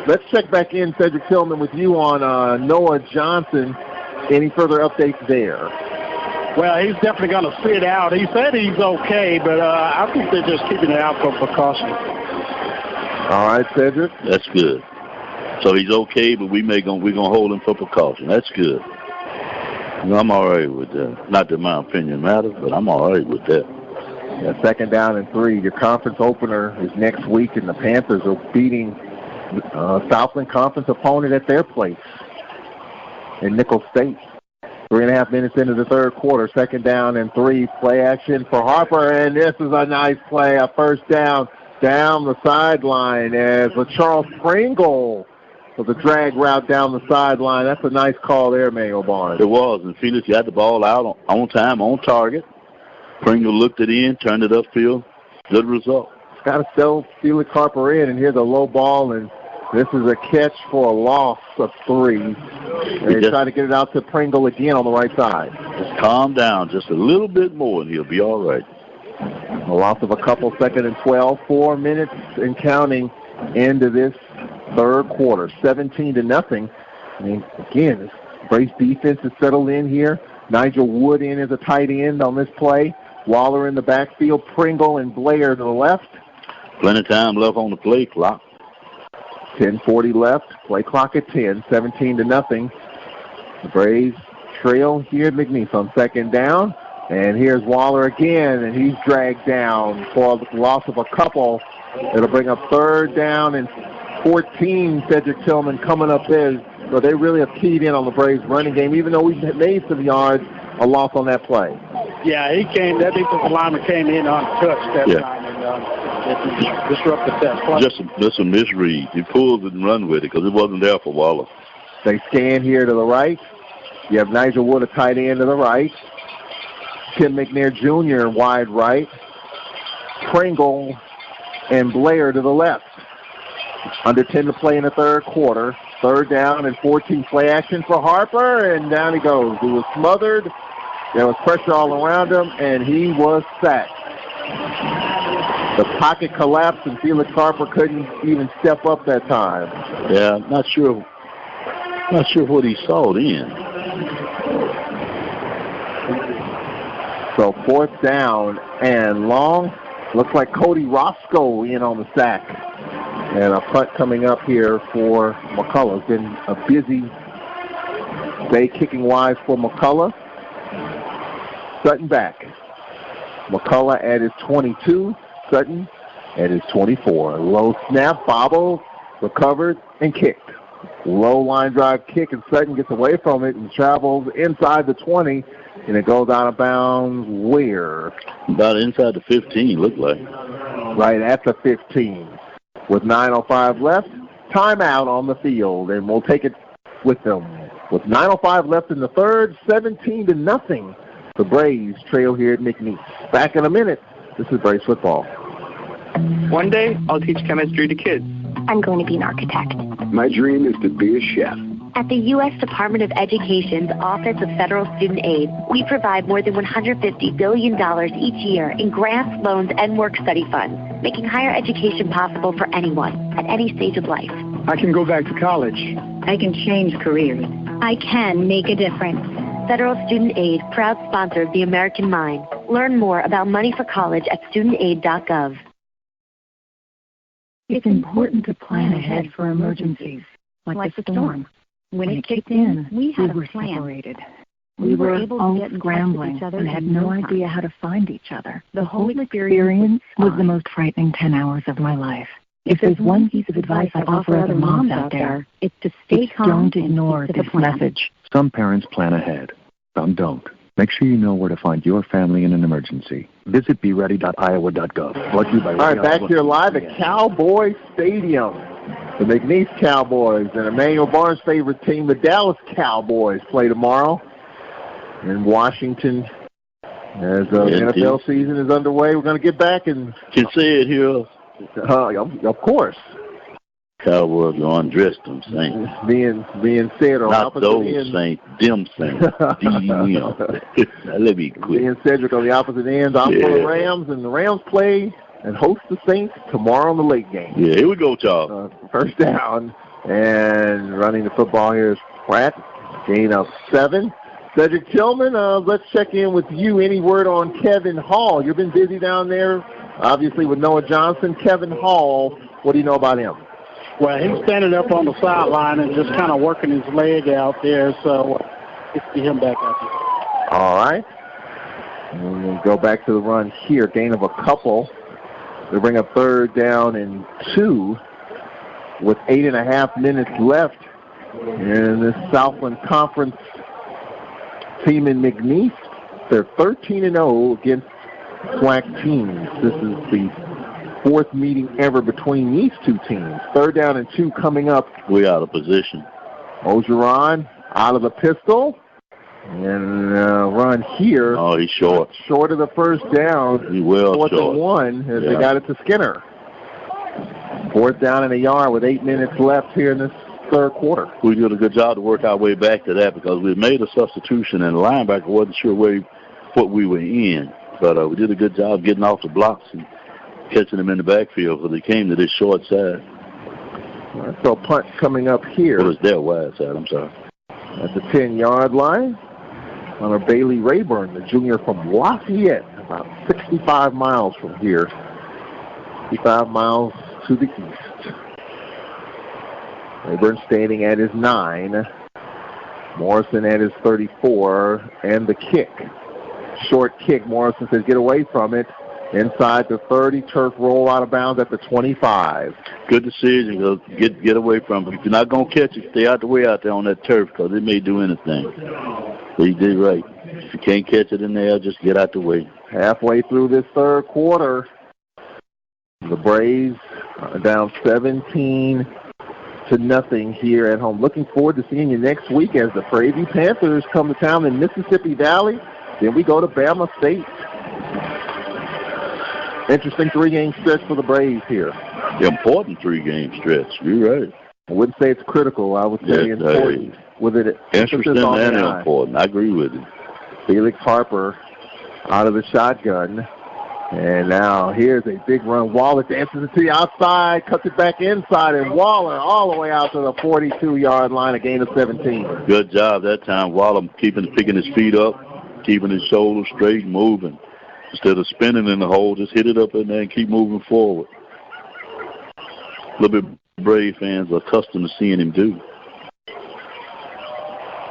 Let's check back in, Cedric Tillman, with you on Noah Johnson. Any further updates there? Well, he's definitely going to sit out. He said he's okay, but I think they're just keeping it out for precaution. All right, Cedric. That's good. So he's okay, but we're gonna hold him for precaution. That's good. I'm all right with that. Not that my opinion matters, but I'm all right with that. Yeah, 2nd down and 3. Your conference opener is next week, and the Panthers are beating Southland Conference opponent at their place in Nicholls State. 3.5 minutes into the 3rd quarter. 2nd down and 3. Play action for Harper, and this is a nice play. A first down the sideline as Charles Pringle with a drag route down the sideline. That's a nice call there, Mayo Barnes. It was, and Felix got the ball out on time, on target. Pringle looked it in, turned it upfield. Good result. It's got to sell Felix Harper in, and here's a low ball, and this is a catch for a loss of 3. They try to get it out to Pringle again on the right side. Just calm down just a little bit more, and he'll be all right. A loss of a couple, 2nd and 12. 4 minutes and counting into this 3rd quarter. 17-0. I mean, again, this Braves defense is settled in here. Nigel Wood in as a tight end on this play. Waller in the backfield. Pringle and Blair to the left. Plenty of time left on the play clock. 10:40 left. Play clock at 10. 17-0. The Braves trail here at McNeese on 2nd down. And here's Waller again, and he's dragged down for the loss of a couple. It'll bring up 3rd down and 14. Cedric Tillman coming up there. So they really have keyed in on the Braves running game, even though we made some yards, a loss on that play. Yeah, that defensive lineman came in untouched that time and it disrupted that play. Just a misread. He pulled it and run with it because it wasn't there for Waller. They scan here to the right. You have Nigel Wood, a tight end to the right. Tim McNair Jr. wide right. Pringle and Blair to the left. Under 10 to play in the third quarter. Third down and 14. Play action for Harper, and down he goes. He was smothered. There was pressure all around him, and he was sacked. The pocket collapsed, and Felix Harper couldn't even step up that time. Yeah, not sure what he saw then. So fourth down and long. Looks like Cody Roscoe in on the sack. And a punt coming up here for McCullough. It's been a busy day kicking-wise for McCullough. Sutton back. McCullough at his 22. Sutton at his 24. Low snap, bobble, recovered, and kicked. Low line drive kick, and Sutton gets away from it and travels inside the 20, and it goes out of bounds where? About inside the 15, looked like. Right at the 15. With 9:05 left, timeout on the field, and we'll take it with them. With 9:05 left in the third, 17-0. The Braves trail here at McNeese. Back in a minute. This is Braves football. One day, I'll teach chemistry to kids. I'm going to be an architect. My dream is to be a chef. At the U.S. Department of Education's Office of Federal Student Aid, we provide more than $150 billion each year in grants, loans, and work-study funds, making higher education possible for anyone at any stage of life. I can go back to college. I can change careers. I can make a difference. Federal Student Aid, proud sponsor of the American Mind. Learn more about money for college at studentaid.gov. It's important to plan ahead for emergencies, like the storm. When it kicked in, we were separated. We were all scrambling and had no idea how to find each other. The whole experience was the most frightening 10 hours of my life. If there's one piece of advice I offer other moms out there, it's to stay calm. Don't ignore this message. Some parents plan ahead. Some don't. Make sure you know where to find your family in an emergency. Visit beready.iowa.gov. Brought to you by All right, back here live at Cowboy Stadium. The McNeese Cowboys and Emmanuel Barnes' favorite team, the Dallas Cowboys, play tomorrow in Washington. As the NFL season is underway, we're going to get back and... Can say it here. Of course. Cowboys are undressed them Saints. Being said on not those end. Saints, them Saints. Let me quit. Being Cedric on the opposite end. I'm for the Rams, and the Rams play and host the Saints tomorrow in the late game. Yeah, here we go, Charles. First down, and running the football here is Pratt. Gain of 7. Cedric Tillman, let's check in with you. Any word on Kevin Hall? You've been busy down there, obviously, with Noah Johnson. Kevin Hall, what do you know about him? Well, he's standing up on the sideline and just kind of working his leg out there, so let's see him back out there. All right. And we'll go back to the run here. Gain of a couple. They bring up third down and 2 with 8.5 minutes left in this Southland Conference team in McNeese. They're 13-0 against SWAC teams. This is the 4th meeting ever between these two teams. Third down and 2 coming up. We out of position. Ogeron out of the pistol. And run here. Oh, he's short. Short of the first down. He will 4th short. and 1 as they got it to Skinner. 4th down and a yard with 8 minutes left here in this third quarter. We did a good job to work our way back to that because we made a substitution and the linebacker wasn't sure what we were in. But we did a good job getting off the blocks and catching them in the backfield because they came to this short side. All right, so punt coming up here. Well, it's their wide side, I'm sorry. At the 10-yard line. Hunter Bailey Rayburn, the junior from Lafayette, about 65 miles from here. 65 miles to the east. Rayburn standing at his 9. Morrison at his 34. And the kick. Short kick. Morrison says get away from it. Inside the 30, turf roll out of bounds at the 25. Good decision. Get away from it. If you're not going to catch it, stay out the way out there on that turf because it may do anything. So you did right. If you can't catch it in there, just get out the way. Halfway through this third quarter, the Braves are down 17-0 0 here at home. Looking forward to seeing you next week as the Prairie View Panthers come to town in Mississippi Valley. Then we go to Bama State. Interesting 3-game stretch for the Braves here. Important 3-game stretch. You're right. I wouldn't say it's critical. I would say important. With it, interesting and important. I agree with you. Felix Harper out of the shotgun. And now here's a big run. Waller dances it to the outside, cuts it back inside, and Waller all the way out to the 42-yard line, a gain of 17. Good job that time. Waller picking his feet up, keeping his shoulders straight, moving. Instead of spinning in the hole, just hit it up in there and keep moving forward. A little bit Brave fans are accustomed to seeing him do.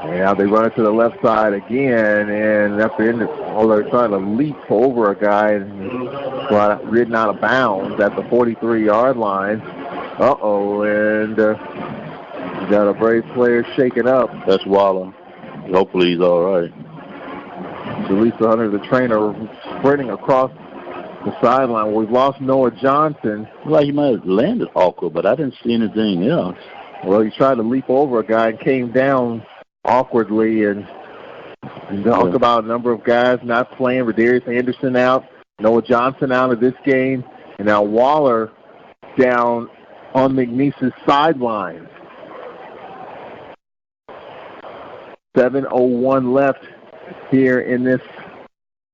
And now they run it to the left side again, and after they're trying to leap over a guy and got ridden out of bounds at the 43-yard line. And you got a Brave player shaken up. That's Waller. Hopefully he's all right. Lisa Hunter, the trainer, sprinting across the sideline. We've lost Noah Johnson. Well, he might have landed awkward, but I didn't see anything else. Well, he tried to leap over a guy and came down awkwardly, and talk about a number of guys not playing. Rodarius Anderson out, Noah Johnson out of this game, and now Waller down on McNeese's sideline. 7:01 left here in this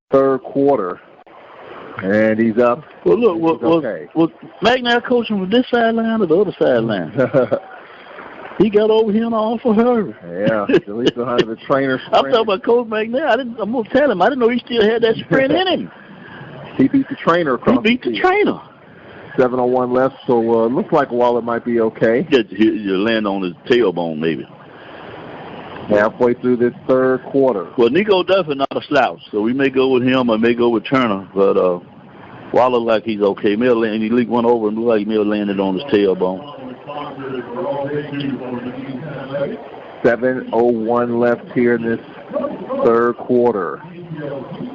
third quarter, and he's up. Well, look, okay. was McNair coaching from this sideline or the other sideline? He got over here and all for her. Yeah, Lisa Hunter, the trainer. I'm talking about Coach McNair. I'm going to tell him. I didn't know he still had that sprint in him. He beat the trainer across. He beat the trainer. 7:01 left, so looks like Waller might be okay. You land on his tailbone maybe. Halfway through this third quarter. Well, Nico Duffy not a slouch, so we may go with him or may go with Turner, but Waller like he's okay. He leaked one over and looked like he may have landed on his tailbone. 7:01 left here in this third quarter.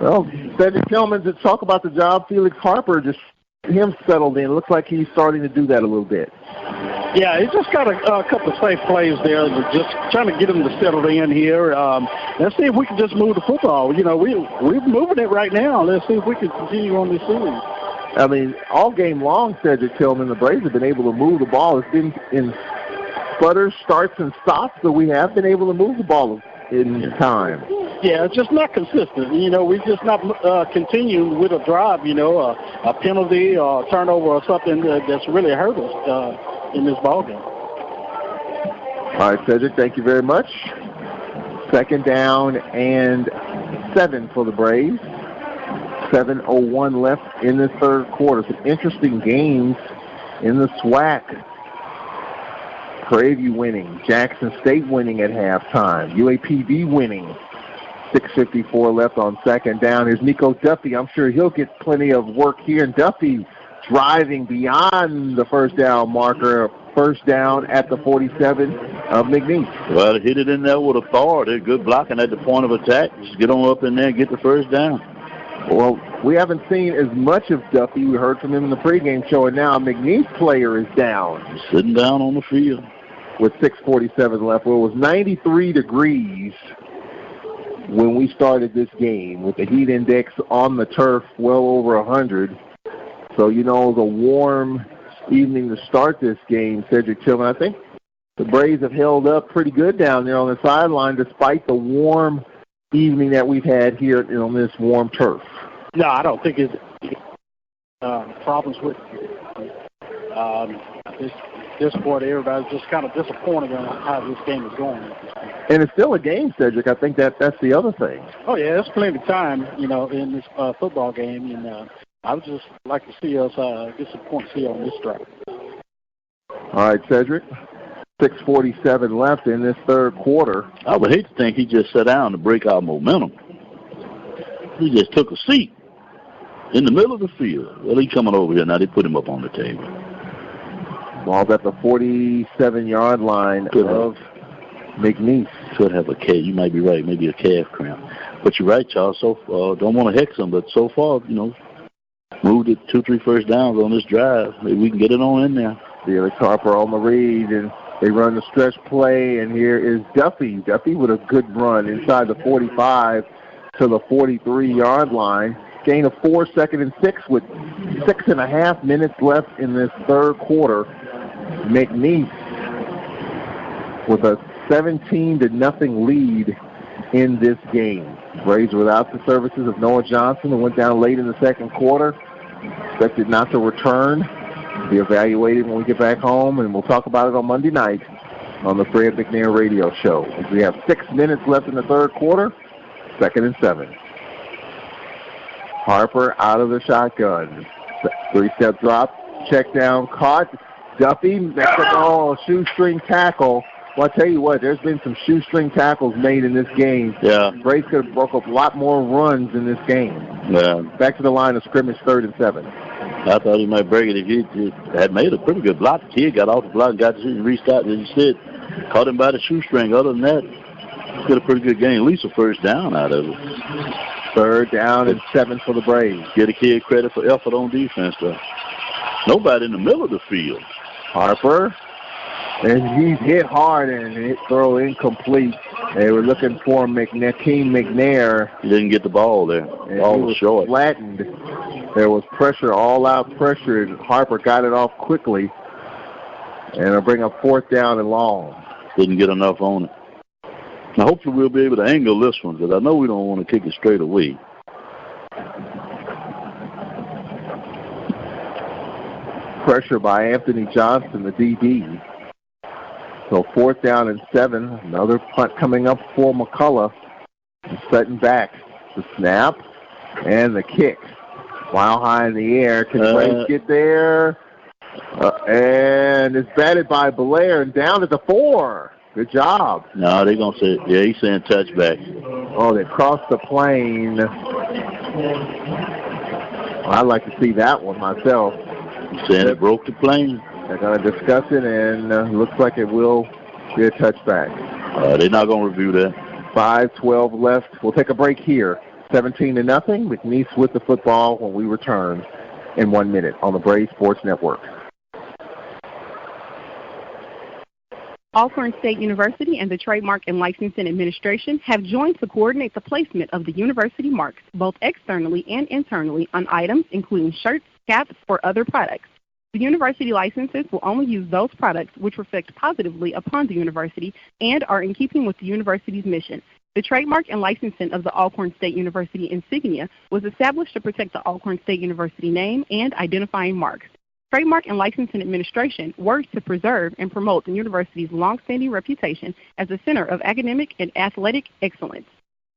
Well, Cedric Tillman, to talk about the job, Felix Harper, just him settled in. Looks like he's starting to do that a little bit. Yeah, he just got a couple of safe plays there, just trying to get him to settle in here. Let's see if we can just move the football. You know, we're moving it right now. Let's see if we can continue on this series. I mean, all game long, Cedric Tillman, the Braves have been able to move the ball. It's been in sputters, starts, and stops, but we have been able to move the ball in time. Yeah, it's just not consistent. You know, we're just not continuing with a drive, you know, a penalty or a turnover or something that's really hurt us in this ballgame. All right, Cedric, thank you very much. 2nd down and 7 for the Braves. 7:01 left in this third quarter. Some interesting games in the SWAC. Prairie View winning. Jackson State winning at halftime. UAPB winning. 6:54 left on 2nd down. Here's Nico Duffy. I'm sure he'll get plenty of work here. And Duffy driving beyond the first down marker. First down at the 47 of McNeese. Well, hit it in there with authority. Good blocking at the point of attack. Just get on up in there and get the first down. Well, we haven't seen as much of Duffy. We heard from him in the pregame show, and now a McNeese player is down. Sitting down on the field. With 6:47 left. Well, it was 93 degrees when we started this game, with the heat index on the turf well over 100. So, you know, it was a warm evening to start this game, Cedric Tillman. I think the Braves have held up pretty good down there on the sideline despite the warm evening that we've had here on this warm turf. No, I don't think it's problems with this point. Everybody's just kind of disappointed on how this game is going. And it's still a game, Cedric. I think that's the other thing. Oh, yeah, there's plenty of time, you know, in this football game. And I would just like to see us get some points here on this drive. All right, Cedric. 6:47 left in this third quarter. I would hate to think he just sat down to break our momentum. He just took a seat in the middle of the field. Well, he's coming over here now. They put him up on the table. Ball's at the 47-yard line of McNeese. Could have a calf. You might be right. Maybe a calf cramp. But you're right, Charles. So don't want to hex him, but so far, you know, moved it 2-3 first downs on this drive. Maybe we can get it on in there. Felix Harper on the read, and They run the stretch play, and here is Duffy. Duffy with a good run inside the 45 to the 43-yard line. Gain of 4, 2nd and 6 with 6.5 minutes left in this third quarter. McNeese with a 17-0 lead in this game. Braves without the services of Noah Johnson, who went down late in the second quarter. Expected not to return. Be evaluated when we get back home, and we'll talk about it on Monday night on the Fred McNair Radio Show. We have 6 minutes left in the third quarter, 2nd and 7. Harper out of the shotgun. 3-step drop, check down, caught. Duffy, that's a shoestring tackle. Well, I tell you what, there's been some shoestring tackles made in this game. Yeah. Braves could have broke up a lot more runs in this game. Yeah. Back to the line of scrimmage, 3rd and 7. I thought he might break it. If he had made a pretty good block, the kid got off the block and got to restart. As you said, caught him by the shoestring. Other than that, he got a pretty good game. At least a first down out of it. 3rd down and 7 for the Braves. Get a kid credit for effort on defense, though. Nobody in the middle of the field. Harper. And he's hit hard, and hit throw incomplete. They were looking for McNair. He didn't get the ball there. Ball was short. Flattened. There was pressure, all-out pressure, and Harper got it off quickly. And it'll bring up 4th down and long. Didn't get enough on it. Now, hopefully we'll be able to angle this one, because I know we don't want to kick it straight away. Pressure by Anthony Johnson, the DB. So 4th down and 7. Another punt coming up for McCullough. Setting back. The snap and the kick. While high in the air. Can Braves get there? And it's batted by Belair and down at the 4. Good job. No, they're going to say, yeah, he's saying touchback. Oh, they crossed the plane. I'd like to see that one myself. He's saying it broke the plane. They're going to discuss it, and looks like it will be a touchback. They're not going to review that. 5:12 left. We'll take a break here. 17-0. McNeese with the football when we return in 1 minute on the Braves Sports Network. Alcorn State University and the Trademark and Licensing Administration have joined to coordinate the placement of the university marks, both externally and internally, on items including shirts, caps, or other products. The university licenses will only use those products which reflect positively upon the university and are in keeping with the university's mission. The trademark and licensing of the Alcorn State University insignia was established to protect the Alcorn State University name and identifying marks. Trademark and Licensing Administration works to preserve and promote the university's longstanding reputation as a center of academic and athletic excellence.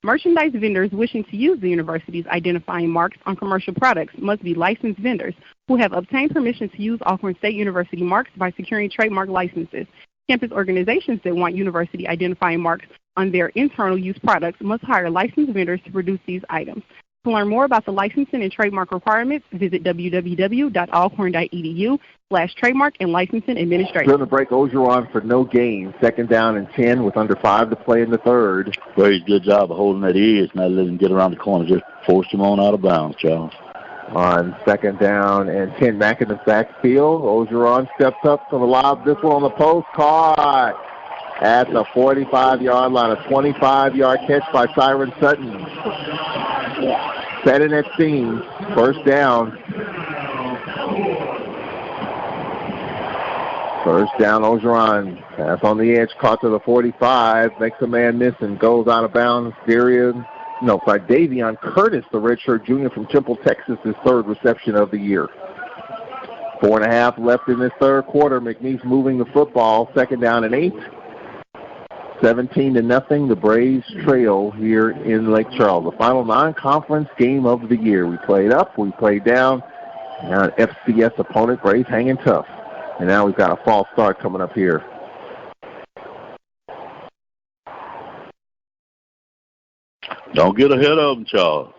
Merchandise vendors wishing to use the university's identifying marks on commercial products must be licensed vendors who have obtained permission to use Alcorn State University marks by securing trademark licenses. Campus organizations that want university identifying marks on their internal use products must hire licensed vendors to produce these items. To learn more about the licensing and trademark requirements, visit www.alcorn.edu/trademark and licensing administration. During the break, Ogeron for no gain. 2nd down and 10 with under 5 to play in the 3rd. Very good job of holding that edge, not letting him get around the corner. Just forced him on out of bounds, Charles. On 2nd down and 10, back in the backfield. Ogeron steps up to the lob. This one on the post. Caught at the 45-yard line. A 25-yard catch by Siren Sutton. Setting at seam. 1st down. 1st down, Ogeron. Pass on the edge, caught to the 45. Makes a man miss and goes out of bounds. Davion Curtis, the redshirt junior from Temple, Texas, his 3rd reception of the year. 4.5 left in this 3rd quarter. McNeese moving the football. 2nd down and 8. 17-0, the Braves trail here in Lake Charles. The final non-conference game of the year. We played up, we played down. Now an FCS opponent, Braves hanging tough. And now we've got a false start coming up here. Don't get ahead of them, Charles.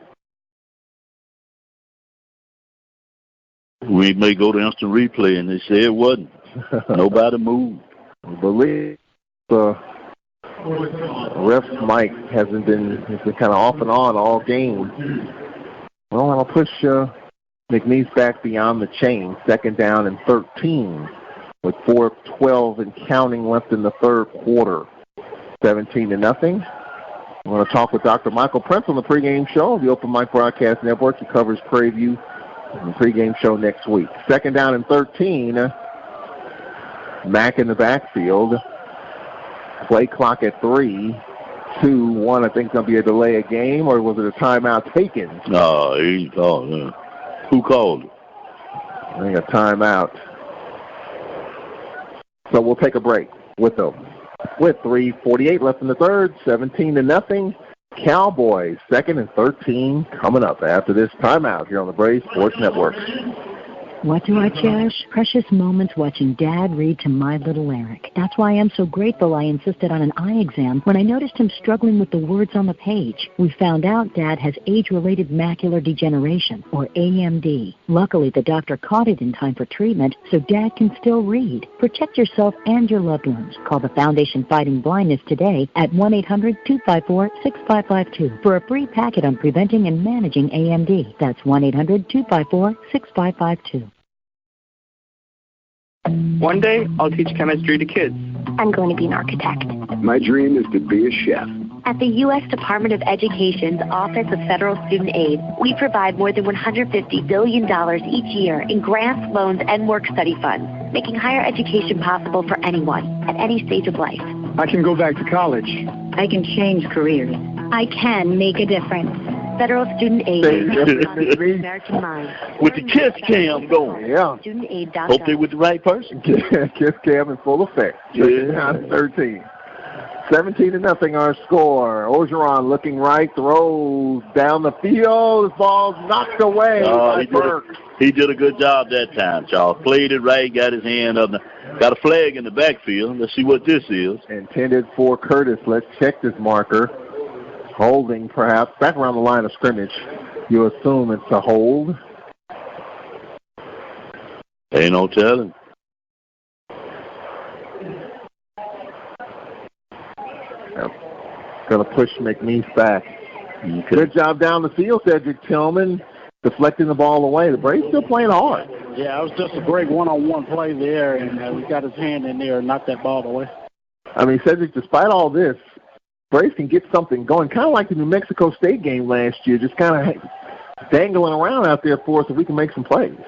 We may go to instant replay, and they say it wasn't. Nobody moved. I believe ref Mike has been kind of off and on all game. Well, I'll push McNeese back beyond the chain. 2nd down and 13. with 4:12 and counting left in the third quarter. 17-0. I'm going to talk with Dr. Michael Prince on the pregame show of the Open Mic Broadcast Network. He covers Prairie View on the pregame show next week. 2nd down and 13. Mack in the backfield. Play clock at 3. 2-1. I think it's going to be a delay of game, or was it a timeout taken? No, he called it. Who called it? I think a timeout. So we'll take a break with them. With 3:48 left in the third, 17-0. Cowboys, 2nd and 13 coming up after this timeout here on the Braves Sports Network. What do I cherish? Precious moments watching Dad read to my little Eric. That's why I'm so grateful I insisted on an eye exam when I noticed him struggling with the words on the page. We found out Dad has age-related macular degeneration, or AMD. Luckily, the doctor caught it in time for treatment, so Dad can still read. Protect yourself and your loved ones. Call the Foundation Fighting Blindness today at 1-800-254-6552 for a free packet on preventing and managing AMD. That's 1-800-254-6552. One day, I'll teach chemistry to kids. I'm going to be an architect. My dream is to be a chef. At the U.S. Department of Education's Office of Federal Student Aid, we provide more than $150 billion each year in grants, loans, and work-study funds, making higher education possible for anyone at any stage of life. I can go back to college. I can change careers. I can make a difference. Federal Student Aid American Mind. With the KISS cam going. Yeah. StudentAid.gov. Hope they're with the right person. KISS cam in full effect. 13. 17-0 our score. Ogeron looking right, throws down the field. This ball's knocked away by Burke. He did a good job that time, Charles. Played it right, got his hand up. Got a flag in the backfield. Let's see what this is. Intended for Curtis. Let's check this marker. Holding, perhaps, back around the line of scrimmage. You assume it's a hold. Ain't no telling. Going to push McNeese back. Okay. Good job down the field, Cedric Tillman, deflecting the ball away. The Braves still playing hard. Yeah, it was just a great one-on-one play there, and he got his hand in there and knocked that ball away. I mean, Cedric, despite all this, Braves can get something going, kind of like the New Mexico State game last year, just kind of dangling around out there for us if we can make some plays.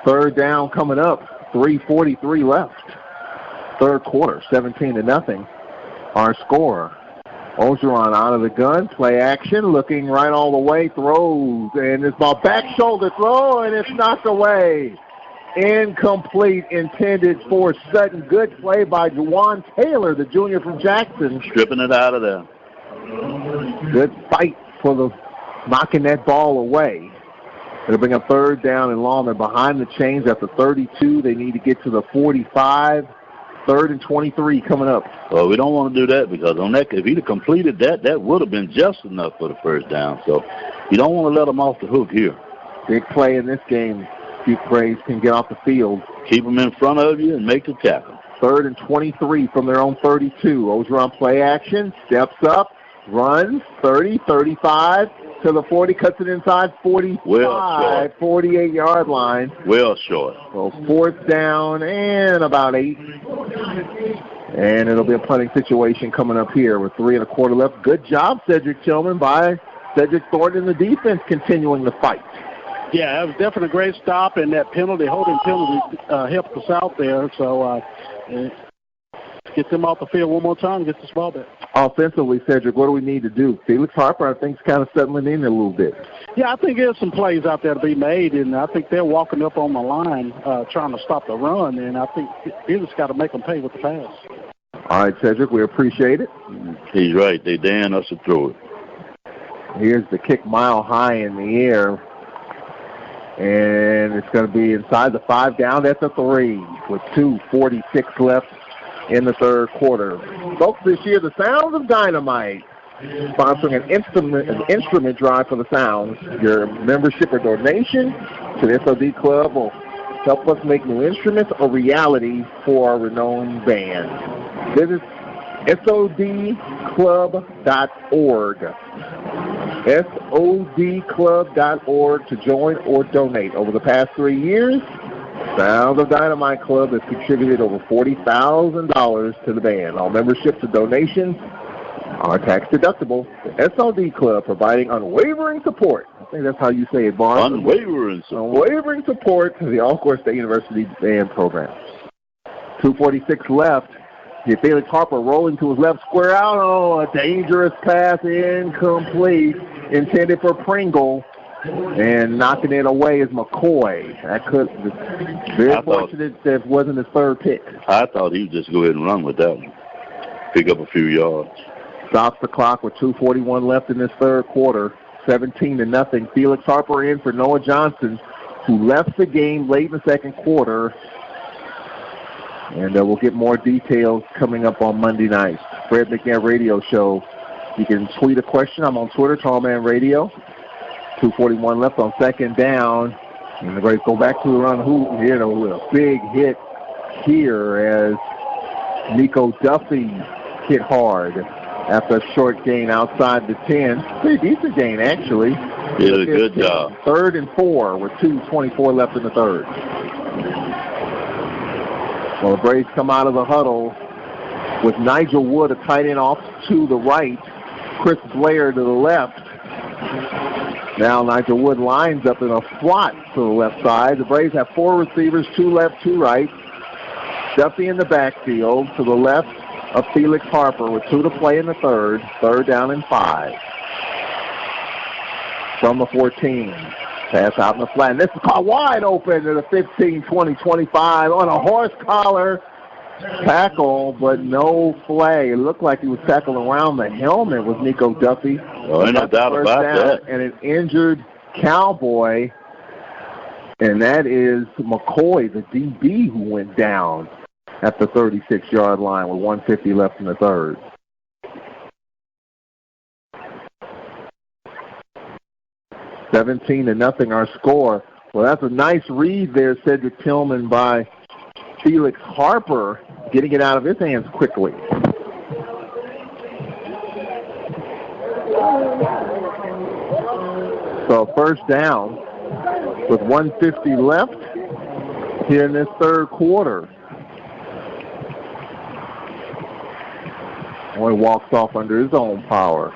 3rd down coming up, 3:43 left. Third quarter, 17-0. Our score. Ogeron out of the gun, play action, looking right all the way, throws, and this ball back shoulder throw, and it's knocked away. Incomplete, intended for Sutton. Good play by Juwan Taylor, the junior from Jackson. Stripping it out of there. Good fight for the knocking that ball away. It'll bring a 3rd down and long. They're behind the chains at the 32. They need to get to the 45. 3rd and 23 coming up. Well, we don't want to do that because on that, if he'd have completed that, that would have been just enough for the 1st down. So you don't want to let him off the hook here. Big play in this game. If Braves can get off the field. Keep them in front of you and make the tackle. 3rd and 23 from their own 32. Ogeron play action, steps up, runs, 30, 35, to the 40, cuts it inside, 45, 48-yard line. Well short. So 4th down and about 8. And it'll be a punting situation coming up here with 3 1/4 left. Good job, Cedric Tillman, by Cedric Thornton and the defense continuing the fight. Yeah, it was definitely a great stop, and that holding penalty helped us out there. So get them off the field one more time and get this ball back. Offensively, Cedric, what do we need to do? Felix Harper, I think, is kind of settling in a little bit. Yeah, I think there's some plays out there to be made, and I think they're walking up on the line trying to stop the run, and I think Felix got to make them pay with the pass. All right, Cedric, we appreciate it. He's right. They daring us to throw it. Here's the kick mile high in the air. And it's going to be inside the 5, down at the 3 with 2:46 left in the third quarter. Folks, this year, the Sounds of Dynamite, sponsoring an instrument drive for the Sounds. Your membership or donation to the SOD Club will help us make new instruments a reality for our renowned band. Visit SODclub.org. SODclub.org to join or donate. Over the past 3 years, Sound of Dynamite Club has contributed over $40,000 to the band. All memberships and donations are tax deductible. The SOD Club providing unwavering support. I think that's how you say it, Barnes. Unwavering support. Unwavering support to the Alcorn State University band program. 2:46 left. Felix Harper rolling to his left, square out. Oh, a dangerous pass, incomplete, intended for Pringle. And knocking it away is McCoy. That could very fortunate that it wasn't his third pick. I thought he would just go ahead and run with that one. Pick up a few yards. Stops the clock with 2:41 left in this third quarter. 17-0. Felix Harper in for Noah Johnson, who left the game late in the second quarter. And we'll get more details coming up on Monday night. Fred McNair Radio Show. You can tweet a question. I'm on Twitter, Tallman Radio. 2:41 left on second down. And the Braves go back to the run. A big hit here as Nico Duffy hit hard after a short gain outside the 10. Pretty decent gain, actually. Did a good job. 3rd and 4 with 2:24 left in the third. Well, the Braves come out of the huddle with Nigel Wood, a tight end, off to the right. Chris Blair to the left. Now Nigel Wood lines up in a slot to the left side. The Braves have 4 receivers, 2 left, 2 right. Duffy in the backfield to the left of Felix Harper with 2 to play in the third. 3rd down and 5. From the 14. Pass out in the flat. And this is caught wide open to the 15, 20, 25 on a horse collar tackle, but no flag. It looked like he was tackled around the helmet with Nico Duffy. Oh, ain't no doubt about that. And an injured Cowboy, and that is McCoy, the DB, who went down at the 36-yard line with 1:50 left in the third. $17-0 our score. Well, that's a nice read there, Cedric Tillman, by Felix Harper, getting it out of his hands quickly. So first down with 1:50 left here in this third quarter. Boy walks off under his own power.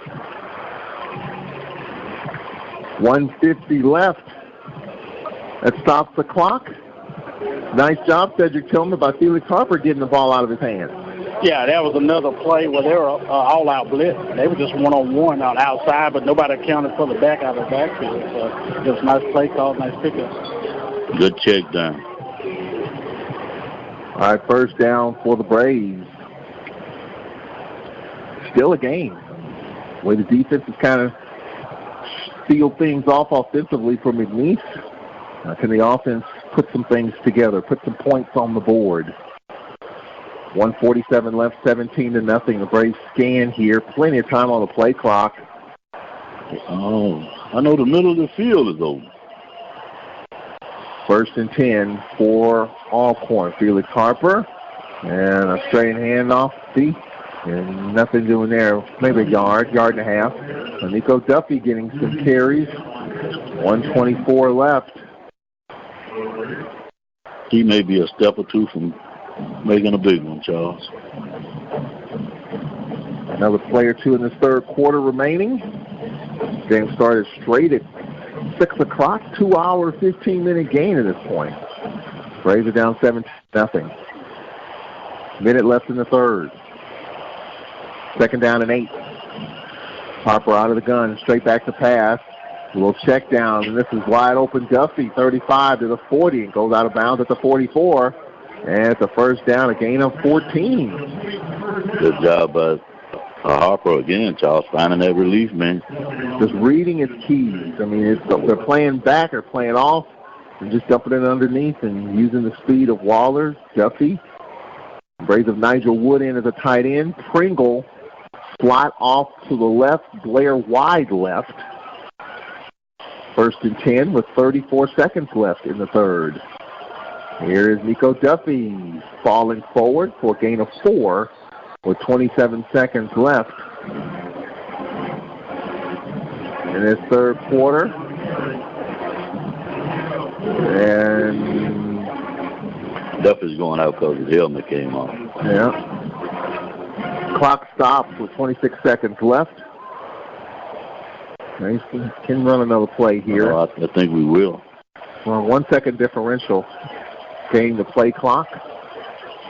1:50 left. That stops the clock. Nice job, Cedric Tillman, by Felix Harper getting the ball out of his hands. Yeah, that was another play where they were all-out blitz. They were just one-on-one out outside, but nobody accounted for the back out of the backfield. So it was a nice play call, nice pickup. Good check down. All right, first down for the Braves. Still a game. The way the defense is kind of sealed things off offensively for McNeese. Can the offense put some things together, put some points on the board? 1:47 left, 17-0. The Braves scan here. Plenty of time on the play clock. Oh, I know the middle of the field is open. 1st and 10 for Alcorn. Felix Harper. And a straight handoff. And nothing doing there. Maybe a yard and a half. So Nico Duffy getting some carries. 1:24 left. He may be a step or two from making a big one, Charles. Another play or two in this third quarter remaining. Game started straight at 6 o'clock. 2-hour, 15-minute game at this point. Braves are down 7-0. Minute left in the third. 2nd down and 8. Harper out of the gun, straight back to pass. A little check down, and this is wide open Duffy, 35 to the 40, and goes out of bounds at the 44. And it's a first down, a gain of 14. Good job by Harper again, Charles, finding that relief, man. Just reading his keys. I mean, they're playing back or playing off, and just dumping it underneath and using the speed of Waller, Duffy. Braves of Nigel Wood in as a tight end. Pringle slot off to the left, Blair wide left. 1st and 10 with 34 seconds left in the third. Here is Nico Duffy falling forward for a gain of 4 with 27 seconds left in this third quarter. And Duffy's going out because his helmet came off. Yeah. Clock stops with 26 seconds left. He can run another play here. I think we will. Well, 1 second differential. Game the play clock.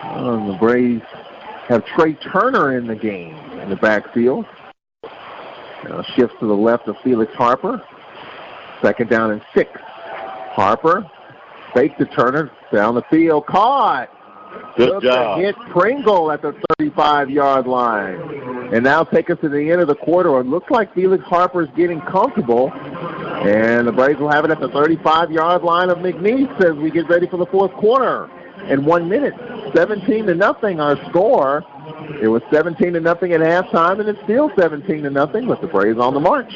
The Braves have Trey Turner in the game in the backfield. Shifts to the left of Felix Harper. 2nd down and 6. Harper fakes to Turner down the field. Caught. Good job. Hit Pringle at the 35-yard line. And now take us to the end of the quarter. It looks like Felix Harper's getting comfortable. And the Braves will have it at the 35-yard line of McNeese as we get ready for the fourth quarter. In 1 minute, 17-0 our score. It was 17-0 at halftime, and it's still 17-0, but the Braves on the march.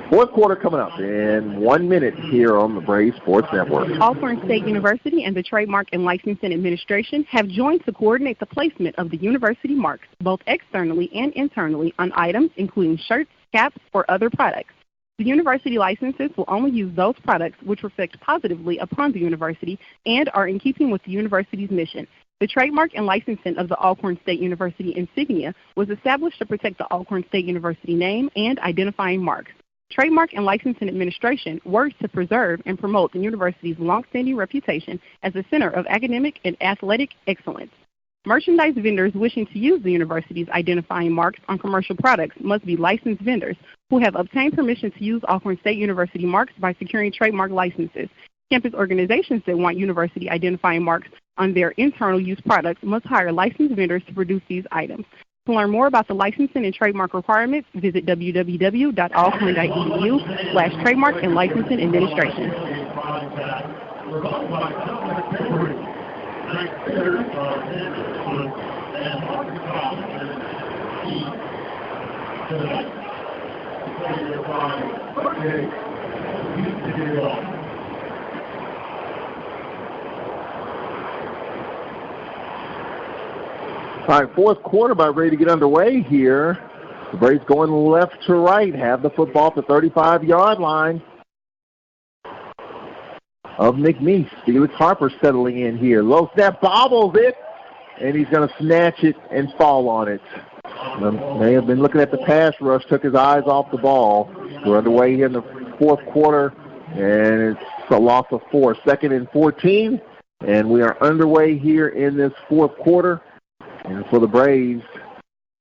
Fourth quarter coming up in 1 minute here on the Braves Sports Network. Alcorn State University and the Trademark and Licensing Administration have joined to coordinate the placement of the university marks, both externally and internally, on items including shirts, caps, or other products. The university licenses will only use those products which reflect positively upon the university and are in keeping with the university's mission. The trademark and licensing of the Alcorn State University insignia was established to protect the Alcorn State University name and identifying marks. Trademark and Licensing Administration works to preserve and promote the university's longstanding reputation as a center of academic and athletic excellence. Merchandise vendors wishing to use the university's identifying marks on commercial products must be licensed vendors who have obtained permission to use Alcorn State University marks by securing trademark licenses. Campus organizations that want university identifying marks on their internal use products must hire licensed vendors to produce these items. To learn more about the licensing and trademark requirements, visit www.alcorn.edu/trademark and licensing administration. All right, fourth quarter about ready to get underway here. The Braves going left to right, have the football at the 35-yard line of McNeese. Felix Harper settling in here. Low snap, bobbles it, and he's going to snatch it and fall on it. May have been looking at the pass rush, took his eyes off the ball. We're underway here in the fourth quarter, and it's a loss of 4. 2nd and 14, and we are underway here in this fourth quarter. And for the Braves,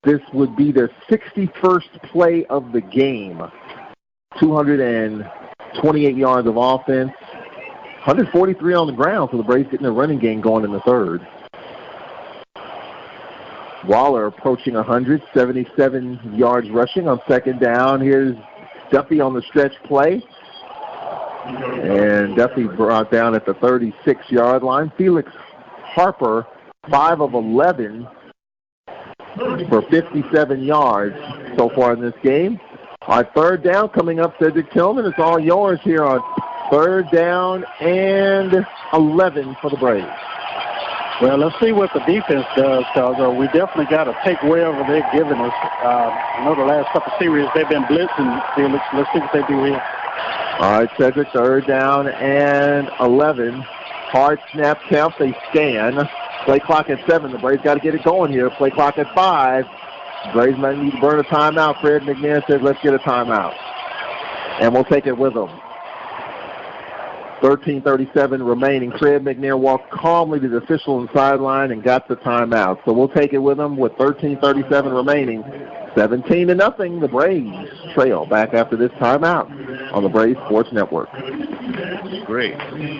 this would be their 61st play of the game. 228 yards of offense, 143 on the ground for the Braves getting a running game going in the third. Waller approaching 177 yards rushing on 2nd down. Here's Duffy on the stretch play. And Duffy brought down at the 36-yard line. Felix Harper, 5 of 11 for 57 yards so far in this game. Our 3rd down coming up, Cedric Tillman. It's all yours here on 3rd down and 11 for the Braves. Well, let's see what the defense does, because we definitely got to take wherever they're giving us. I know the last couple of series they've been blitzing, Felix. Let's see what they do here. All right, Cedric, 3rd down and 11. Hard snap count, they scan. Play clock at 7. The Braves got to get it going here. Play clock at 5. The Braves might need to burn a timeout. Fred McNeese says, let's get a timeout. And we'll take it with them. 13:37 remaining. Fred McNair walked calmly to the official on the sideline and got the timeout. So we'll take it with them with 13:37 remaining. 17-0. The Braves trail back after this timeout on the Braves Sports Network. Great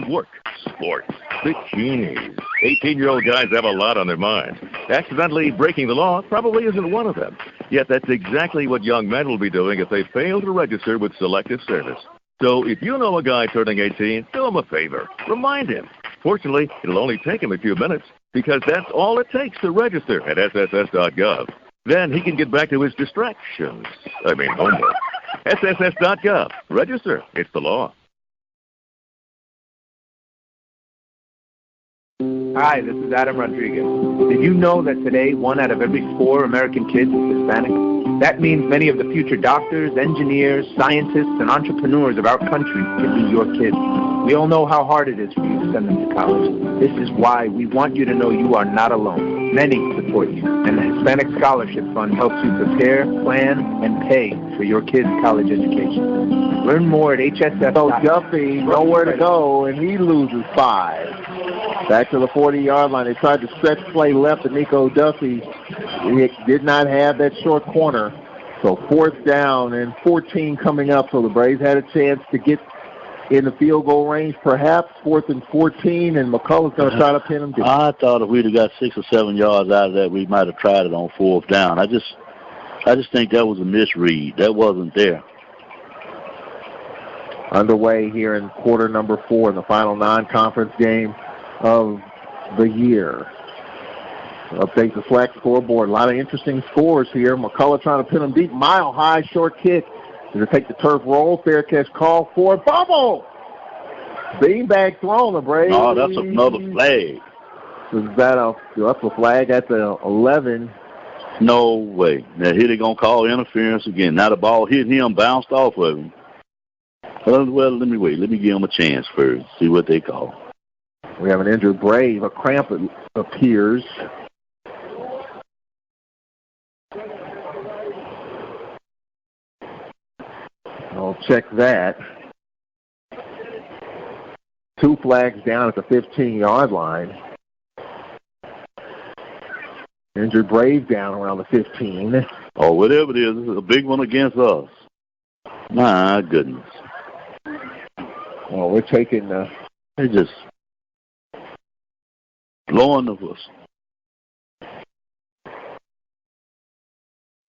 work, sports. Bikinis. 18-year-old guys have a lot on their minds. Accidentally breaking the law probably isn't one of them. Yet that's exactly what young men will be doing if they fail to register with Selective Service. So if you know a guy turning 18, do him a favor. Remind him. Fortunately, it'll only take him a few minutes because that's all it takes to register at sss.gov. Then he can get back to his distractions. Homework. sss.gov. Register. It's the law. Hi, this is Adam Rodriguez. Did you know that today 1 out of every 4 American kids is Hispanic? That means many of the future doctors, engineers, scientists, and entrepreneurs of our country can be your kids. We all know how hard it is for you to send them to college. This is why we want you to know you are not alone. Many support you, and the Hispanic Scholarship Fund helps you prepare, plan, and pay for your kids' college education. Learn more at HSF. So Duffy, nowhere to go, and he loses 5. Back to the 40-yard line. They tried to stretch play left to Nico Duffy. He did not have that short corner. So 4th down and 14 coming up. So the Braves had a chance to get in the field goal range, perhaps 4th and 14, and McCullough's going to try to pin him down. I thought if we'd have got 6 or 7 yards out of that, we might have tried it on 4th down. I just think that was a misread. That wasn't there. Underway here in quarter number 4 in the final non-conference game of the year. Update the flag scoreboard. A lot of interesting scores here. McCullough trying to pin him deep. Mile high, short kick. Going to take the turf roll. Fair catch call for bubble. Beanbag thrown, the Braves. Oh, that's another flag. Is that that's a flag at the 11? No way. Now here they're going to call interference again. Now the ball hit him, bounced off of him. Well, let me wait. Let me give him a chance first. See what they call. We have an injured Brave. A cramp appears. I'll check that. 2 flags down at the 15-yard line. Injured Brave down around the 15. Oh, whatever it is, this is a big one against us. My goodness. Well, we're taking... They just blowing of us.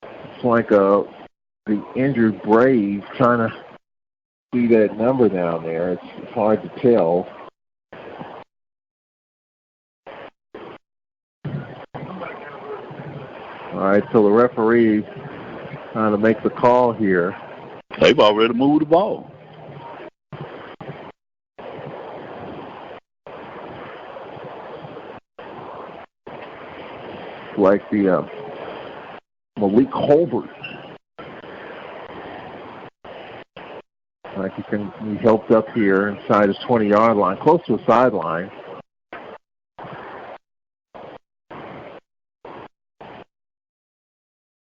It's like the injured Brave trying to see that number down there. It's hard to tell. All right, so the referee trying to make the call here. They've already moved the ball. Like the Malik Holbert. Like he helped up here inside his 20-yard line, close to the sideline.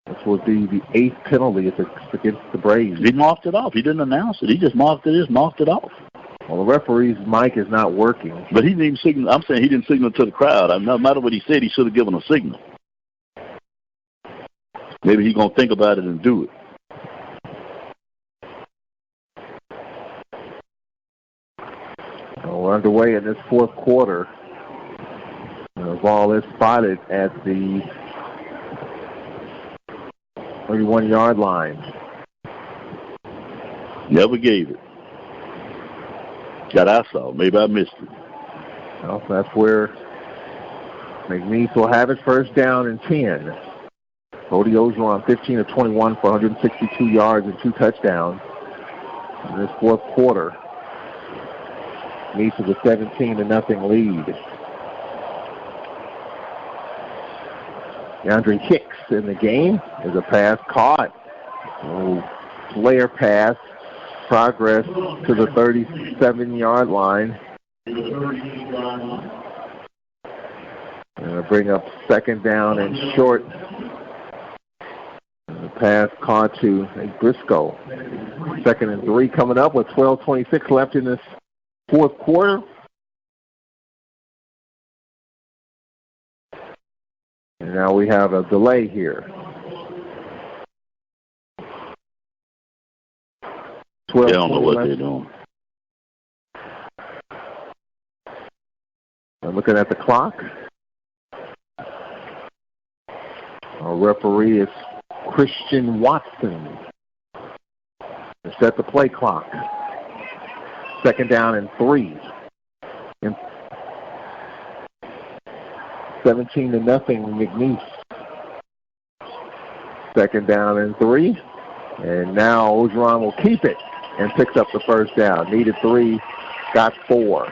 This would be the 8th penalty against the Braves. He marked it off. He didn't announce it. He just marked it off. Well, the referee's mic is not working. But he didn't even signal. I'm saying he didn't signal to the crowd. No matter what he said, he should have given a signal. Maybe he's going to think about it and do it. Well, we're underway in this 4th quarter. The ball is spotted at the 31-yard line. Never gave it. That I saw. Maybe I missed it. Well, that's where McNeese will have it, first down and 10. Cody Ogeron 15 of 21 for 162 yards and 2 touchdowns in this 4th quarter. McNeese with a 17-0 lead. DeAndre Hicks in the game is a pass caught. Flare pass. Progress to the 37-yard line. And bring up 2nd down and short. And the pass caught to Briscoe. 2nd and 3 coming up with 12:26 left in this 4th quarter. And now we have a delay here. They don't know what they're doing. I'm looking at the clock. Our referee is Christian Watson. To set the play clock. 2nd down and 3. And 17-0 McNeese. 2nd down and 3. And now Ogeron will keep it and picks up the first down. Needed 3, got 4.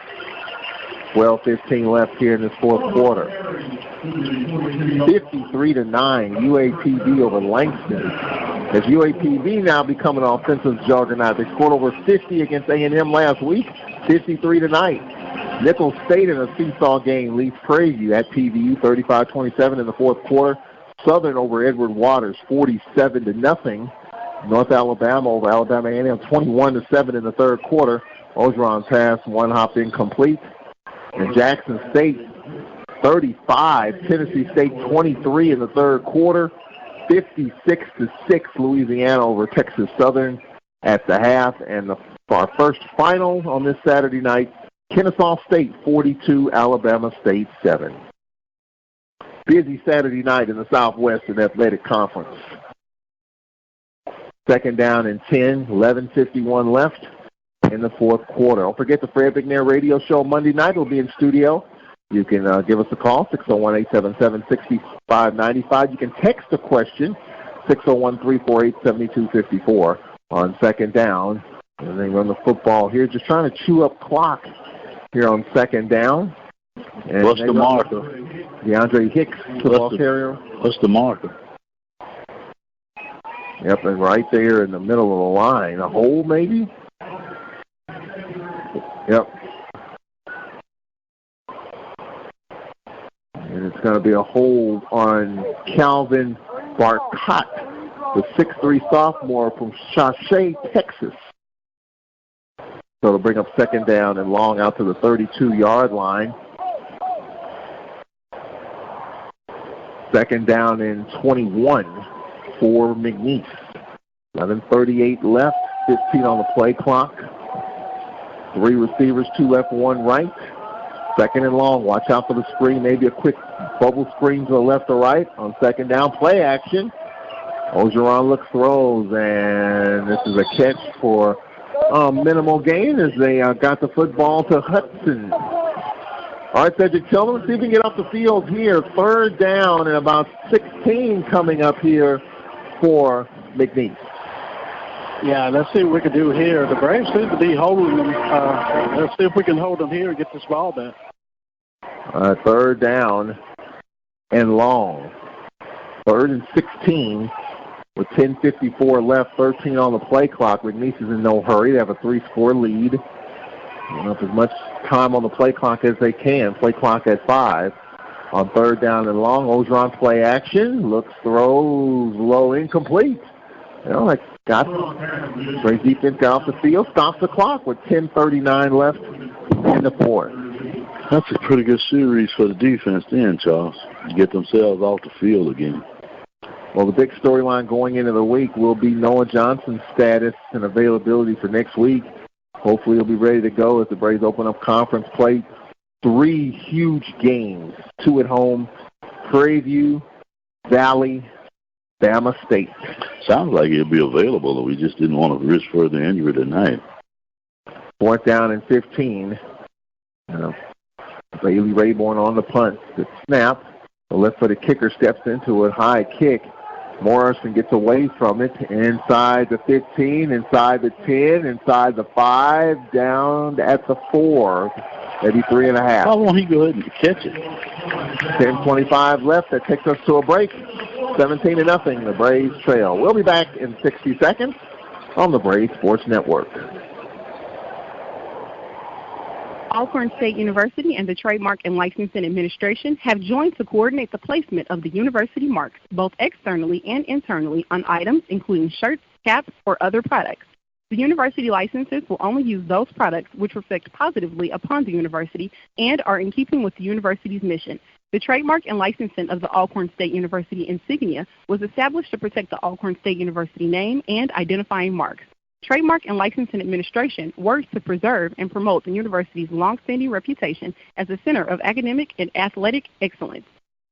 12:15 left here in this fourth quarter. 53-9, UAPB over Langston. As UAPB now become an offensive juggernaut. They scored over 50 against A&M last week, 53 tonight. Nicholls State in a seesaw game leads Prairie View at PVU 35-27 in the fourth quarter. Southern over Edward Waters 47-0. North Alabama over Alabama A&M 21-7 in the third quarter. Ogeron pass, one hop incomplete. And Jackson State 35, Tennessee State 23 in the third quarter. 56-6 Louisiana over Texas Southern at the half. And our first final on this Saturday night, Kennesaw State 42, Alabama State 7. Busy Saturday night in the Southwestern Athletic Conference. Second down and 10, 11:51 left in the fourth quarter. Don't forget the Fred McNair Radio Show Monday night will be in studio. You can give us a call, 601-877-6595. You can text a question, 601-348-7254 on second down. And they run the football here, just trying to chew up clock here on second down. And what's the marker? DeAndre Hicks, football carrier. What's the marker? Yep, and right there in the middle of the line. A hole, maybe? Yep. And it's going to be a hold on Calvin Barcott, the 6'3 sophomore from Shawshey, Texas. So it'll bring up second down and long out to the 32-yard line. Second down and 21 for McNeese. 11:38 left, 15 on the play clock. 3 receivers, 2 left, 1 right. Second and long. Watch out for the screen. Maybe a quick bubble screen to the left or right on second down. Play action. Ogeron looks, throws, and this is a catch for minimal gain as they got the football to Hudson. All right, Cedric Tillman, let's see if we can get off the field here. Third down and about 16 coming up here for McNeese. Yeah, let's see what we can do here. The Braves seem to be holding them. Let's see if we can hold them here and get this ball back. Third down and long. Third and 16 with 10:54 left, 13 on the play clock. McNeese is in no hurry. They have a 3-score lead. Up as much time on the play clock as they can. Play clock at 5. On third down and long, Ogeron play action. Looks, throws, low, incomplete. Like got great defense got off the field, stops the clock with 10:39 left in the fourth. That's a pretty good series for the defense then, Charles, to get themselves off the field again. Well, the big storyline going into the week will be Noah Johnson's status and availability for next week. Hopefully he'll be ready to go as the Braves open up conference play. 3 huge games, 2 at home, Prairie View, Valley, Bama State. Sounds like he'll be available, though we just didn't want to risk further injury tonight. Fourth down and 15. Bailey Rayborn on the punt. The snap. The left-footed kicker steps into a high kick. Morrison gets away from it. Inside the 15, inside the 10, inside the 5, down at the 4. Maybe 3.5. Why won't he go ahead and catch it? 10:25 left. That takes us to a break. 17-0. The Braves trail. We'll be back in 60 seconds on the Braves Sports Network. Alcorn State University and the Trademark and Licensing Administration have joined to coordinate the placement of the university marks, both externally and internally, on items including shirts, caps, or other products. The university licenses will only use those products which reflect positively upon the university and are in keeping with the university's mission. The trademark and licensing of the Alcorn State University insignia was established to protect the Alcorn State University name and identifying marks. Trademark and Licensing Administration works to preserve and promote the university's longstanding reputation as a center of academic and athletic excellence.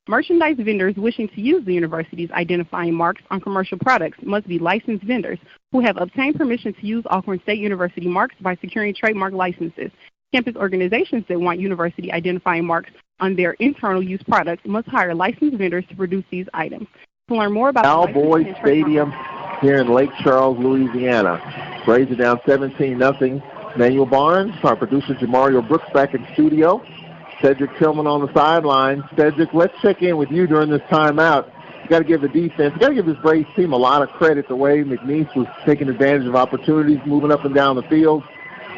Merchandise vendors wishing to use the university's identifying marks on commercial products must be licensed vendors who have obtained permission to use Alcorn State University marks by securing trademark licenses. Campus organizations that want university identifying marks on their internal use products must hire licensed vendors to produce these items. To learn more about Cowboy Stadium here in Lake Charles, Louisiana. Braves are down 17-0. Manuel Barnes, our producer Jamario Brooks back in studio. Cedric Tillman on the sideline. Cedric, let's check in with you during this timeout. You got to give the defense, you got to give this Braves team a lot of credit the way McNeese was taking advantage of opportunities, moving up and down the field.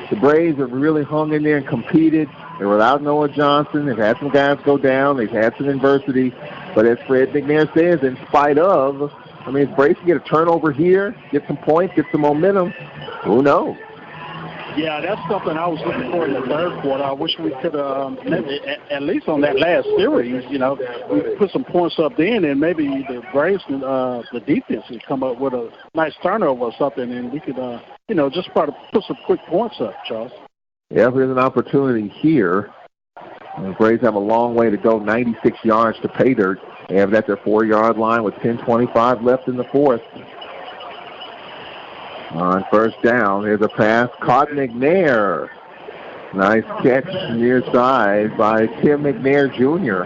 The Braves have really hung in there and competed. They're without Noah Johnson. They've had some guys go down. They've had some adversity. But as Fred McNair says, in spite of, if Braves can get a turnover here, get some points, get some momentum, who knows? Yeah, that's something I was looking for in the third quarter. I wish we could have, at least on that last series, we put some points up then, and maybe the Braves, the defense would come up with a nice turnover or something, and we could, just try to put some quick points up, Charles. Yeah, there's an opportunity here. The Braves have a long way to go, 96 yards to pay dirt. They have it at their 4-yard line with 10:25 left in the fourth. On first down, here's a pass. Caught McNair. Nice catch near side by Tim McNair Jr.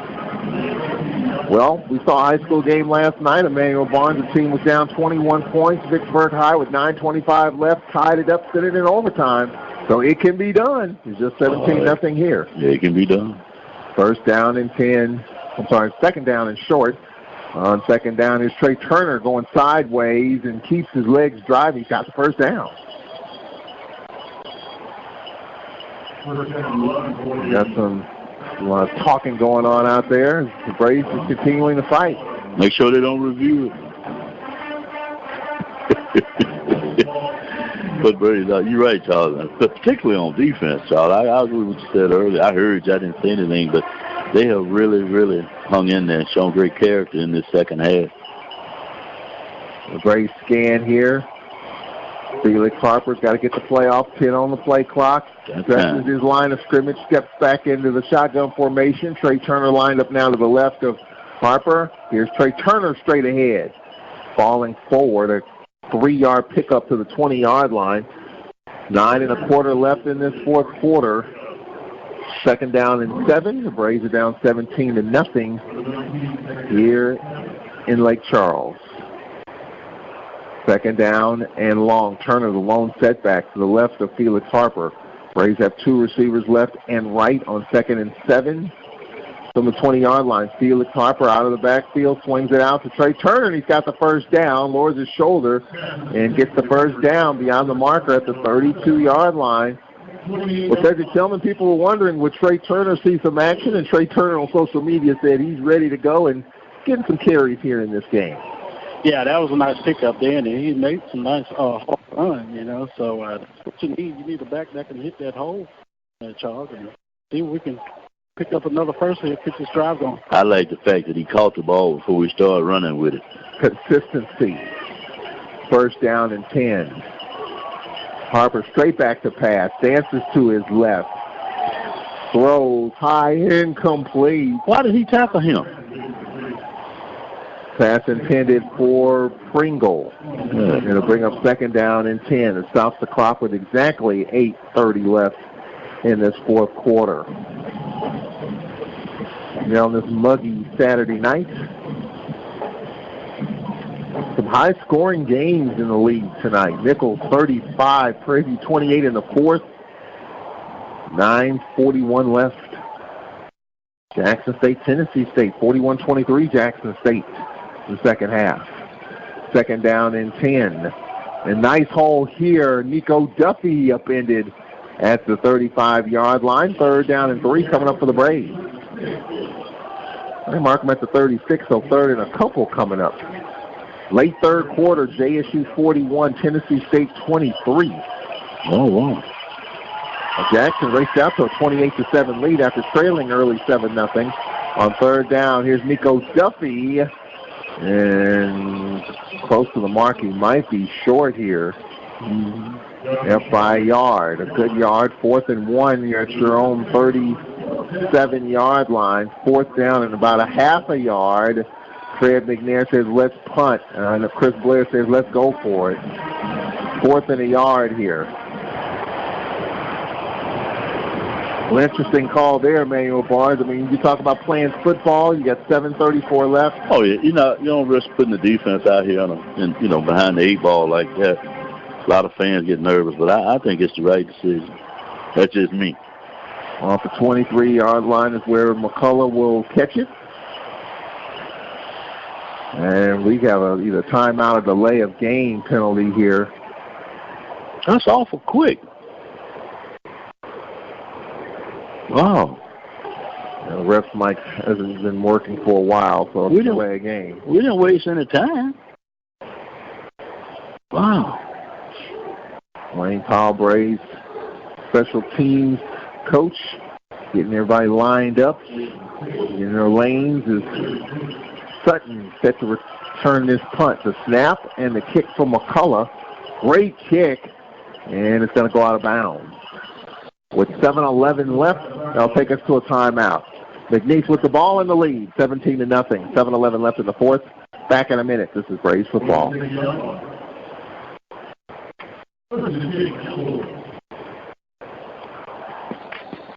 Well, we saw a high school game last night. Emmanuel Barnes, the team was down 21 points. Vicksburg High with 9:25 left, tied it up, sent it in overtime. So it can be done. It's just 17-0 here. Yeah, it can be done. Second down and short. On second down is Trey Turner going sideways and keeps his legs driving. He's got the first down. We got a lot of talking going on out there. The Braves is continuing to fight. Make sure they don't review it. But Braves, you're right, Charles. Particularly on defense, Charles. I agree with what you said earlier. I heard you. I didn't say anything, but they have really, really hung in there and shown great character in this second half. The Braves scan here. Felix Harper's got to get the playoff pin on the play clock. Stretches his line of scrimmage, steps back into the shotgun formation. Trey Turner lined up now to the left of Harper. Here's Trey Turner straight ahead. Falling forward, a 3-yard pickup to the 20-yard line. 9 1/4 left in this fourth quarter. Second down and 7. The Braves are down 17-0 here in Lake Charles. Second down and long. Turner, the lone setback to the left of Felix Harper. Braves have 2 receivers left and right on 2nd and 7 from the 20-yard line. Felix Harper out of the backfield, swings it out to Trey Turner, and he's got the first down, lowers his shoulder, and gets the first down beyond the marker at the 32-yard line. Well, Cedric Tillman, people were wondering, would Trey Turner see some action? And Trey Turner on social media said he's ready to go and getting some carries here in this game. Yeah, that was a nice pickup there, and he made some nice run, so that's what you need. You need a back that can hit that hole, Charles, and see if we can pick up another first here, pitch this drive going. I like the fact that he caught the ball before we started running with it. Consistency. First down and 10. Harper straight back to pass, dances to his left, throws high, incomplete. Why did he tackle him? Pass intended for Pringle. It'll bring up second down and 10. It stops the clock with exactly 8:30 left in this fourth quarter. Now on this muggy Saturday night, some high-scoring games in the league tonight. Nichols 35, Prairie View 28 in the fourth. 9:41 left. Jackson State, Tennessee State, 41-23 Jackson State in the second half. Second down and 10. A nice hole here. Nico Duffy upended at the 35-yard line. Third down and 3 coming up for the Braves. They mark them at the 36, so third and a couple coming up. Late third quarter, JSU 41, Tennessee State 23. Oh, wow. Jackson raced out to a 28-7 lead after trailing early 7-0. On third down, here's Nico Duffy. And close to the mark, he might be short here. Up by a yard. A good yard. 4th and 1. You're at your own 37-yard line. Fourth down and about a half a yard. Fred McNair says, let's punt. And Chris Blair says, let's go for it. 4th and a yard here. Well, interesting call there, Emmanuel Barnes. I mean, you talk about playing football. You got 7:34 left. Oh, yeah. You don't risk putting the defense out here behind the 8 ball like that. A lot of fans get nervous, but I think it's the right decision. That's just me. Off the 23-yard line is where McCullough will catch it. And we have either timeout or delay of game penalty here. That's awful quick. Wow. The ref's mic hasn't been working for a while, so it's delay a game. We didn't waste any time. Wow. Wayne Powell, Braves special teams coach, getting everybody lined up in their lanes is Sutton set to return this punt. The snap and the kick from McCullough. Great kick, and it's going to go out of bounds. With 7:11 left, that'll take us to a timeout. McNeese with the ball in the lead, 17-0. 7:11 left in the fourth. Back in a minute. This is Braves football.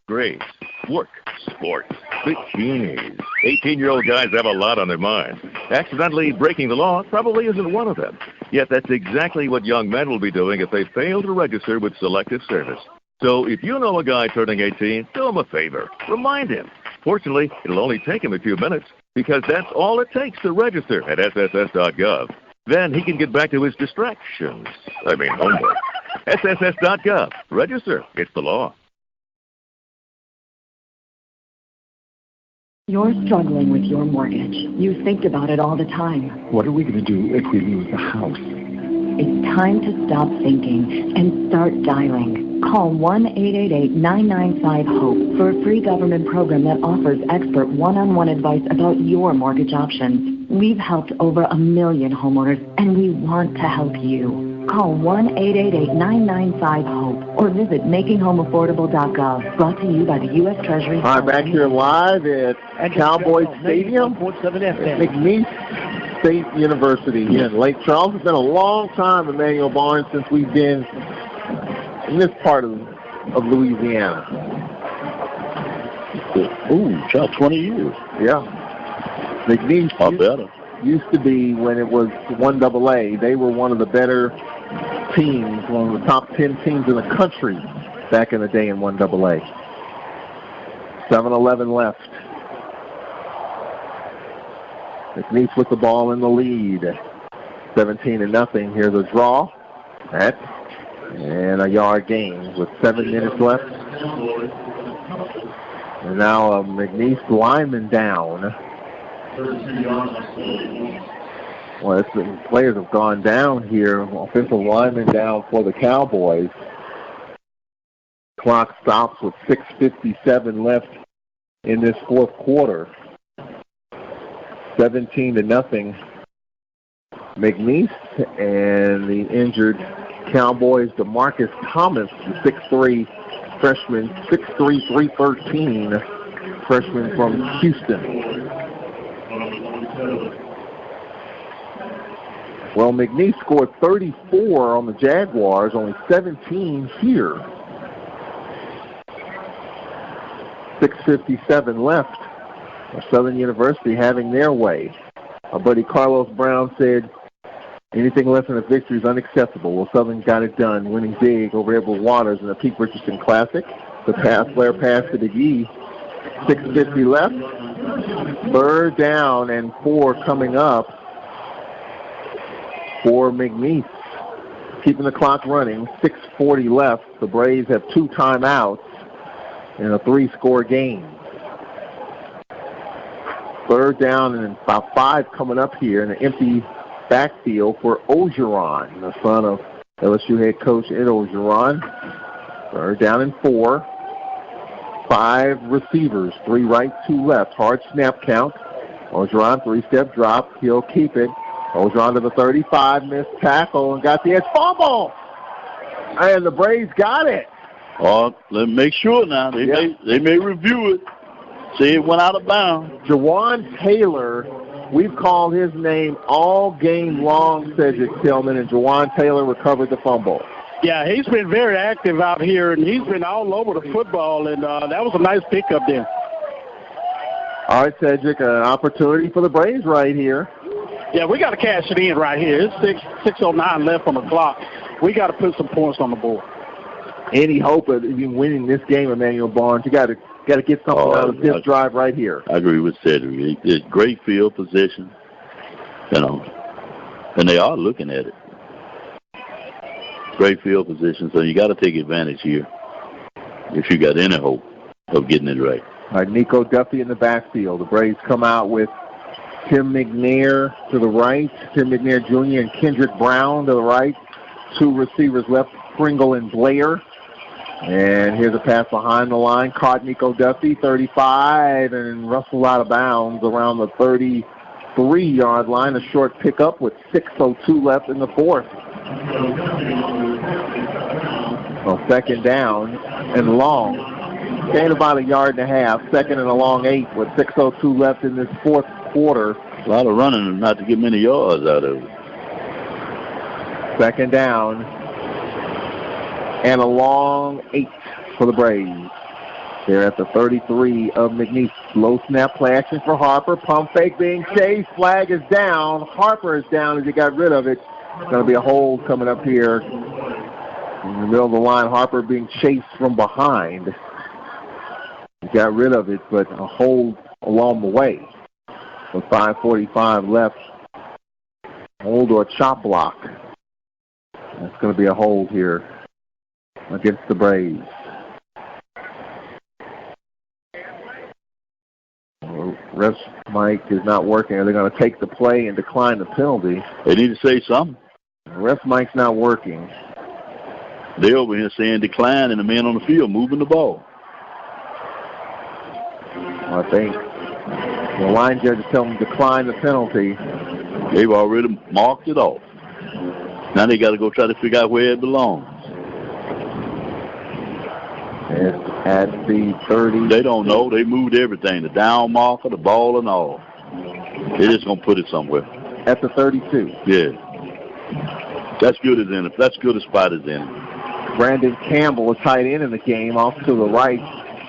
Braves, work, sports, bikinis. 18-year-old guys have a lot on their minds. Accidentally breaking the law probably isn't one of them. Yet that's exactly what young men will be doing if they fail to register with Selective Service. So if you know a guy turning 18, do him a favor. Remind him. Fortunately, it'll only take him a few minutes because that's all it takes to register at sss.gov. Then he can get back to his distractions. Homework. sss.gov. Register. It's the law. You're struggling with your mortgage. You think about it all the time. What are we going to do if we lose the house? It's time to stop thinking and start dialing. Call 1-888-995-HOPE for a free government program that offers expert one-on-one advice about your mortgage options. We've helped over 1 million homeowners, and we want to help you. Call 1-888-995-HOPE or visit makinghomeaffordable.gov. Brought to you by the U.S. Treasury. All right, back here live at Cowboy Stadium, McNeese State University here in Lake Charles. It's been a long time, Emmanuel Barnes, since we've been in this part of Louisiana. Ooh, about 20 years. Yeah. McNeese used to be, when it was 1AA, they were one of the better teams, one of the top 10 teams in the country back in the day in 1AA. 7:11 left. McNeese with the ball in the lead. 17-0. Here's a draw. And a yard gain with 7 minutes left. And now a McNeese lineman down. Well, the players have gone down here. Offensive lineman down for the Cowboys. Clock stops with 6:57 left in this fourth quarter. 17-0. McNeese, and the injured Cowboys, DeMarcus Thomas, the 6'3" freshman, 6'3", 313 freshman from Houston. Well, McNeese scored 34 on the Jaguars, only 17 here. 6:57 left. Southern University having their way. Our buddy Carlos Brown said, anything less than a victory is unacceptable. Well, Southern got it done, winning big over Edward Waters in the Pete Richardson Classic. The flare pass to McGee. 6:50 left. 3rd down and 4 coming up for McNeese. Keeping the clock running. 6:40 left. The Braves have 2 timeouts in a 3-score game. 3rd down and about 5 coming up here in an empty backfield for Ogeron, the son of LSU head coach Ed Ogeron. 3rd down and 4. 5 receivers, 3 right, 2 left. Hard snap count. Ogeron, 3-step drop. He'll keep it. Ogeron to the 35, missed tackle, and got the edge. Fumble! And the Braves got it. Oh, let me make sure now. They may review it. See, it went out of bounds. Jawan Taylor, we've called his name all game long, Cedric Tillman, and Jawan Taylor recovered the fumble. Yeah, he's been very active out here, and he's been all over the football, and that was a nice pickup there. All right, Cedric, an opportunity for the Braves right here. Yeah, we got to cash it in right here. It's 6:09 left on the clock. We got to put some points on the board. any hope of even winning this game, Emmanuel Barnes. You got to get something out of this drive right here. I agree with Cedric. It's great field position, and they are looking at it. Great field position, so you got to take advantage here if you got any hope of getting it right. All right, Nico Duffy in the backfield. The Braves come out with Tim McNeese to the right, Tim McNeese Jr. and Kendrick Brown to the right. Two receivers left, Pringle and Blair. And here's a pass behind the line. Caught Nico Duffy, 35, and Russell out of bounds around the 33-yard line. A short pickup with 6:02 left in the fourth. So second down and long. Gain about a yard and a half. Second and a long 8 with 6:02 left in this fourth quarter. A lot of running and not to get many yards out of it. Second down and a long 8 for the Braves. They're at the 33 of McNeese. Low snap play action for Harper. Pump fake being chased. Flag is down. Harper is down as he got rid of it. It's going to be a hold coming up here in the middle of the line. Harper being chased from behind. He got rid of it, but a hold along the way. With 5:45 left. Hold or a chop block. That's going to be a hold here against the Braves. Ref Mike is not working. They're going to take the play and decline the penalty. They need to say something. Ref Mike's not working. They're over here saying decline, and the man on the field moving the ball. I think the line judge is telling them to decline the penalty. They've already marked it off. Now they got to go try to figure out where it belongs. It's at the 30. They don't know. They moved everything, the down marker, the ball, and all. They're just going to put it somewhere. At the 32. Yeah. That's good as in. That's good as spot as in. Brandon Campbell, a tight end in the game, off to the right.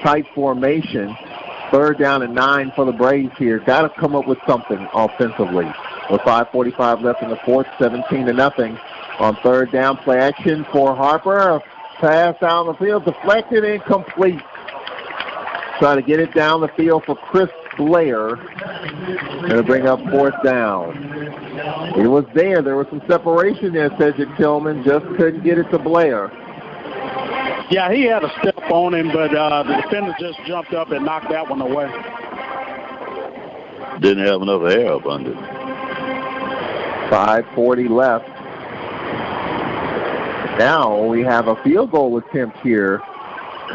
Tight formation. Third down and 9 for the Braves here. Got to come up with something offensively. With 5:45 left in the fourth, 17-0. On third down, play action for Harper. Pass down the field, deflected, incomplete. Trying to get it down the field for Chris Blair. Going to bring up fourth down. He was there. There was some separation there, Cedric Tillman. Just couldn't get it to Blair. Yeah, he had a step on him, but the defender just jumped up and knocked that one away. Didn't have enough air up under. 5:40 left. Now we have a field goal attempt here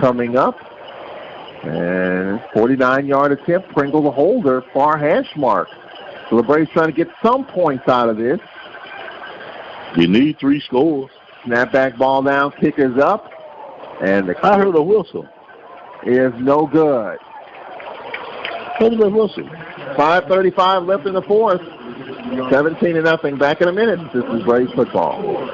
coming up. And 49-yard attempt. Pringle the holder, far hash mark. So the Braves trying to get some points out of this. You need 3 scores. Snapback ball down, kicker's up. And the I heard a whistle. Is no good. Heard a whistle. 5:35 left in the fourth. 17-0. Back in a minute. This is Braves football.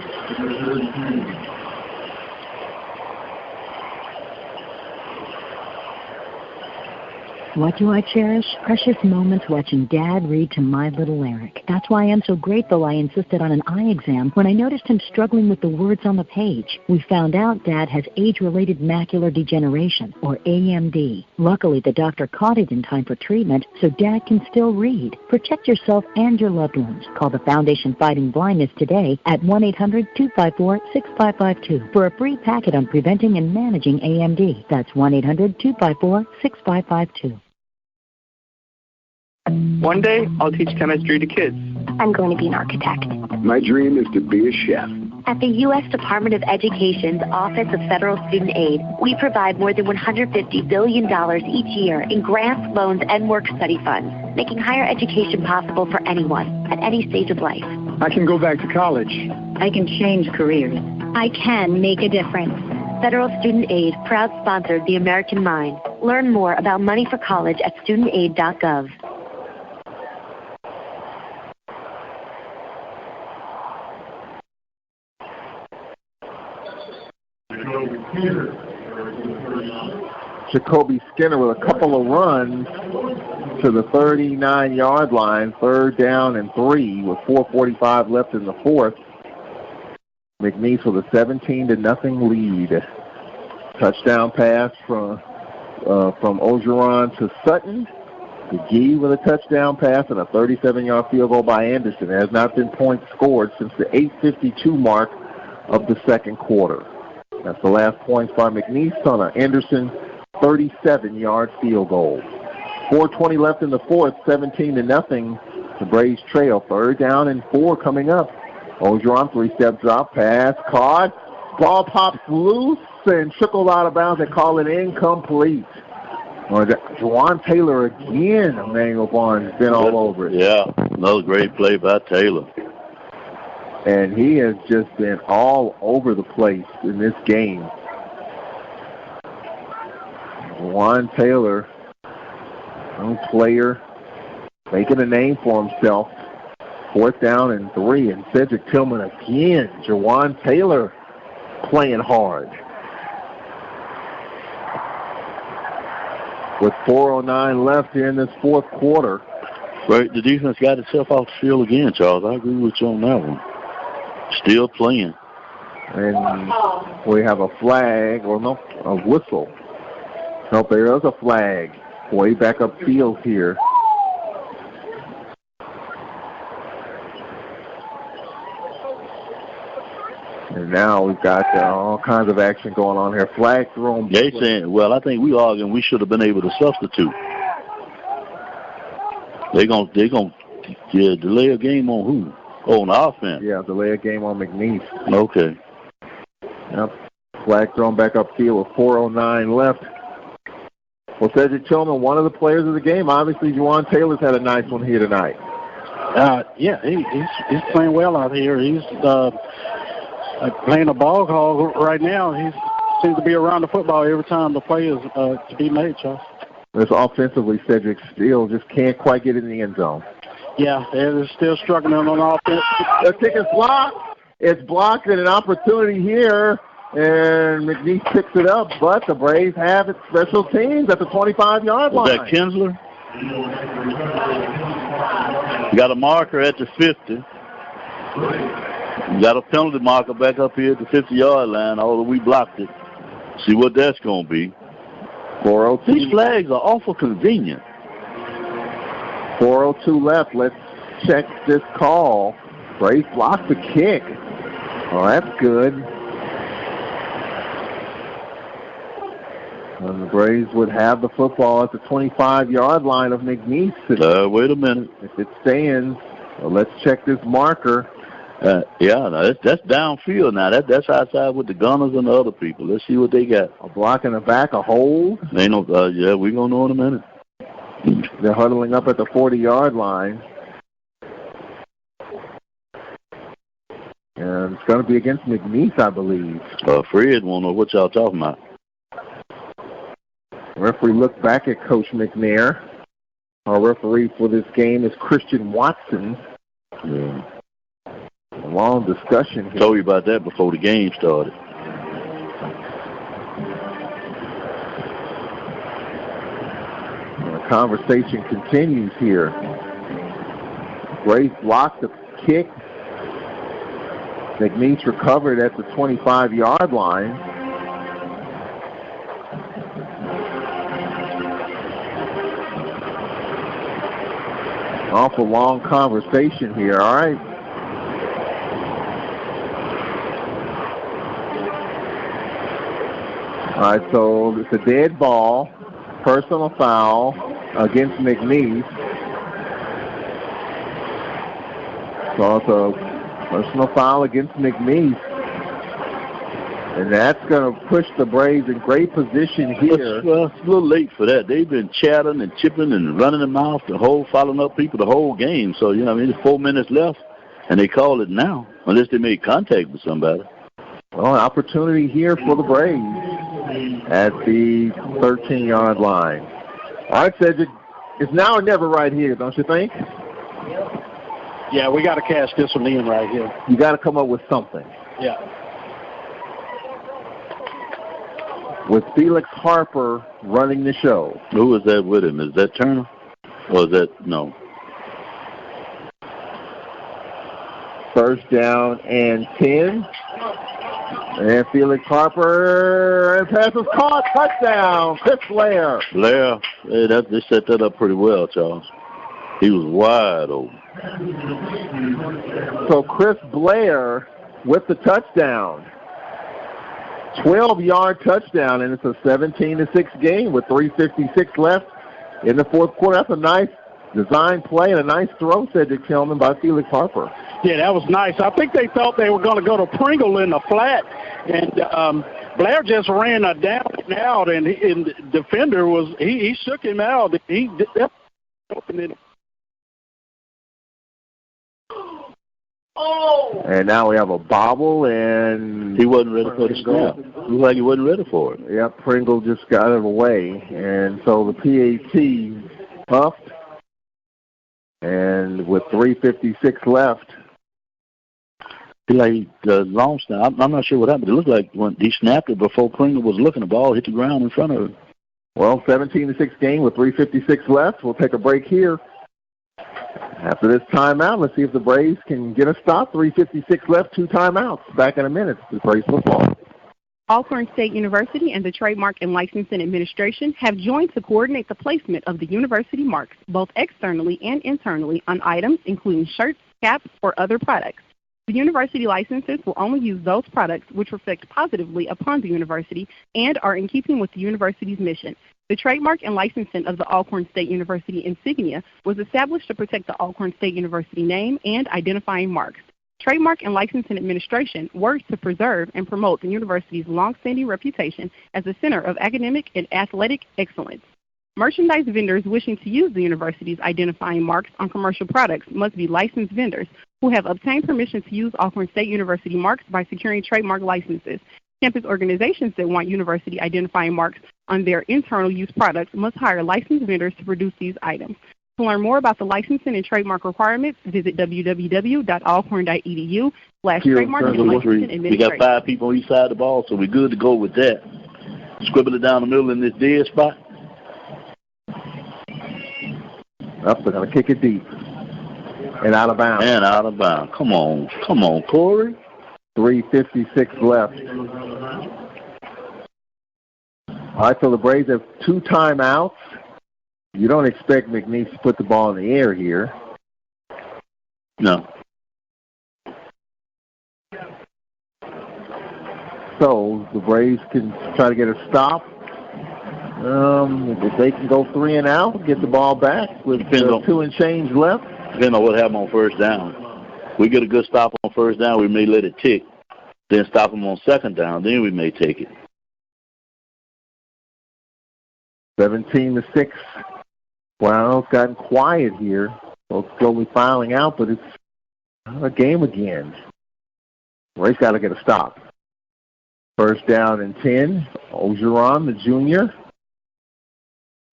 What do I cherish? Precious moments watching Dad read to my little Eric. That's why I'm so grateful I insisted on an eye exam when I noticed him struggling with the words on the page. We found out Dad has age-related macular degeneration, or AMD. Luckily, the doctor caught it in time for treatment, so Dad can still read. Protect yourself and your loved ones. Call the Foundation Fighting Blindness today at 1-800-254-6552 for a free packet on preventing and managing AMD. That's 1-800-254-6552. One day, I'll teach chemistry to kids. I'm going to be an architect. My dream is to be a chef. At the U.S. Department of Education's Office of Federal Student Aid, we provide more than $150 billion each year in grants, loans, and work-study funds, making higher education possible for anyone at any stage of life. I can go back to college. I can change careers. I can make a difference. Federal Student Aid, proud sponsor of the American Mind. Learn more about money for college at studentaid.gov. Jacoby Skinner with a couple of runs to the 39-yard line. Third down and 3 with 4:45 left in the fourth. McNeese with a 17-0 lead. Touchdown pass from Ogeron to Sutton. McGee with a touchdown pass and a 37-yard field goal by Anderson. There has not been points scored since the 8:52 mark of the second quarter. That's the last points by McNeese on an Anderson 37-yard field goal. 4:20 left in the fourth, 17-0. The Braves trail. 3rd down and 4 coming up. Ogeron, 3-step drop, pass, caught. Ball pops loose and trickled out of bounds. They call it incomplete. Juwan Taylor again, Emmanuel Barnes, been all over it. Yeah, another great play by Taylor. And he has just been all over the place in this game. Juwan Taylor, young player, making a name for himself. 4th down and 3, and Cedric Tillman again. Juwan Taylor playing hard. With 4:09 left here in this fourth quarter. Right, the defense got itself off the field again, Charles. I agree with you on that one. Still playing. And we have a flag, or no, a whistle. Nope, there is a flag. Way back upfield here. And now we've got all kinds of action going on here. Flag thrown. They saying, well, I think we arguing we should have been able to substitute. They gonna delay a game on who? Oh, on the offense. Yeah, delay a game on McNeese. Okay. Yep. Flag thrown back upfield with 4:09 left. Well, Cedric Tillman, one of the players of the game. Obviously, Juwan Taylor's had a nice one here tonight. Yeah, he's playing well out here. He's playing a ball hog right now. He seems to be around the football every time the play is to be made, Charles. This offensively, Cedric still just can't quite get in the end zone. Yeah, they're still struggling on offense. The kick is blocked. It's blocked and an opportunity here, and McNeese picks it up, but the Braves have its special teams at the 25-yard line. Is that Kinsler? Got a marker at the 50. Got a penalty marker back up here at the 50-yard line, although we blocked it. See what that's going to be. 4:02. These flags are awful convenient. 4:02 left. Let's check this call. Braves blocked the kick. Oh, that's good. And the Braves would have the football at the 25-yard line of McNeese. Wait a minute. If it stands, well, let's check this marker. That's downfield now. That's outside with the Gunners and the other people. Let's see what they got. A block in the back, a hold. They know. We're going to know in a minute. They're huddling up at the 40-yard line. And it's going to be against McNeese, I believe. Fred won't know what y'all talking about. Referee looked back at Coach McNair. Our referee for this game is Christian Watson. Yeah. A long discussion here. Told you about that before the game started. The conversation continues here. Braves blocked the kick. McNeese recovered at the 25-yard line. Awful long conversation here, all right? All right, so it's a dead ball, personal foul against McNeese. So it's a personal foul against McNeese. And that's going to push the Braves in great position here. Well, it's a little late for that. They've been chattering and chipping and running their mouth, following up people the whole game. So, there's 4 minutes left, and they call it now, unless they made contact with somebody. Well, an opportunity here for the Braves at the 13-yard line. All right, Cedric, it's now or never right here, don't you think? Yeah, we got to cash this one in right here. You got to come up with something. Yeah. With Felix Harper running the show. Who is that with him? Is that Turner? Or is that, no? First down and 10. And Felix Harper, and pass is caught. Touchdown, Chris Blair. Blair, they set that up pretty well, Charles. He was wide open. So Chris Blair with the touchdown. 12-yard touchdown, and it's a 17-6 game with 3:56 left in the fourth quarter. That's a nice design play and a nice throw, Cedric Tillman, by Felix Harper. Yeah, that was nice. I think they thought they were going to go to Pringle in the flat, and Blair just ran a down and out, and the defender he shook him out. He opened it. Oh! And now we have a bobble, and he wasn't ready for the snap. It looked like he wasn't ready for it. Yep, Pringle just got it away, and so the PAT puffed, and with 3:56 left. Like the long snap, I'm not sure what happened. It looked like when he snapped it before Pringle was looking, the ball hit the ground in front of him. Well, 17-6 game with 3:56 left. We'll take a break here. After this timeout, let's see if the Braves can get a stop. 3:56 left, 2 timeouts. Back in a minute to Braves football. Alcorn State University and the Trademark and Licensing Administration have joined to coordinate the placement of the university marks, both externally and internally, on items including shirts, caps, or other products. The university licenses will only use those products which reflect positively upon the university and are in keeping with the university's mission. The trademark and licensing of the Alcorn State University insignia was established to protect the Alcorn State University name and identifying marks. Trademark and Licensing Administration works to preserve and promote the university's long-standing reputation as a center of academic and athletic excellence. Merchandise vendors wishing to use the university's identifying marks on commercial products must be licensed vendors who have obtained permission to use Alcorn State University marks by securing trademark licenses. Campus organizations that want university identifying marks on their internal use products must hire licensed vendors to produce these items. To learn more about the licensing and trademark requirements, visit www.alcorn.edu/trademark and licensing administration. We got 5 people on each side of the ball, so we're good to go with that. Scribble it down the middle in this dead spot. Up, they're going to kick it deep. And out of bounds. Come on, Corey. 3:56 left. All right, so the Braves have 2 timeouts. You don't expect McNeese to put the ball in the air here. No. So the Braves can try to get a stop. If they can go 3 and out, get the ball back with 2 and change left. Depending on what happened on first down. We get a good stop on first down, we may let it tick. Then stop them on second down, then we may take it. 17-6. Well, it's gotten quiet here. Folks slowly filing out, but it's a game again. Ray's got to get a stop. First down and 10. Ogeron, the junior.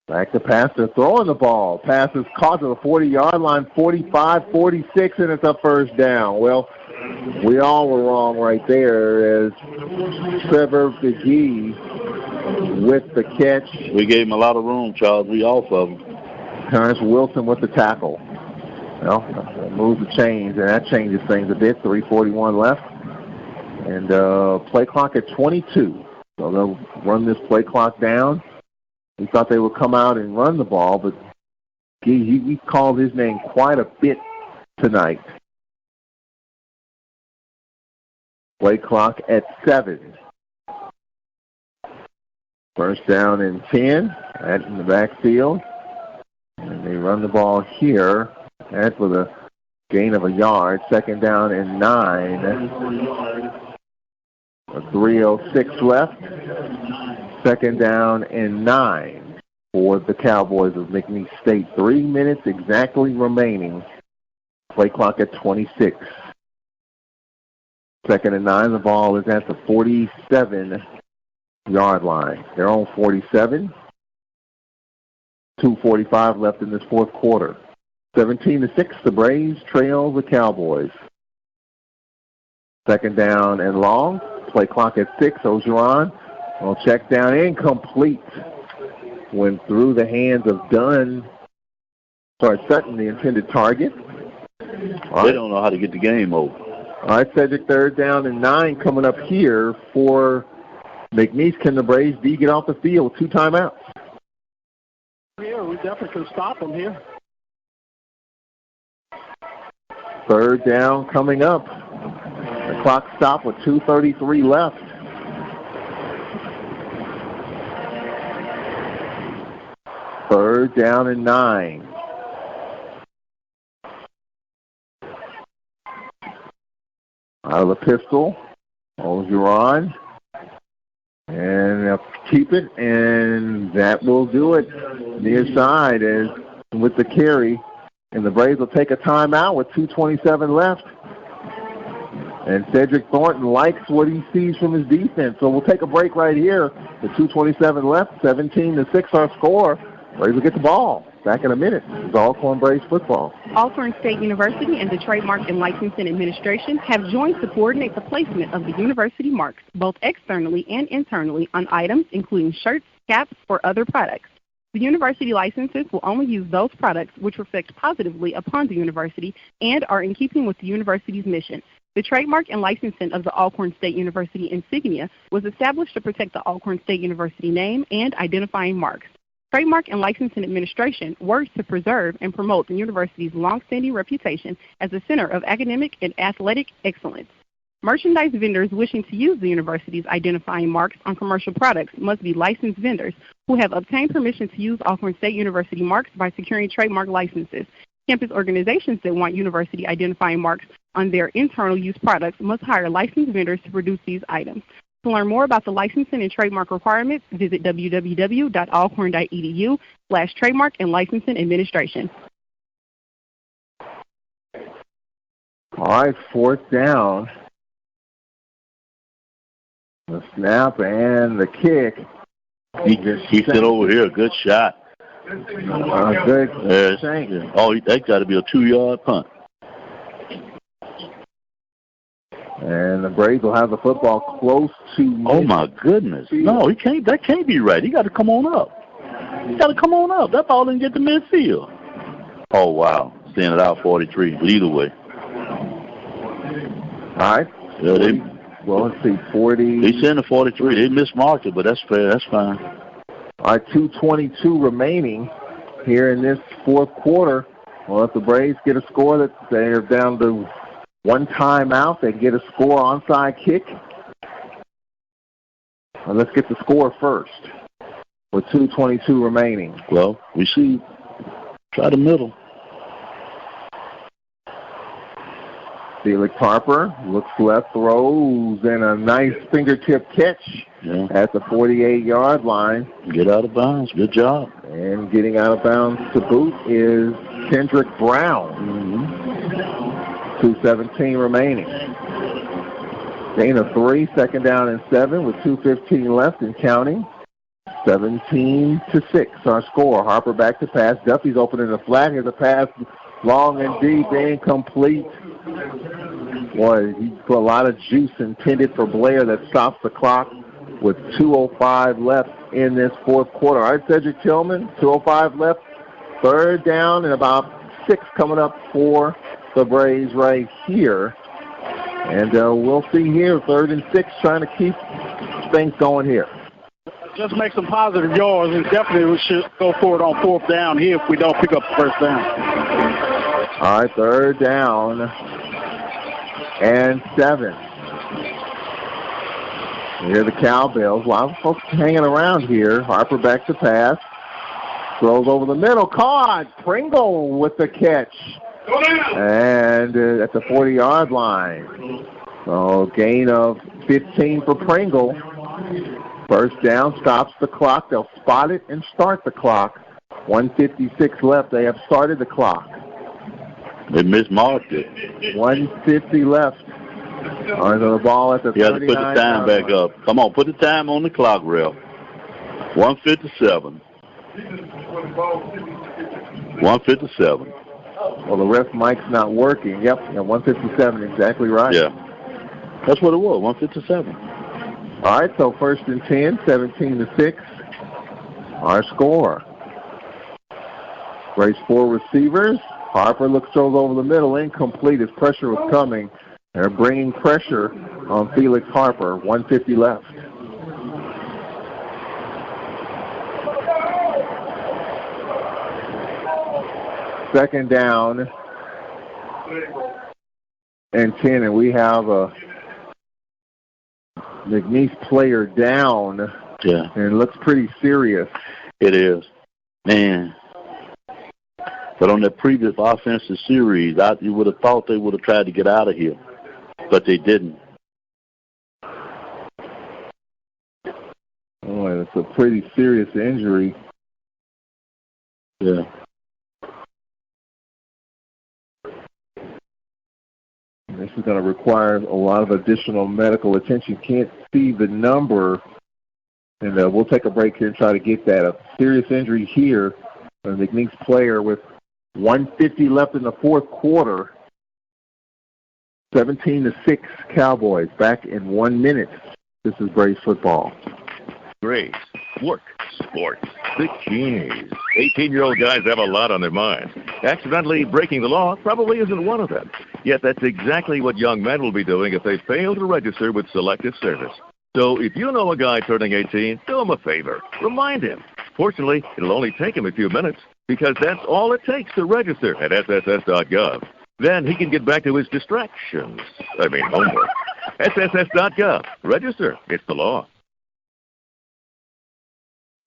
Back to pass. They're throwing the ball. Pass is caught to the 40-yard line, 45, 46, and it's a first down. Well, we all were wrong right there as Trevor McGee with the catch. We gave him a lot of room, Charles. We off of him. Terrence Wilson with the tackle. Well, moves the chains, and that changes things a bit. 3:41 left. And play clock at 22. So they'll run this play clock down. We thought they would come out and run the ball, but he called his name quite a bit tonight. Play clock at 7. First down and 10. That's in the backfield. And they run the ball here. That's with a gain of a yard. Second down and 9. 3:06 left. Second down and 9 for the Cowboys of McNeese State. 3 minutes exactly remaining. Play clock at 26. Second and 9. The ball is at the 47-yard line. They're on 47. 2:45 left in this fourth quarter. 17-6. The Braves trail the Cowboys. Second down and long. Play clock at 6. Ogeron will check down, incomplete. Went through the hands of Sutton, the intended target. They don't know how to get the game over. All right, Cedric, 3rd down and 9 coming up here for McNeese. Can the Braves D get off the field? 2 timeouts. Yeah, we definitely can stop them here. 3rd down coming up. The clock stopped with 2:33 left. Third down and 9. Out of the pistol, Ogeron. And they'll keep it, and that will do it. Near side is with the carry. And the Braves will take a timeout with 2:27 left. And Cedric Thornton likes what he sees from his defense. So we'll take a break right here. With 2:27 left, 17-6 our score. Braves will get the ball. Back in a minute. It's Alcorn Braves football. Alcorn State University and the Trademark and Licensing Administration have joined to coordinate the placement of the university marks, both externally and internally, on items including shirts, caps, or other products. The university licenses will only use those products which reflect positively upon the university and are in keeping with the university's mission. The trademark and licensing of the Alcorn State University insignia was established to protect the Alcorn State University name and identifying marks. Trademark and Licensing Administration works to preserve and promote the university's longstanding reputation as a center of academic and athletic excellence. Merchandise vendors wishing to use the university's identifying marks on commercial products must be licensed vendors who have obtained permission to use Alcorn State University marks by securing trademark licenses. Campus organizations that want university identifying marks on their internal use products must hire licensed vendors to produce these items. To learn more about the licensing and trademark requirements, visit www.alcorn.edu/trademark and licensing administration. All right, 4th down. The snap and the kick. He sit over here. Good shot. Good. Thank you. Oh, that got to be a 2-yard punt. And the Braves will have the football close to. Oh my goodness! No, he can't. That can't be right. He got to come on up. That ball didn't get to midfield. Oh wow! Sending it out 43. But either way. All right. Yeah, let's see, 40. They sent the 43. They mismarked it, but that's fair. That's fine. All right, 2:22 remaining here in this 4th quarter. Well, if the Braves get a score that they're down to 1 timeout, they get a score onside kick. Well, let's get the score first with 2:22 remaining. Well, we see. Try the middle. Felix Harper looks left, throws, and a nice fingertip catch at the 48-yard line. Get out of bounds. Good job. And getting out of bounds to boot is Kendrick Brown. 2:17 remaining. Gain of 3, 2nd down and 7 with 2:15 left and counting. 17-6 our score. Harper back to pass. Duffy's opening the flat. Here's a pass long and deep, incomplete. Boy, he put a lot of juice intended for Blair that stops the clock with 2:05 left in this 4th quarter. All right, Cedric Tillman, 2:05 left. 3rd down and about 6 coming up for the Braves right here. And we'll see here, 3rd and 6, trying to keep things going here. Just make some positive yards, and definitely we should go for it on 4th down here if we don't pick up the 1st down. All right, 3rd down and 7. Here are the Cowbells. A lot of folks hanging around here. Harper back to pass. Throws over the middle. Caught. Pringle with the catch. And at the 40-yard line. So gain of 15 for Pringle. 1st down, stops the clock. They'll spot it and start the clock. 1:56 left. They have started the clock. They mismarked it. 1:50 left. On the ball at the 39. You have to put the time back up. Come on, put the time on the clock, Ralph. 1:57. 1:57. Well, the ref mic's not working. Yep, 1:57, exactly right. Yeah. That's what it was, 1:57. All right, so 1st and 10, 17-6. Our score. Braves 4 receivers. Harper throws over the middle, incomplete as pressure was coming. They're bringing pressure on Felix Harper. 150 left. Second down and 10, and we have a McNeese player down. Yeah. And it looks pretty serious. It is. Man. But on the previous offensive series, you would have thought they would have tried to get out of here, but they didn't. Oh, it's a pretty serious injury. Yeah. This is going to require a lot of additional medical attention. Can't see the number, and we'll take a break here and try to get that. A serious injury here. A McNeese player with 150 left in the fourth quarter. 17-6 Cowboys. Back in 1 minute. This is Braves football. Braves, work, sports, bikinis. 18-year-old guys have a lot on their minds. Accidentally breaking the law probably isn't one of them. Yet that's exactly what young men will be doing if they fail to register with Selective Service. So if you know a guy turning 18, do him a favor. Remind him. Fortunately, it'll only take him a few minutes because that's all it takes to register at sss.gov. Then he can get back to his distractions. Homework. sss.gov. Register. It's the law.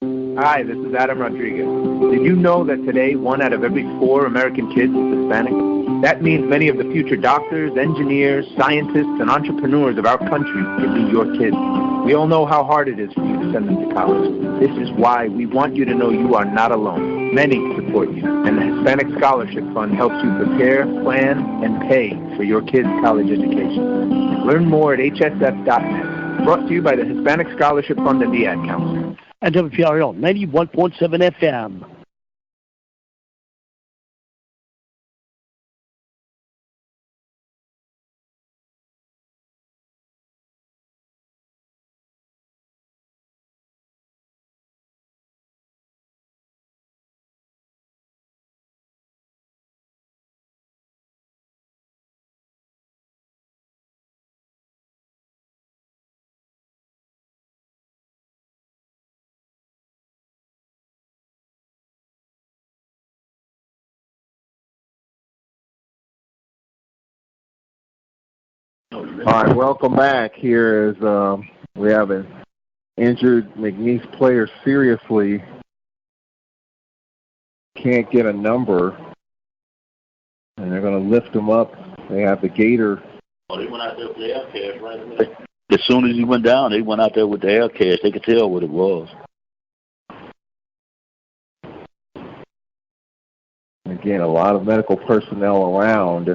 Hi, this is Adam Rodriguez. Did you know that today 1 out of every 4 American kids is Hispanic? That means many of the future doctors, engineers, scientists, and entrepreneurs of our country can be your kids. We all know how hard it is for you to send them to college. This is why we want you to know you are not alone. Many support you, and the Hispanic Scholarship Fund helps you prepare, plan, and pay for your kids' college education. Learn more at hsf.net. Brought to you by the Hispanic Scholarship Fund and the Ad Council. And WPRL 91.7 FM. All right, welcome back. Here is we have an injured McNeese player seriously. Can't get a number, and they're going to lift him up. They have the gator. Oh, they went out there with the air cash right away. As soon as he went down, they went out there with the air cash. They could tell what it was. Again, a lot of medical personnel around.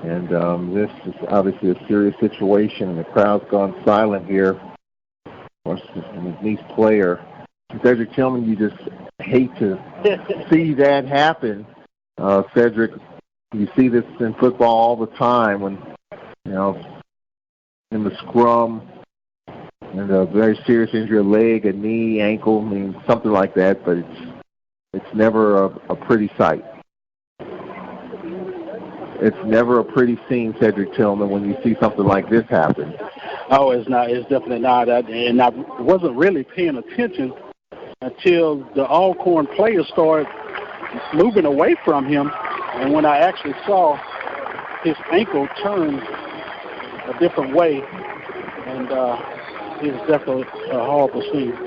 And this is obviously a serious situation, and the crowd's gone silent here. Of course, the McNeese player. Cedric Tillman, you just hate to see that happen. Cedric, you see this in football all the time when, in the scrum, and a very serious injury, a leg, a knee, ankle, something like that, but it's never a pretty sight. It's never a pretty scene, Cedric Tillman, when you see something like this happen. Oh, it's not. It's definitely not. And I wasn't really paying attention until the Alcorn players started moving away from him. And when I actually saw his ankle turn a different way, and it was definitely a horrible scene.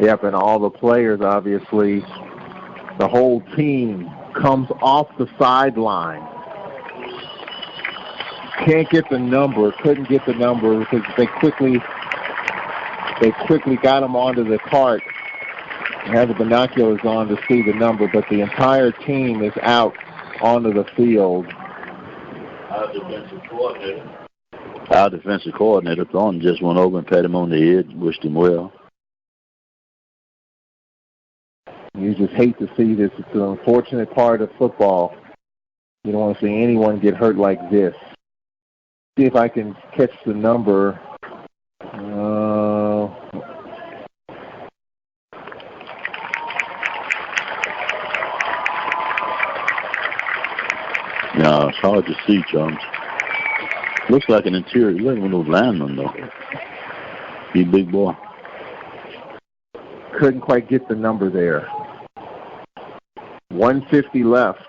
Yep, and all the players, obviously, the whole team comes off the sideline. Can't get the number, couldn't get the number because they quickly got him onto the cart and had the binoculars on to see the number, but the entire team is out onto the field. Our defensive coordinator, Thornton, just went over and pat him on the head and wished him well. You just hate to see this. It's an unfortunate part of football. You don't want to see anyone get hurt like this. See if I can catch the number. No, it's hard to see, Charles. Looks like an interior. He wasn't one of those linemen, though. He big boy. Couldn't quite get the number there. 150 left.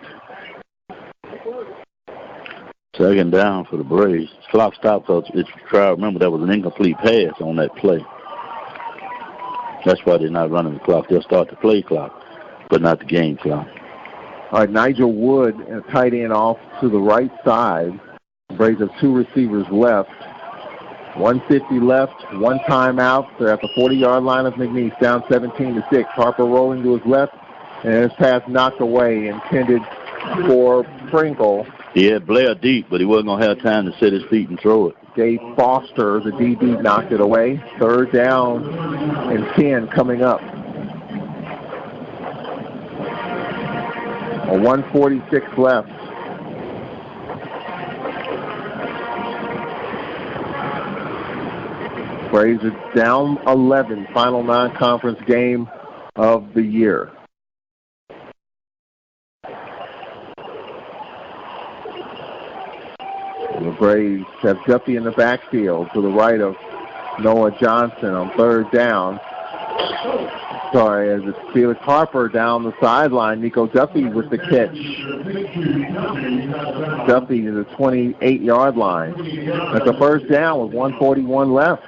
Second down for the Braves. Clock stopped because if you try to remember, that was an incomplete pass on that play. That's why they're not running the clock. They'll start the play clock, but not the game clock. All right, Nigel Wood and a tight end off to the right side. Braves have 2 receivers left. 150 left, 1 timeout. They're at the 40-yard line of McNeese, down 17-6. Harper rolling to his left, and his pass knocked away, intended for Pringle. He had Blair deep, but he wasn't going to have time to set his feet and throw it. Dave Foster, the DB, knocked it away. 3rd down and 10 coming up. A 146 left. Braves are down 11, final non-conference game of the year. The Braves have Duffy in the backfield to the right of Noah Johnson on 3rd down. Sorry, as it's Felix Harper down the sideline. Nico Duffy with the catch. Duffy to the 28-yard line. That's a 1st down with 1:41 left.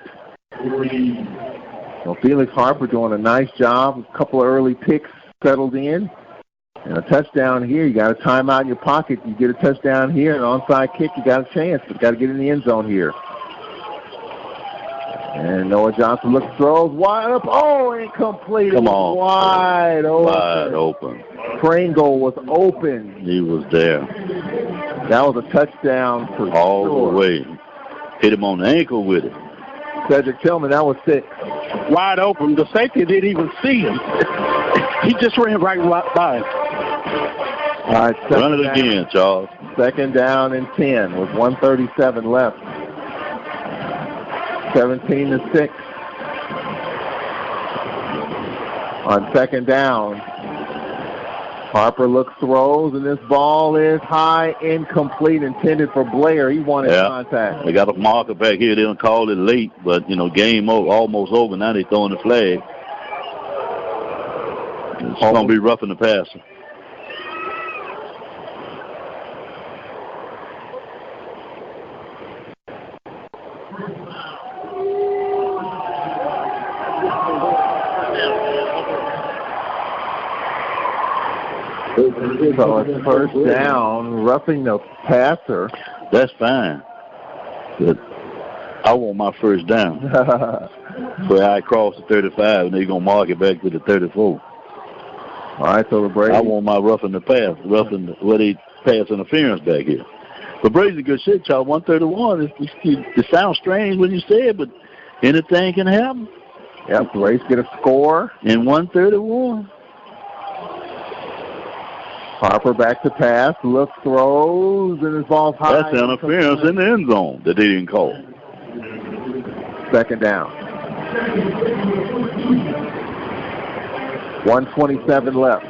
So Felix Harper doing a nice job. A couple of early picks settled in. And a touchdown here, you got a timeout in your pocket. You get a touchdown here, an onside kick, you got a chance. But got to get in the end zone here. And Noah Johnson looks, throws, wide up. Oh, incomplete. Come on. Wide open. Wide open. Pringle was open. He was there. That was a touchdown for all sure. The way. Hit him on the ankle with it. Cedric Tillman, that was 6. Wide open. The safety didn't even see him. He just ran right by him. All right, run it again, Charles. 2nd down and 10 with 1:37 left. 17-6. On 2nd down, Harper looks, throws, and this ball is high, incomplete, intended for Blair. He wanted contact. They got a marker back here. They don't call it late, but, game almost over. Now they're throwing the flag. It's going to be roughing the passer. So it's 1st down, roughing the passer. That's fine. But I want my 1st down. So I cross the 35, and they're going to mark it back to the 34. All right, so the Braves. I want my roughing the pass, pass interference back here. But Braves a good shit, y'all. 131. It sounds strange when you say it, but anything can happen. Yep, the Braves get a score. In 131. Harper back to pass, looks, throws, and his ball's high. That's interference in the end zone that they didn't call. 2nd down. 1:27 left.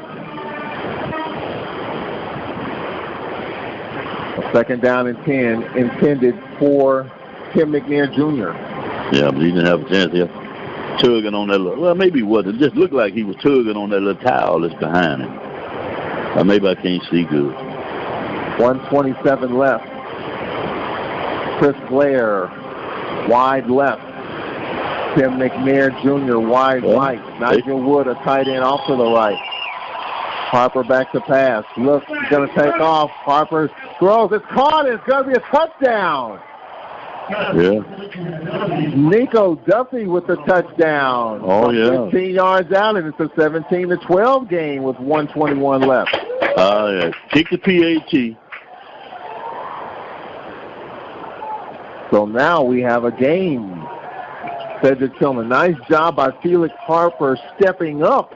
A 2nd down and 10 intended for Tim McNeese Jr. Yeah, but he didn't have a chance here. Tugging on that little, well, maybe he wasn't. It just looked like he was tugging on that little towel that's behind him. Or maybe I can't see good. 1:27 left. Chris Blair, wide left. Tim McNair Jr., wide right. Nigel Wood, a tight end off to the right. Harper back to pass. Looks, he's going to take off. Harper throws. It's caught. It's going to be a touchdown. Yeah. Nico Duffy with the touchdown. Oh, yeah. 15 yards out, and it's a 17-12 game with 1:21 left. Yeah. Kick the PAT. So now we have a game. Cedric Tillman, nice job by Felix Harper stepping up.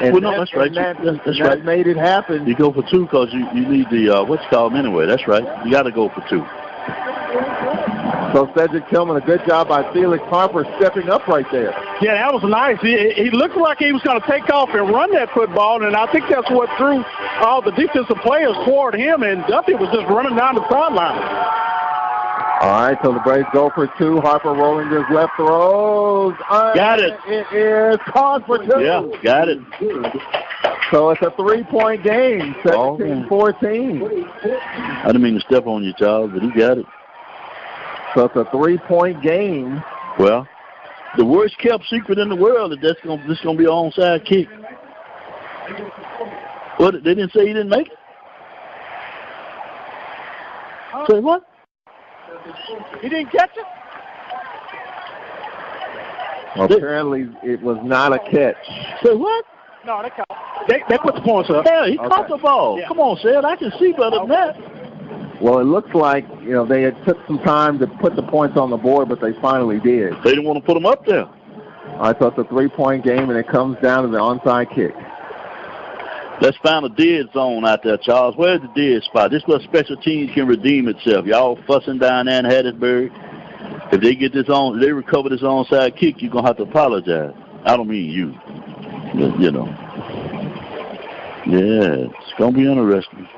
And well, no, that's right. That's right. Made it happen. You go for 2 because you need the, what's called anyway. That's right. You got to go for 2. So Cedric Tillman, a good job by Felix Harper stepping up right there. Yeah, that was nice. He looked like he was going to take off and run that football, and I think that's what drew all the defensive players toward him, and Duffy was just running down the sideline. All right, so the Braves go for 2. Harper rolling his left, throws. Got it. It is caught for 2. Yeah, got it. So it's a 3-point game, 17-14. I didn't mean to step on you, Charles, but he got it. So it's a 3-point game. Well, the worst kept secret in the world is this going to be an onside kick. What? They didn't say he didn't make it? Say what? He didn't catch it? Well, apparently it was not a catch. Say what? No, they put the points up. Yeah, he caught the ball. Yeah. Come on, Sid. I can see better than that. Well, it looks like, they had took some time to put the points on the board, but they finally did. They didn't want to put them up there. I thought it's a 3-point game, and it comes down to the onside kick. Let's find a dead zone out there, Charles. Where's the dead spot? This is where special teams can redeem itself. Y'all fussing down there in Hattiesburg. If they get this on, if they recover this onside kick, you're going to have to apologize. I don't mean you. But, Yeah, it's going to be interesting.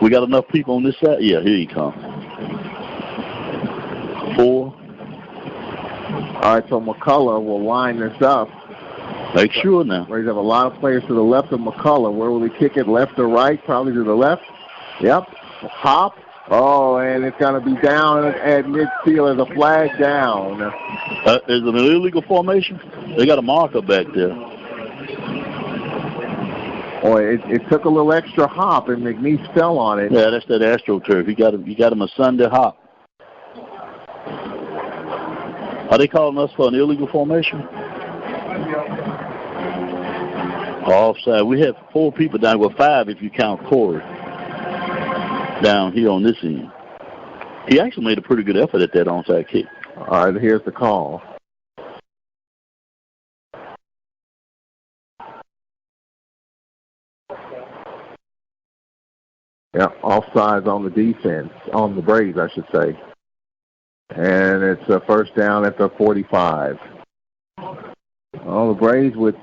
We got enough people on this side? Yeah, here he comes. 4. All right, so McCullough will line this up. Make sure now. Rays have a lot of players to the left of McCullough. Where will he kick it, left or right? Probably to the left. Yep. Hop. Oh, and it's going to be down at midfield as a flag down. Is it an illegal formation? They got a marker back there. Boy, it took a little extra hop, and McNeese fell on it. Yeah, that's that AstroTurf. You got him a Sunday hop. Are they calling us for an illegal formation? Offside. We have 4 people down. Well, 5 if you count Corey down here on this end. He actually made a pretty good effort at that onside kick. All right, here's the call. Yeah, offsides on the defense, on the Braves, I should say. And it's a first down at the 45. Oh, the Braves with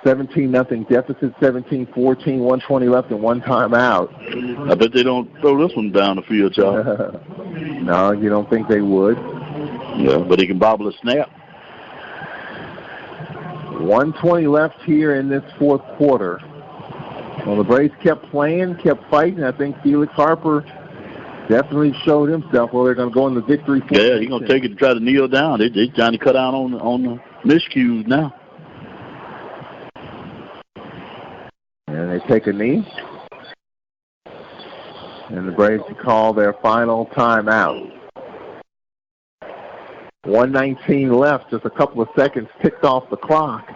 17-0 deficit, 17-14, 120 left and 1 timeout. I bet they don't throw this one down the field, y'all. No, you don't think they would? Yeah, but he can bobble a snap. 120 left here in this 4th quarter. Well, the Braves kept playing, kept fighting. I think Felix Harper definitely showed himself. Well, they're going to go in the victory. Yeah, he's going to take it and try to kneel down. They're trying to cut out on the miscues now. And they take a knee. And the Braves call their final timeout. 1:19 left, just a couple of seconds ticked off the clock.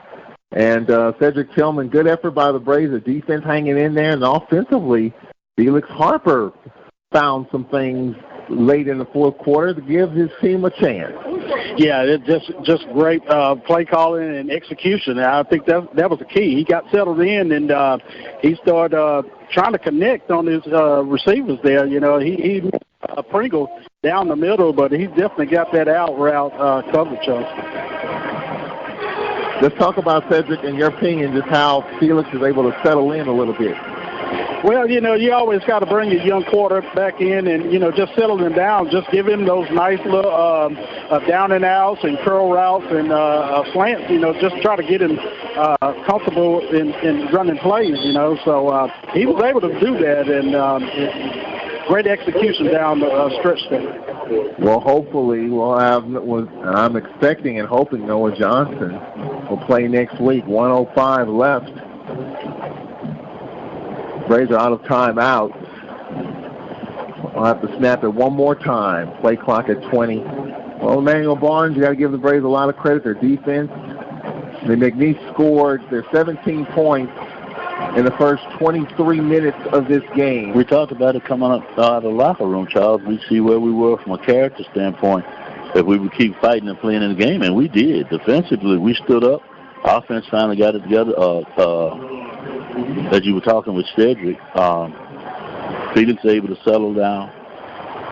And Cedric Tillman, good effort by the Braves. The defense hanging in there, and offensively, Felix Harper found some things late in the 4th quarter to give his team a chance. Yeah, it just great play calling and execution. I think that was the key. He got settled in, and he started trying to connect on his receivers there. He Pringle down the middle, but he definitely got that out route coverage. Let's talk about Cedric, in your opinion, just how Felix is able to settle in a little bit. Well, you always got to bring your young quarterback in and, just settle him down. Just give him those nice little down and outs and curl routes and slants, just try to get him comfortable in running plays, So he was able to do that, and great execution down the stretch there. Well, hopefully we'll have, I'm expecting and hoping Noah Johnson will play next week. 1:05 left. Braves are out of timeout. I'll have to snap it one more time. Play clock at 20. Well, Emmanuel Barnes, you got to give the Braves a lot of credit. Their defense. The McNeese scored their 17 points in the first 23 minutes of this game. We talked about it coming up out of the locker room, Charles. We see where we were from a character standpoint. If we would keep fighting and playing in the game, and we did. Defensively, we stood up. Offense finally got it together. As you were talking with Cedric, Felix able to settle down.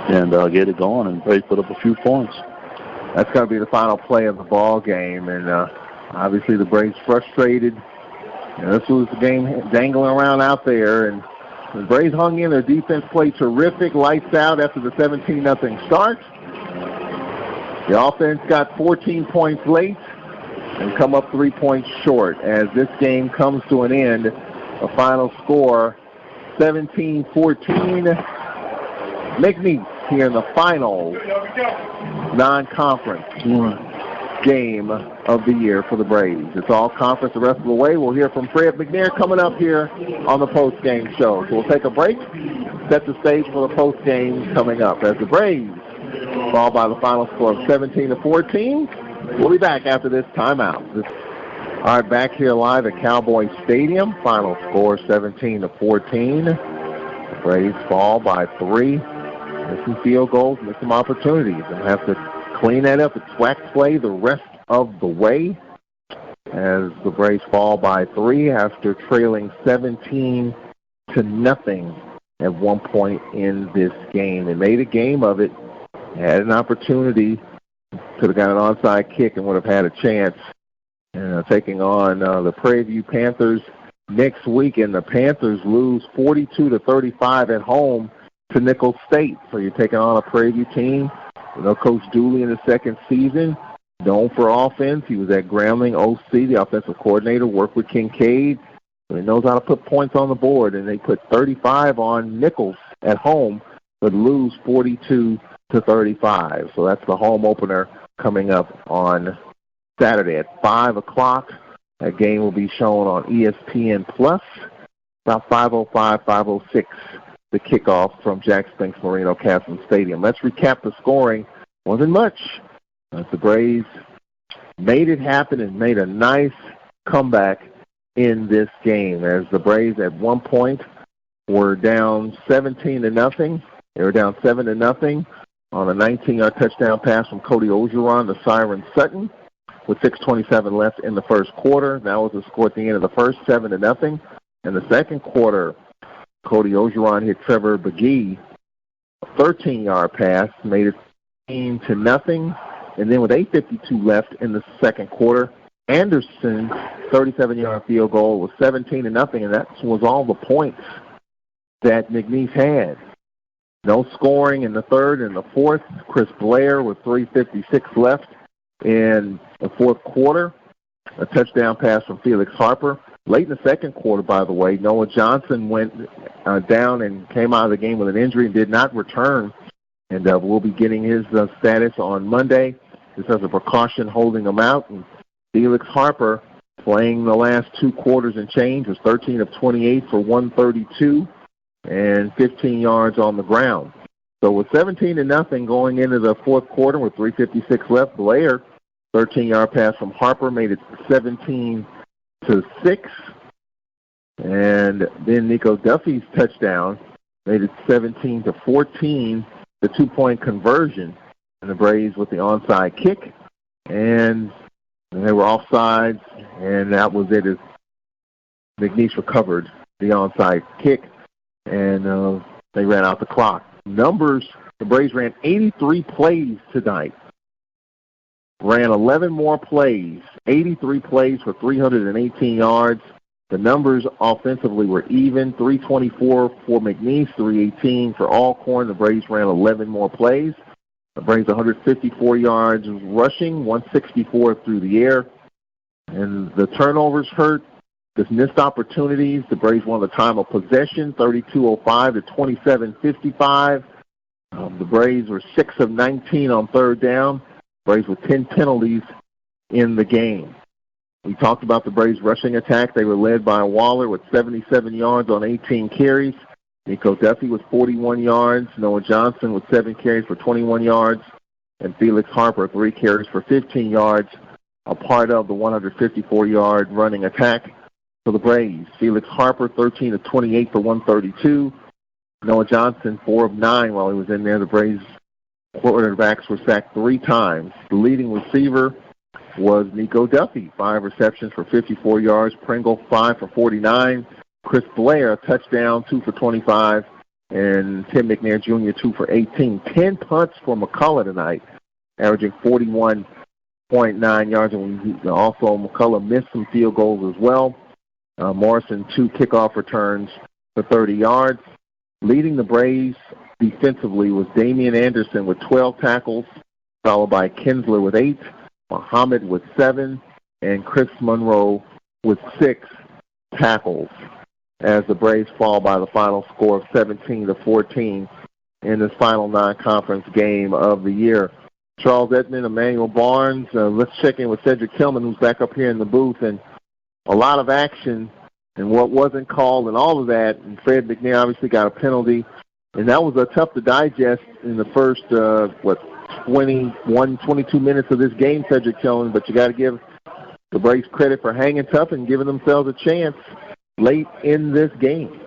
and get it going, and Braves put up a few points. That's going to be the final play of the ball game, and obviously the Braves frustrated. This was the game dangling around out there, and the Braves hung in. Their defense played terrific, lights out after the 17-0 start. The offense got 14 points late and come up 3 points short as this game comes to an end. A final score, 17-14. McNeese here in the final non-conference game of the year for the Braves. It's all conference the rest of the way. We'll hear from Fred McNair coming up here on the post-game show. So we'll take a break, set the stage for the post-game coming up as the Braves fall by the final score of 17-14. We'll be back after this timeout. All right, back here live at Cowboy Stadium. Final score 17-14. The Braves fall by 3. Missing field goals, missing opportunities, and have to clean that up. It's wax play the rest of the way as the Braves fall by 3 after trailing 17-0 at one point in this game. They made a game of it, had an opportunity, could have got an onside kick and would have had a chance. Taking on the Prairie View Panthers next week, and the Panthers lose 42-35 at home to Nicholls State. So you're taking on a Prairie View team. Coach Dooley in his second season, known for offense. He was at Grambling OC, the offensive coordinator, worked with Kincaid. So he knows how to put points on the board, and they put 35 on Nicholls at home, but lose 42-35. So that's the home opener coming up on Saturday at 5 o'clock. That game will be shown on ESPN Plus, about 5:05, 5:06, the kickoff from Jack Spinks Marino Castle Stadium. Let's recap the scoring. Wasn't much. The Braves made it happen and made a nice comeback in this game as the Braves at one point were down 17-0. They were down 7-0 on a 19-yard touchdown pass from Cody Ogeron to Siren Sutton with 6:27 left in the first quarter. That was the score at the end of the first, 7-0. In the second quarter, Cody Ogeron hit Trevor McGee, a 13-yard pass, made it 18-0. And then with 8:52 left in the second quarter, Anderson's 37-yard field goal was 17-0, and that was all the points that McNeese had. No scoring in the third and the fourth. Chris Blair with 3:56 left in the fourth quarter. A touchdown pass from Felix Harper. Late in the second quarter, by the way, Noah Johnson went down and came out of the game with an injury and did not return. And we'll be getting his status on Monday. This has a precaution holding him out. And Felix Harper, playing the last 2 quarters and change, was 13 of 28 for 132 and 15 yards on the ground. So with 17-0 going into the fourth quarter with 3:56 left, Blair, 13-yard pass from Harper, made it 17-6. And then Nico Duffy's touchdown made it 17-14, the 2-point conversion. And the Braves with the onside kick. And they were offsides, and that was it as McNeese recovered the onside kick. And they ran out the clock. Numbers, the Braves ran 83 plays tonight. Ran 11 more plays, 83 plays for 318 yards. The numbers offensively were even, 324 for McNeese, 318 for Alcorn. The Braves ran 11 more plays. The Braves 154 yards rushing, 164 through the air. And the turnovers hurt. Just missed opportunities. The Braves won the time of possession, 32:05 to 27:55. The Braves were 6 of 19 on third down. Braves with 10 penalties in the game. We talked about the Braves rushing attack. They were led by Waller with 77 yards on 18 carries. Nico Duffy with 41 yards. Noah Johnson with 7 carries for 21 yards. And Felix Harper, 3 carries for 15 yards, a part of the 154-yard running attack for the Braves. Felix Harper, 13 of 28 for 132. Noah Johnson, 4 of 9 while he was in there. The Braves quarterbacks were sacked 3 times. The leading receiver was Nico Duffy, 5 receptions for 54 yards. Pringle, 5 for 49. Chris Blair, a touchdown, 2 for 25. and Tim McNair Jr. 2 for 18. 10 punts for McCullough tonight, averaging 41.9 yards. And also McCullough missed some field goals as well. Morrison 2 kickoff returns for 30 yards. Leading the Braves defensively was Damian Anderson with 12 tackles, followed by Kinsler with 8, Muhammad with 7, and Chris Monroe with 6 tackles, as the Braves fall by the final score of 17-14 in this final non-conference game of the year. Charles Edmond, Emmanuel Barnes, let's check in with Cedric Tillman, who's back up here in the booth, and a lot of action and what wasn't called and all of that. And Fred McNair obviously got a penalty, and that was tough to digest in the first, 22 minutes of this game, Cedric Tillman, but you got to give the Braves credit for hanging tough and giving themselves a chance late in this game.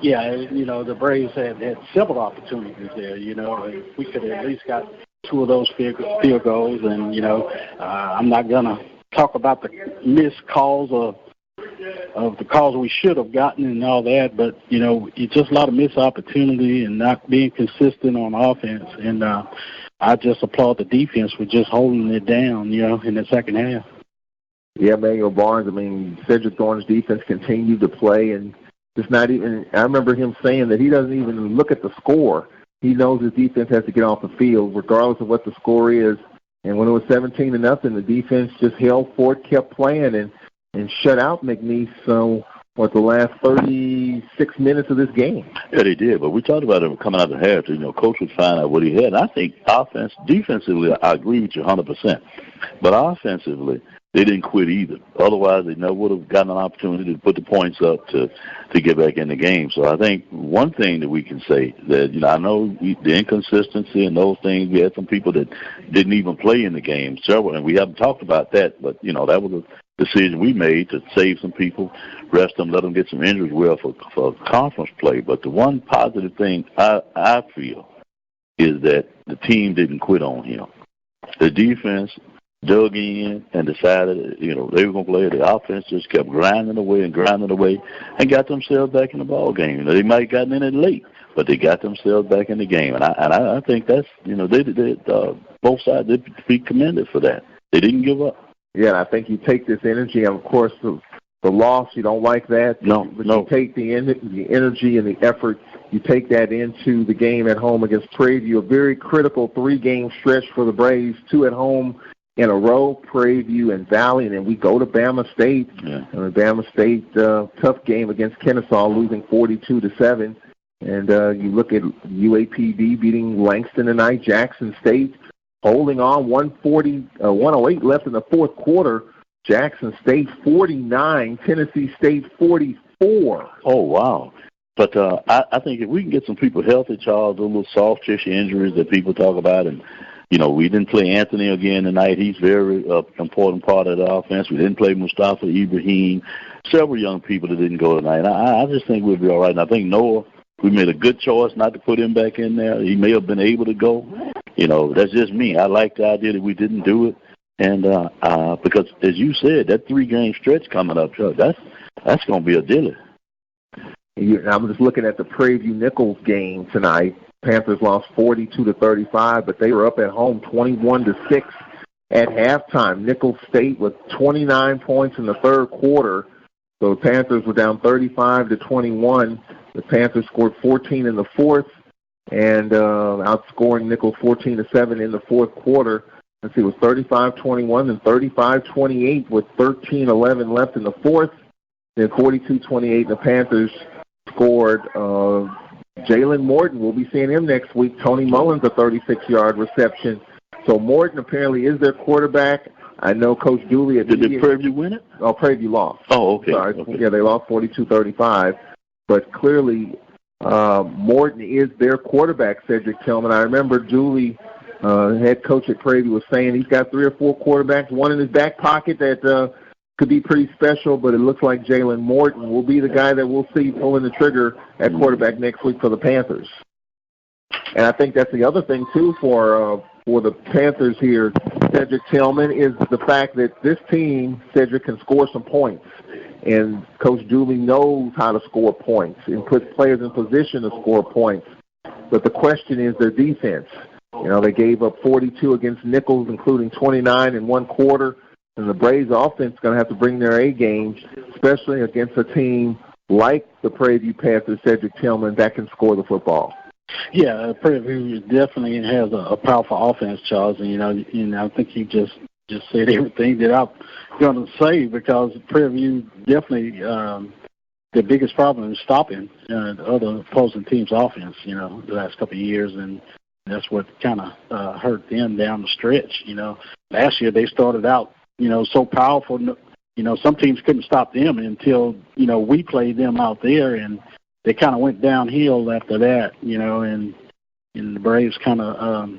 Yeah, the Braves had several opportunities there. If we could have at least got 2 of those field goals, and, I'm not going to talk about the missed calls of the calls we should have gotten and all that, but, it's just a lot of missed opportunity and not being consistent on offense. And I just applaud the defense for just holding it down, in the second half. Yeah, Emmanuel Barnes, Cedric Thorne's defense continued to play, and just not even, I remember him saying that he doesn't even look at the score. He knows his defense has to get off the field, regardless of what the score is. And when it was 17-0, the defense just held forth, kept playing, and shut out McNeese, the last 36 minutes of this game. Yeah, they did, but we talked about it coming out of the half. Coach would find out what he had. And I think defensively, I agree with you 100%. But offensively, they didn't quit either. Otherwise, they never would have gotten an opportunity to put the points up to get back in the game. So I think one thing that we can say that, I know the inconsistency and those things, we had some people that didn't even play in the game, several, and we haven't talked about that, but, that was a decision we made to save some people, rest them, let them get some injuries well for conference play. But the one positive thing I feel is that the team didn't quit on him. The defense dug in and decided, they were going to play. The offense just kept grinding away and got themselves back in the ball game. They might have gotten in it late, but they got themselves back in the game. And I think that's, both sides did be commended for that. They didn't give up. Yeah, and I think you take this energy, and of course the loss, you don't like that. No. You take the energy and the effort, you take that into the game at home against Prairie View, a very critical 3-game stretch for the Braves, 2 at home in a row, Prairie View and Valley, and then we go to Bama State. Yeah. Bama State, tough game against Kennesaw, losing 42-7. And you look at UAPB beating Langston tonight, Jackson State holding on, 108 left in the fourth quarter. Jackson State 49, Tennessee State 44. Oh, wow. But I think if we can get some people healthy, Charles, those little soft tissue injuries that people talk about, and we didn't play Anthony again tonight. He's very important part of the offense. We didn't play Mustafa Ibrahim. Several young people that didn't go tonight. I just think we'll be all right. And I think Noah, we made a good choice not to put him back in there. He may have been able to go. That's just me. I like the idea that we didn't do it. And because, as you said, that 3-game stretch coming up, Chuck, that's going to be a dealer. I'm just looking at the Prairie View Nichols game tonight. Panthers lost 42-35, but they were up at home 21-6 at halftime. Nichols State with 29 points in the third quarter. So the Panthers were down 35-21. The Panthers scored 14 in the fourth and outscoring Nichols 14-7 in the fourth quarter. Let's see, it was 35-21 and 35-28 with 13-11 left in the fourth. Then 42-28, the Panthers scored. Jalen Morton, we'll be seeing him next week. Tony Mullins, a 36-yard reception. So Morton apparently is their quarterback. I know Coach Dooley. Did Prairie View win it? Oh, Prairie View lost. Oh, okay. Sorry. Okay. Yeah, they lost 42-35. But clearly Morton is their quarterback, Cedric Tillman. I remember Dooley, head coach at Prairie View, was saying he's got 3 or 4 quarterbacks, one in his back pocket that could be pretty special, but it looks like Jalen Morton will be the guy that we'll see pulling the trigger at quarterback next week for the Panthers. And I think that's the other thing, too, for the Panthers here, Cedric Tillman, is the fact that this team, Cedric, can score some points. and Coach Dooley knows how to score points and puts players in position to score points. But the question is their defense. You know, they gave up 42 against Nichols, including 29 in one quarter. And the Braves offense is going to have to bring their A game, especially against a team like the Prairie View Panthers, Cedric Tillman, that can score the football. Yeah, Prairie View definitely has a powerful offense, Charles. And, you know, I think you just said everything that I'm going to say, because Prairie View definitely the biggest problem is stopping the other opposing team's offense, you know, the last couple of years. And that's what kind of hurt them down the stretch. You know, last year they started out, you know, so powerful. You know, some teams couldn't stop them until, you know, we played them out there, and they kind of went downhill after that, you know, and the Braves kind of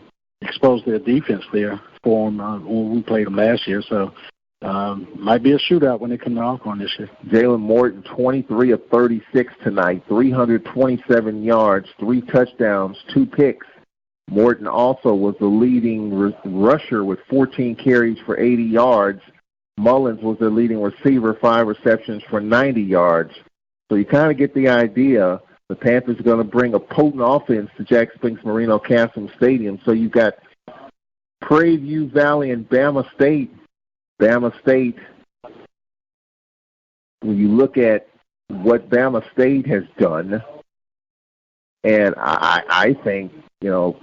exposed their defense there for them when we played them last year. So might be a shootout when they come to Alcorn this year. Jalen Morton, 23 of 36 tonight, 327 yards, 3 touchdowns, 2 picks. Morton also was the leading rusher with 14 carries for 80 yards. Mullins was the leading receiver, 5 receptions for 90 yards. So you kind of get the idea. The Panthers are going to bring a potent offense to Jack Spinks Marino Castle Stadium. So you've got Prairie View Valley and Bama State. Bama State, when you look at what Bama State has done, and I think, you know,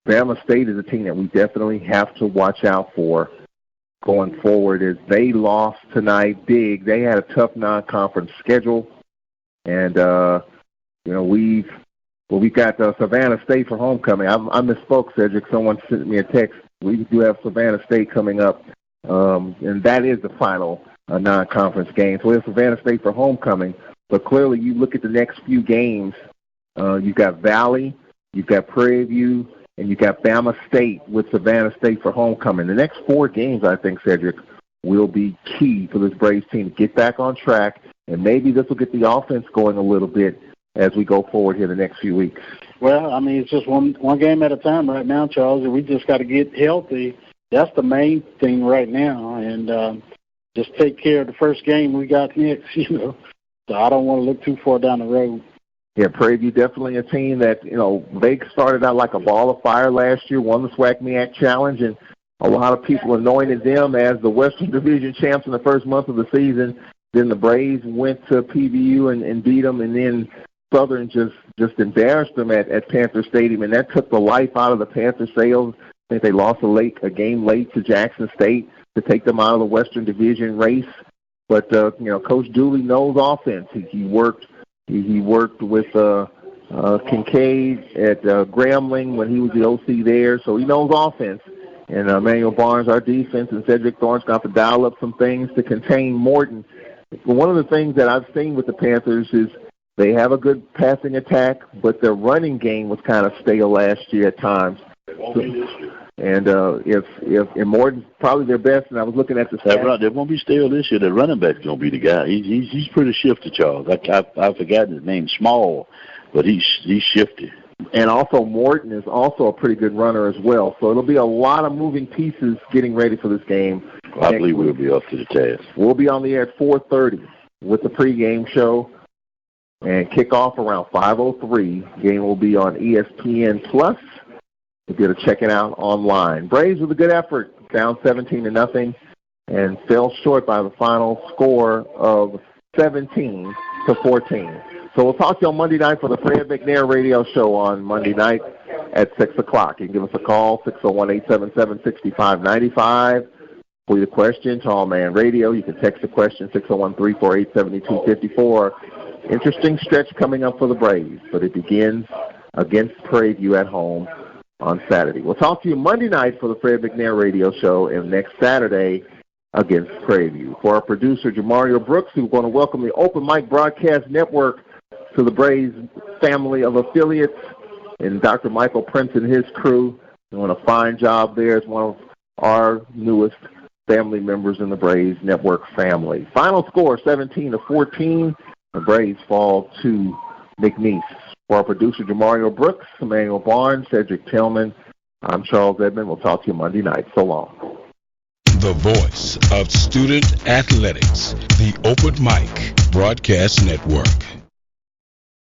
Bama State is a team that we definitely have to watch out for going forward. As they lost tonight big. They had a tough non-conference schedule. And, you know, we've got Savannah State for homecoming. I misspoke, Cedric. Someone sent me a text. We do have Savannah State coming up, and that is the final non-conference game. So we have Savannah State for homecoming. But clearly you look at the next few games, you've got Valley, you've got Prairie View, and you got Bama State with Savannah State for homecoming. The next 4 games, I think, Cedric, will be key for this Braves team to get back on track, and maybe this will get the offense going a little bit as we go forward here the next few weeks. Well, I mean, it's just one game at a time right now, Charles, and we just got to get healthy. That's the main thing right now, and just take care of the first game we got next, you know. So I don't want to look too far down the road. Yeah, Prairie View definitely a team that, you know, they started out like a ball of fire last year, won the SWAC-MEAC Challenge, and a lot of people anointed them as the Western Division champs in the first month of the season. Then the Braves went to PVU and beat them, and then Southern just embarrassed them at Panther Stadium, and that took the life out of the Panther sails. I think they lost a game late to Jackson State to take them out of the Western Division race. But, you know, Coach Dooley knows offense. He worked with Kincaid at Grambling when he was the OC there, so he knows offense. And Emmanuel Barnes, our defense, and Cedric Thorne's got to dial up some things to contain Morton. One of the things that I've seen with the Panthers is they have a good passing attack, but their running game was kind of stale last year at times. And if Morton's probably their best, and I was looking at the stats. Right, they won't be stale this year. The running back's going to be the guy. He's pretty shifty, Charles. I've forgotten his name, Small, but he's shifty. And also Morton is also a pretty good runner as well. So it'll be a lot of moving pieces getting ready for this game. I believe we'll be up to the task. We'll be on the air at 4:30 with the pregame show. And kickoff around 5:03. Game will be on ESPN Plus. You'll be able to check it out online. Braves with a good effort, down 17-0, and fell short by the final score of 17-14. So we'll talk to you on Monday night for the Fred McNair Radio Show on Monday night at 6 o'clock. You can give us a call, 601-877-6595. For your question, Tall Man Radio. You can text the question, 601-348-7254. Interesting stretch coming up for the Braves, but it begins against Prairie View at home on Saturday. We'll talk to you Monday night for the Fred McNair Radio Show, and next Saturday against Prairie View. For our producer, Jamario Brooks, who's going to welcome the Open Mic Broadcast Network to the Braves family of affiliates, and Dr. Michael Prince and his crew, doing a fine job there as one of our newest family members in the Braves Network family. Final score, 17-14. The Braves fall to McNeese. For our producer, Jamario Brooks, Emmanuel Barnes, Cedric Tillman, I'm Charles Edmond. We'll talk to you Monday night. So long. the voice of student athletics, the Open Mic Broadcast Network.